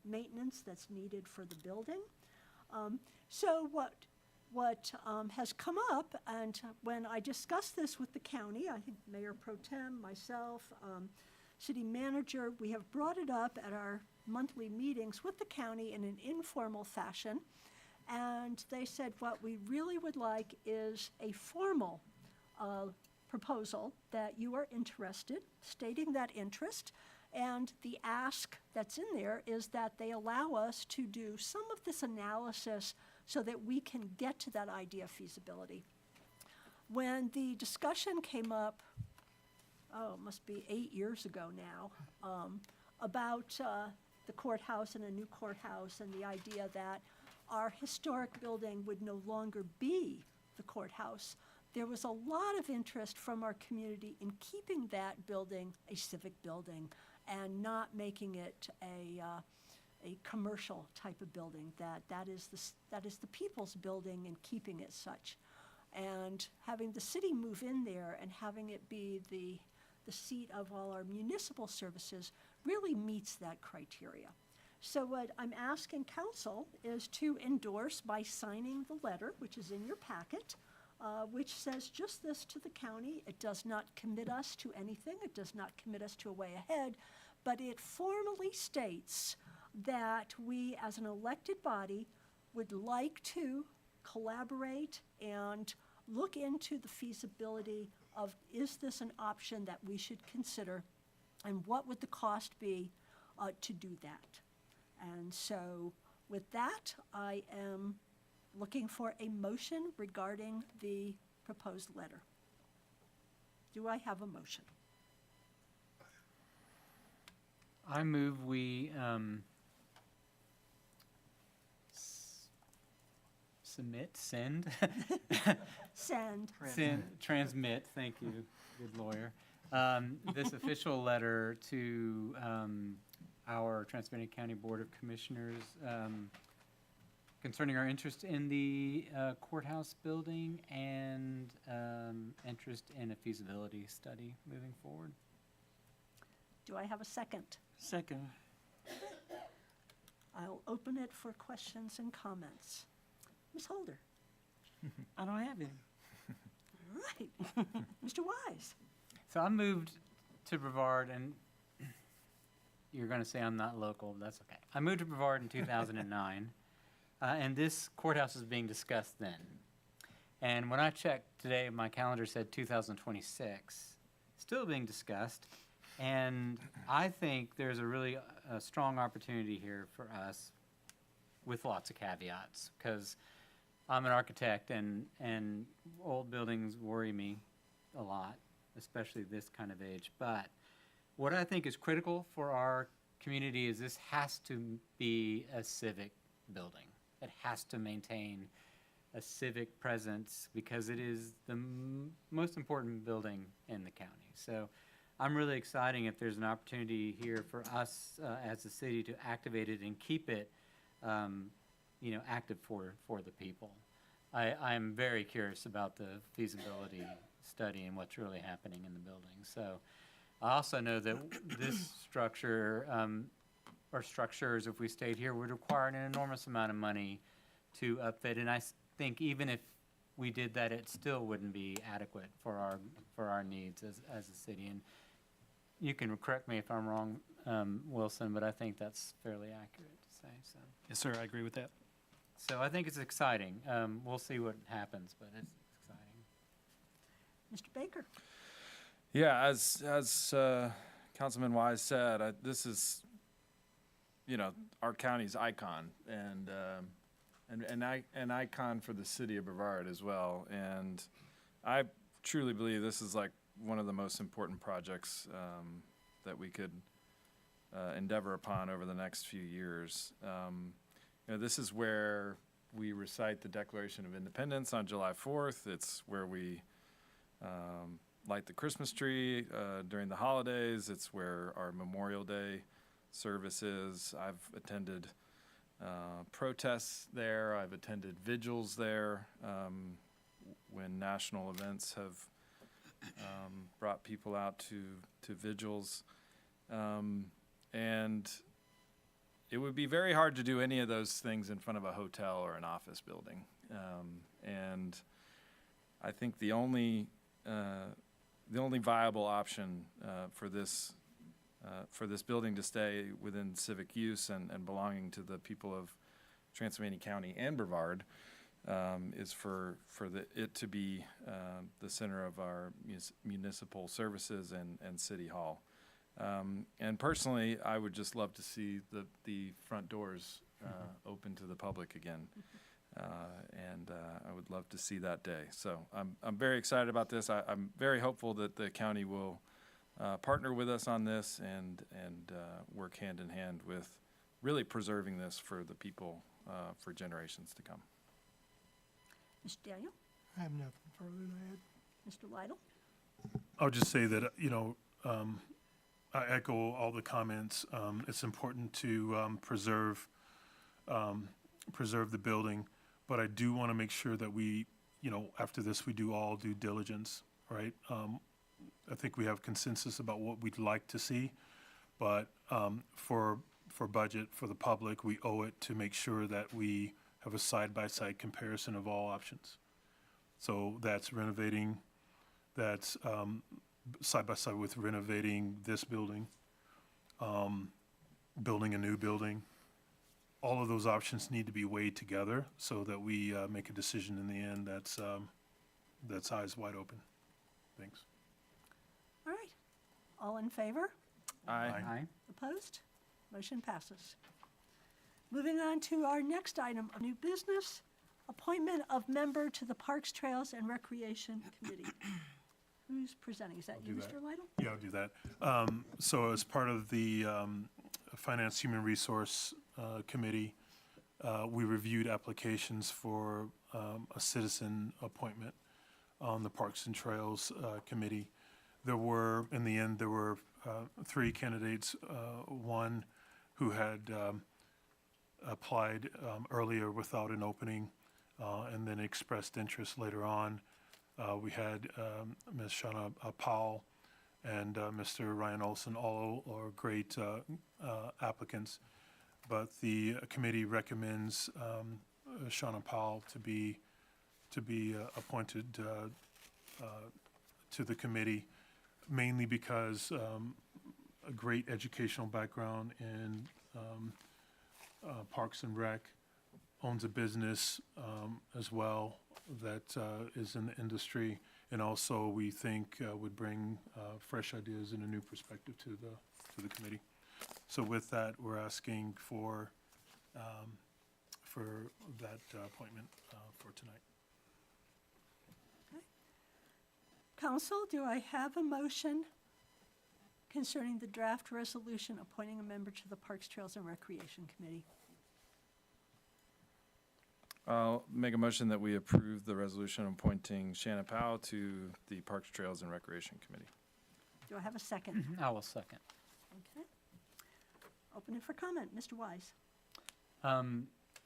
maintenance that's needed for the building. So what has come up, and when I discussed this with the county, I think Mayor Pro Tem, myself, City Manager, we have brought it up at our monthly meetings with the county in an informal fashion, and they said what we really would like is a formal proposal that you are interested, stating that interest, and the ask that's in there is that they allow us to do some of this analysis so that we can get to that idea of feasibility. When the discussion came up, it must be 8 years ago now, about the courthouse and a new courthouse and the idea that our historic building would no longer be the courthouse, there was a lot of interest from our community in keeping that building a civic building and not making it a commercial type of building, that is the people's building and keeping it such. And having the city move in there and having it be the seat of all our municipal services really meets that criteria. So what I'm asking council is to endorse by signing the letter, which is in your packet, which says just this to the county. It does not commit us to anything. It does not commit us to a way ahead, but it formally states that we as an elected body would like to collaborate and look into the feasibility of, is this an option that we should consider? And what would the cost be to do that? And so with that, I am looking for a motion regarding the proposed letter. Do I have a motion? I move we send, transmit, thank you, good lawyer, this official letter to our Transylvania County Board of Commissioners concerning our interest in the courthouse building and interest in a feasibility study moving forward. Do I have a second? Second. I'll open it for questions and comments. Ms. Holder? I don't have any. All right. Mr. Wise? So I moved to Brevard, and you're going to say I'm not local. That's okay. I moved to Brevard in 2009, and this courthouse was being discussed then. And when I checked today, my calendar said 2026, still being discussed. And I think there's a really strong opportunity here for us with lots of caveats, because I'm an architect, and old buildings worry me a lot, especially this kind of age. But what I think is critical for our community is this has to be a civic building. It has to maintain a civic presence because it is the most important building in the county. So I'm really excited if there's an opportunity here for us as a city to activate it and keep it active for the people. I'm very curious about the feasibility study and what's really happening in the building. So I also know that this structure or structures, if we stayed here, would require an enormous amount of money to upfit. And I think even if we did that, it still wouldn't be adequate for our needs as a city. And you can correct me if I'm wrong, Wilson, but I think that's fairly accurate to say. So. Yes, sir, I agree with that. So I think it's exciting. We'll see what happens, but it's exciting. Mr. Baker? Yeah, as Councilman Wise said, this is, our county's icon, and an icon for the city of Brevard as well. And I truly believe this is like one of the most important projects that we could endeavor upon over the next few years. This is where we recite the Declaration of Independence on July 4th. It's where we light the Christmas tree during the holidays. It's where our Memorial Day service is. I've attended protests there. I've attended vigils there when national events have brought people out to vigils. And it would be very hard to do any of those things in front of a hotel or an office building. And I think the only viable option for this building to stay within civic use and belonging to the people of Transylvania County and Brevard is for it to be the center of our municipal services and City Hall. And personally, I would just love to see the front doors open to the public again. And I would love to see that day. So I'm very excited about this. I'm very hopeful that the county will partner with us on this and work hand in hand with really preserving this for the people for generations to come. Mr. Daniel? I have nothing further to add. Mr. Lytle? I'll just say that, I echo all the comments. It's important to preserve the building, but I do want to make sure that we, after this, we do all due diligence, right? I think we have consensus about what we'd like to see, but for budget, for the public, we owe it to make sure that we have a side-by-side comparison of all options. So that's renovating, that's side-by-side with renovating this building, building a new building. All of those options need to be weighed together so that we make a decision in the end that's eyes wide open. Thanks. All right. All in favor? Aye. Aye. Opposed? Motion passes. Moving on to our next item of new business, appointment of member to the Parks, Trails, and Recreation Committee. Who's presenting? Is that you, do Mr. that. Lytle? Yeah, I'll do that. So as part of the Finance Human Resource Committee, we reviewed applications for a citizen appointment on the Parks and Trails Committee. In the end, there were 3 candidates, one who had applied earlier without an opening and then expressed interest later on. We had Ms. Shauna Powell and Mr. Ryan Olson, all are great applicants. But the committee recommends Shauna Powell to be appointed to the committee, mainly because a great educational background in Parks and Rec, owns a business as well that is in the industry, and also we think would bring fresh ideas and a new perspective to the committee. So with that, we're asking for that appointment for tonight. Council, do I have a motion concerning the draft resolution appointing a member to the Parks, Trails, and Recreation Committee? I'll make a motion that we approve the resolution appointing Shanna Powell to the Parks, Trails, and Recreation Committee. Do I have a second? I will second. Okay. Open it for comment. Mr. Wise.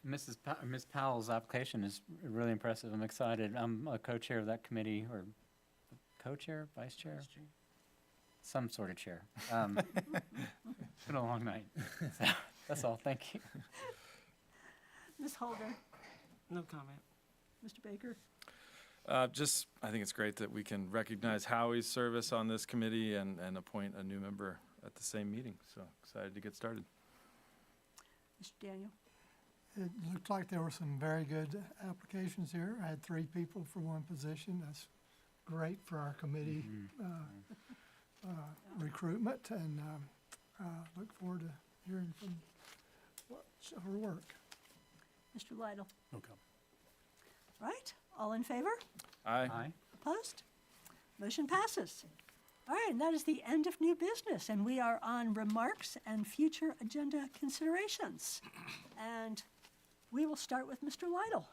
Ms. Powell's application is really impressive. I'm excited. I'm a co-chair of that committee, or co-chair, vice chair? Some sort of chair. It's been a long night. So, that's all. Thank you. Ms. Holder. No comment. Mr. Baker. I think it's great that we can recognize Howie's service on this committee and appoint a new member at the same meeting. So excited to get started. Mr. Daniel. It looked like there were some very good applications here. I had 3 people for one position. That's great for our committee recruitment, and look forward to hearing from her work. Mr. Lytle. No comment. Right. All in favor? Aye. Aye. Opposed? Motion passes. All right, and that is the end of new business, and we are on remarks and future agenda considerations. And we will start with Mr. Lytle.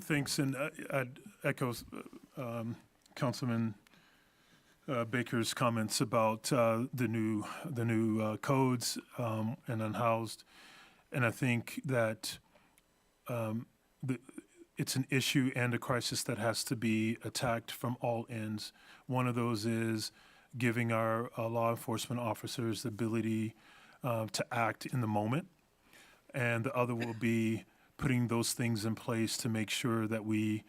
Thanks, and I'd echo Councilman Baker's comments about the new codes and unhoused, and I think that it's an issue and a crisis that has to be attacked from all ends. One of those is giving our law enforcement officers the ability to act in the moment, and the other will be putting those things in place to make sure that we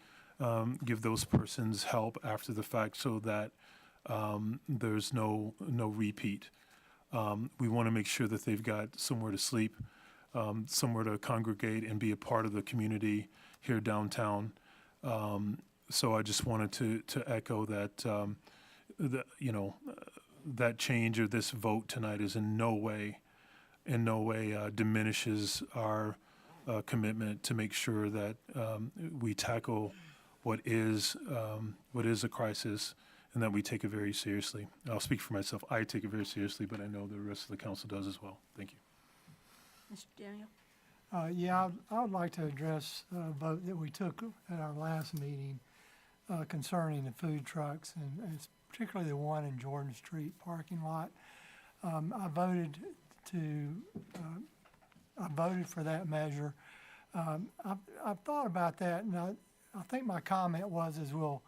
give those persons help after the fact, so that there's no repeat. We want to make sure that they've got somewhere to sleep, somewhere to congregate and be a part of the community here downtown. So I just wanted to echo that, that change or this vote tonight is in no way diminishes our commitment to make sure that we tackle what is a crisis, and that we take it very seriously. I'll speak for myself. I take it very seriously, but I know the rest of the council does as well. Thank you. Mr. Daniel. Yeah, I would like to address a vote that we took at our last meeting concerning the food trucks, and it's particularly the one in Jordan Street parking lot. I voted for that measure. I've thought about that, and I think my comment was we'll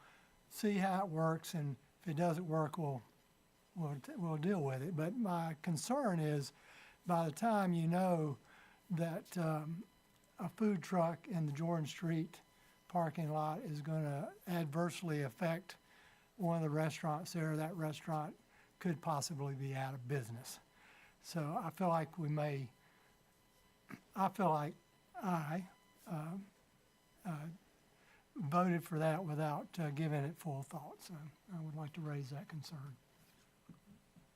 see how it works, and if it doesn't work, we'll deal with it. But my concern is, by the time you know that a food truck in the Jordan Street parking lot is going to adversely affect one of the restaurants there, that restaurant could possibly be out of business. So I feel like voted for that without giving it full thought. So I would like to raise that concern.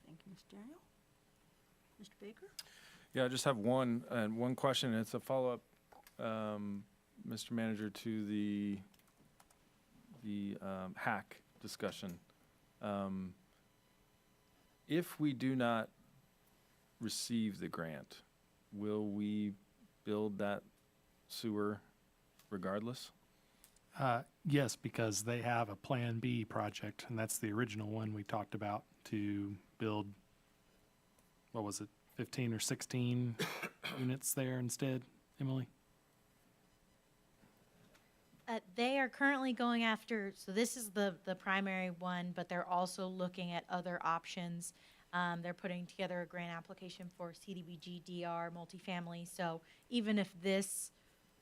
Thank you, Mr. Daniel. Mr. Baker? Yeah, I just have one question. It's a follow-up, Mr. Manager, to the hack discussion. If we do not receive the grant, will we build that sewer regardless? Yes, because they have a Plan B project, and that's the original one we talked about to build, what was it, 15 or 16 units there instead, Emily? They are currently going after, so this is the primary one, but they're also looking at other options. They're putting together a grant application for CDBG DR multifamily. So even if this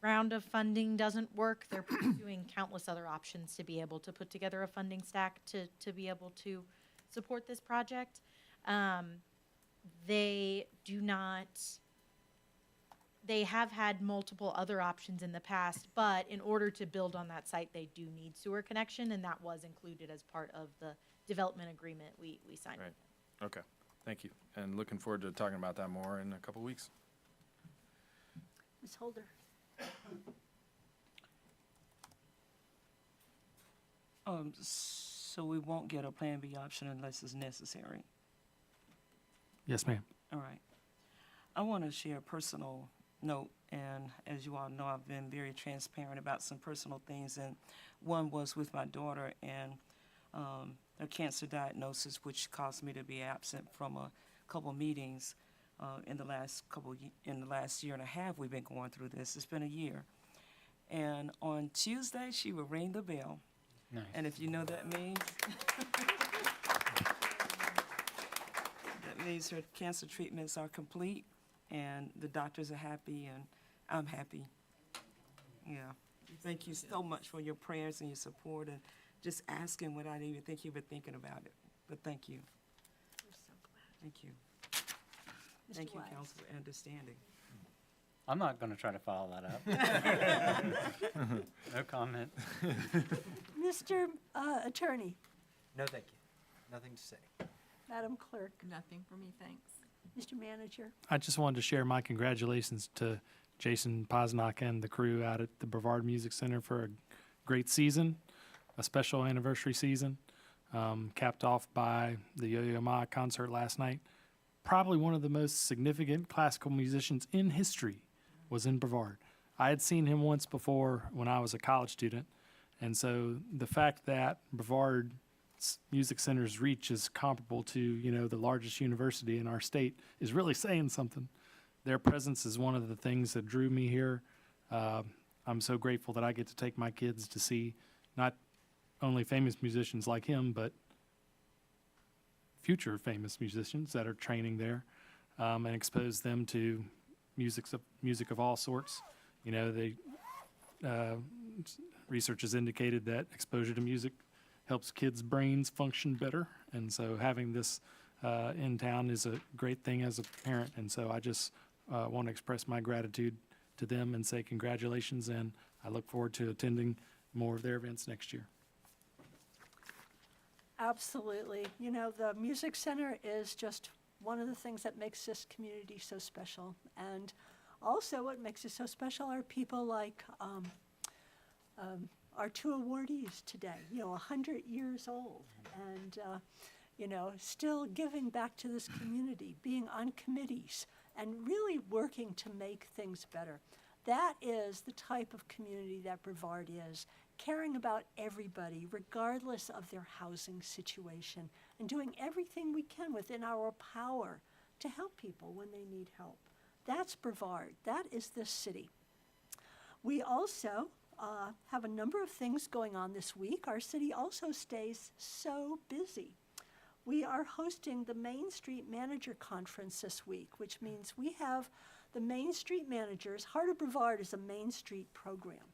round of funding doesn't work, they're pursuing countless other options to be able to put together a funding stack to be able to support this project. They have had multiple other options in the past, but in order to build on that site, they do need sewer connection, and that was included as part of the development agreement we signed with them. Okay, thank you. And looking forward to talking about that more in a couple weeks. Ms. Holder? So we won't get a Plan B option unless it's necessary. Yes, ma'am. All right. I want to share a personal note, and as you all know, I've been very transparent about some personal things, and one was with my daughter and her cancer diagnosis, which caused me to be absent from a couple meetings in the last year and a half. We've been going through this. It's been a year. And on Tuesday, she will ring the bell. Nice. And if you know that means, that means her cancer treatments are complete, and the doctors are happy, and I'm happy. Yeah. Thank you so much for your prayers and your support, and just asking without even thinking you were thinking about it. But thank you. We're so glad. Thank you. Mr. Thank you, Wise? council, for understanding. I'm not going to try to follow that up. No comment. Mr. Attorney? No, thank you. Nothing to say. Madam Clerk? Nothing for me, thanks. Mr. Manager? I just wanted to share my congratulations to Jason Posnock and the crew out at the Brevard Music Center for a great season, a special anniversary season, capped off by the Yo-Yo Ma concert last night. Probably one of the most significant classical musicians in history was in Brevard. I had seen him once before when I was a college student, and so the fact that Brevard Music Center's reach is comparable to, the largest university in our state is really saying something. Their presence is one of the things that drew me here. I'm so grateful that I get to take my kids to see not only famous musicians like him, but future famous musicians that are training there, and expose them to music of all sorts. Research has indicated that exposure to music helps kids' brains function better, and so having this in town is a great thing as a parent. And so I just want to express my gratitude to them and say congratulations, and I look forward to attending more of their events next year. Absolutely. The Music Center is just one of the things that makes this community so special. And also what makes it so special are people like our two awardees today, 100 years old, and, still giving back to this community, being on committees, and really working to make things better. That is the type of community that Brevard is, caring about everybody, regardless of their housing situation, and doing everything we can within our power to help people when they need help. That's Brevard. That is this city. We also have a number of things going on this week. Our city also stays so busy. We are hosting the Main Street Manager Conference this week, which means we have the Main Street managers. Heart of Brevard is a Main Street program.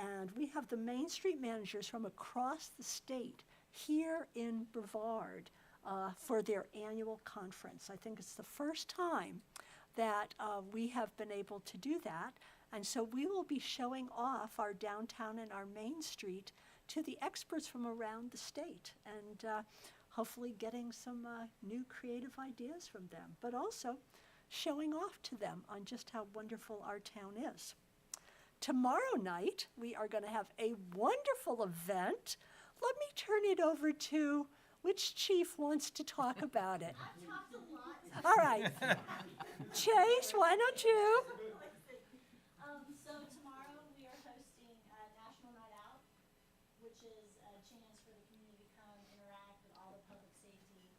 And we have the Main Street managers from across the state here in Brevard for their annual conference. I think it's the first time that we have been able to do that. And so we will be showing off our downtown and our Main Street to the experts from around the state and hopefully getting some new creative ideas from them, but also showing off to them on just how wonderful our town is. Tomorrow night, we are going to have a wonderful event. Let me turn it over to which chief wants to talk about it. I've talked a lot. All right. Chase, why don't you? So tomorrow we are hosting National Night Out, which is a chance for the community to come interact with all the public safety,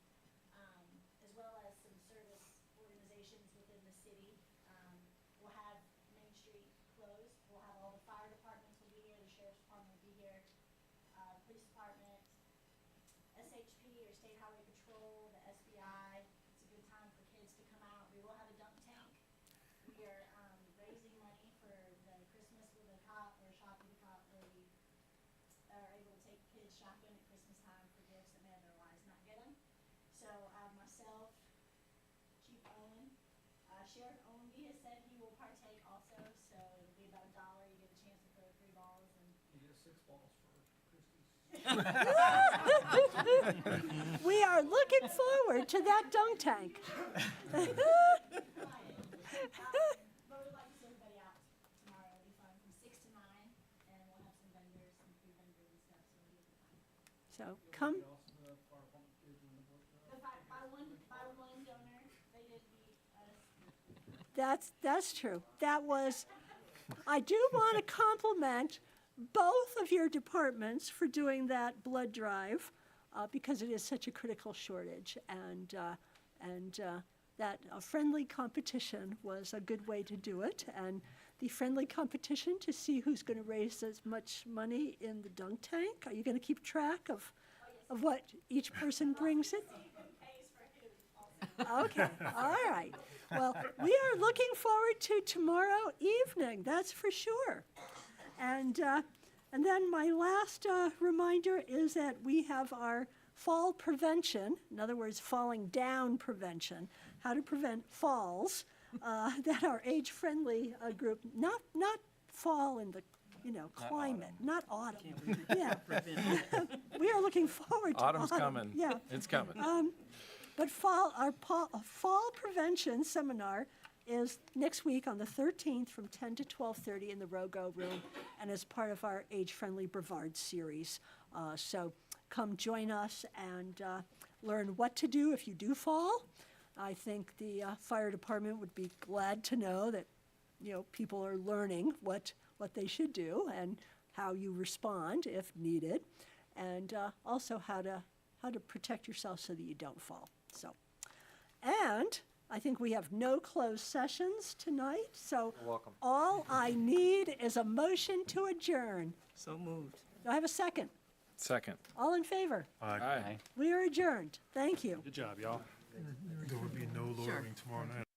as well as some service organizations within the city. We'll have Main Street closed. We'll have all the fire departments will be here, the sheriff's department will be here, police department, SHP or State Highway Patrol, the SBI. It's a good time for kids to come out. We will have a dunk tank. We are raising money for the Christmas with a cop or shopping cop where we are able to take kids shopping at Christmas time for gifts that may otherwise not get them. So myself, Chief Owen, Sheriff Owenby has said he will partake also, so it'll be about $1. You get a chance to throw 3 balls and. You get 6 balls for Christmas. We are looking forward to that dunk tank. But we'd like to see everybody out tomorrow. It'll be fun from 6 to 9, and we'll have some vendors, some food vendors and stuff, so it'll be a good time. So come. The by one donor, they did beat us. That's true. That was, I do want to compliment both of your departments for doing that blood drive because it is such a critical shortage, and that friendly competition was a good way to do it, and the friendly competition to see who's going to raise as much money in the dunk tank. Are you going to keep track of what each person brings in? Okay, all right. Well, we are looking forward to tomorrow evening, that's for sure. And then my last reminder is that we have our fall prevention, in other words, falling down prevention, how to prevent falls, that our age-friendly group, not fall in the climate, not autumn. Yeah. We are looking forward to Autumn's autumn. coming. Yeah. It's coming. But our fall prevention seminar is next week on the 13th from 10 to 12:30 in the Rogo room, and as part of our age-friendly Brevard series. So come join us and learn what to do if you do fall. I think the fire department would be glad to know that people are learning what they should do and how you respond if needed, and also how to protect yourself so that you don't fall. So, and I think we have no closed sessions tonight, so You're welcome. all I need is a motion to adjourn. So moved. Do I have a second? Second. All in favor? Aye. We are adjourned. Thank you. Good job, y'all. There would be no lowering tomorrow night.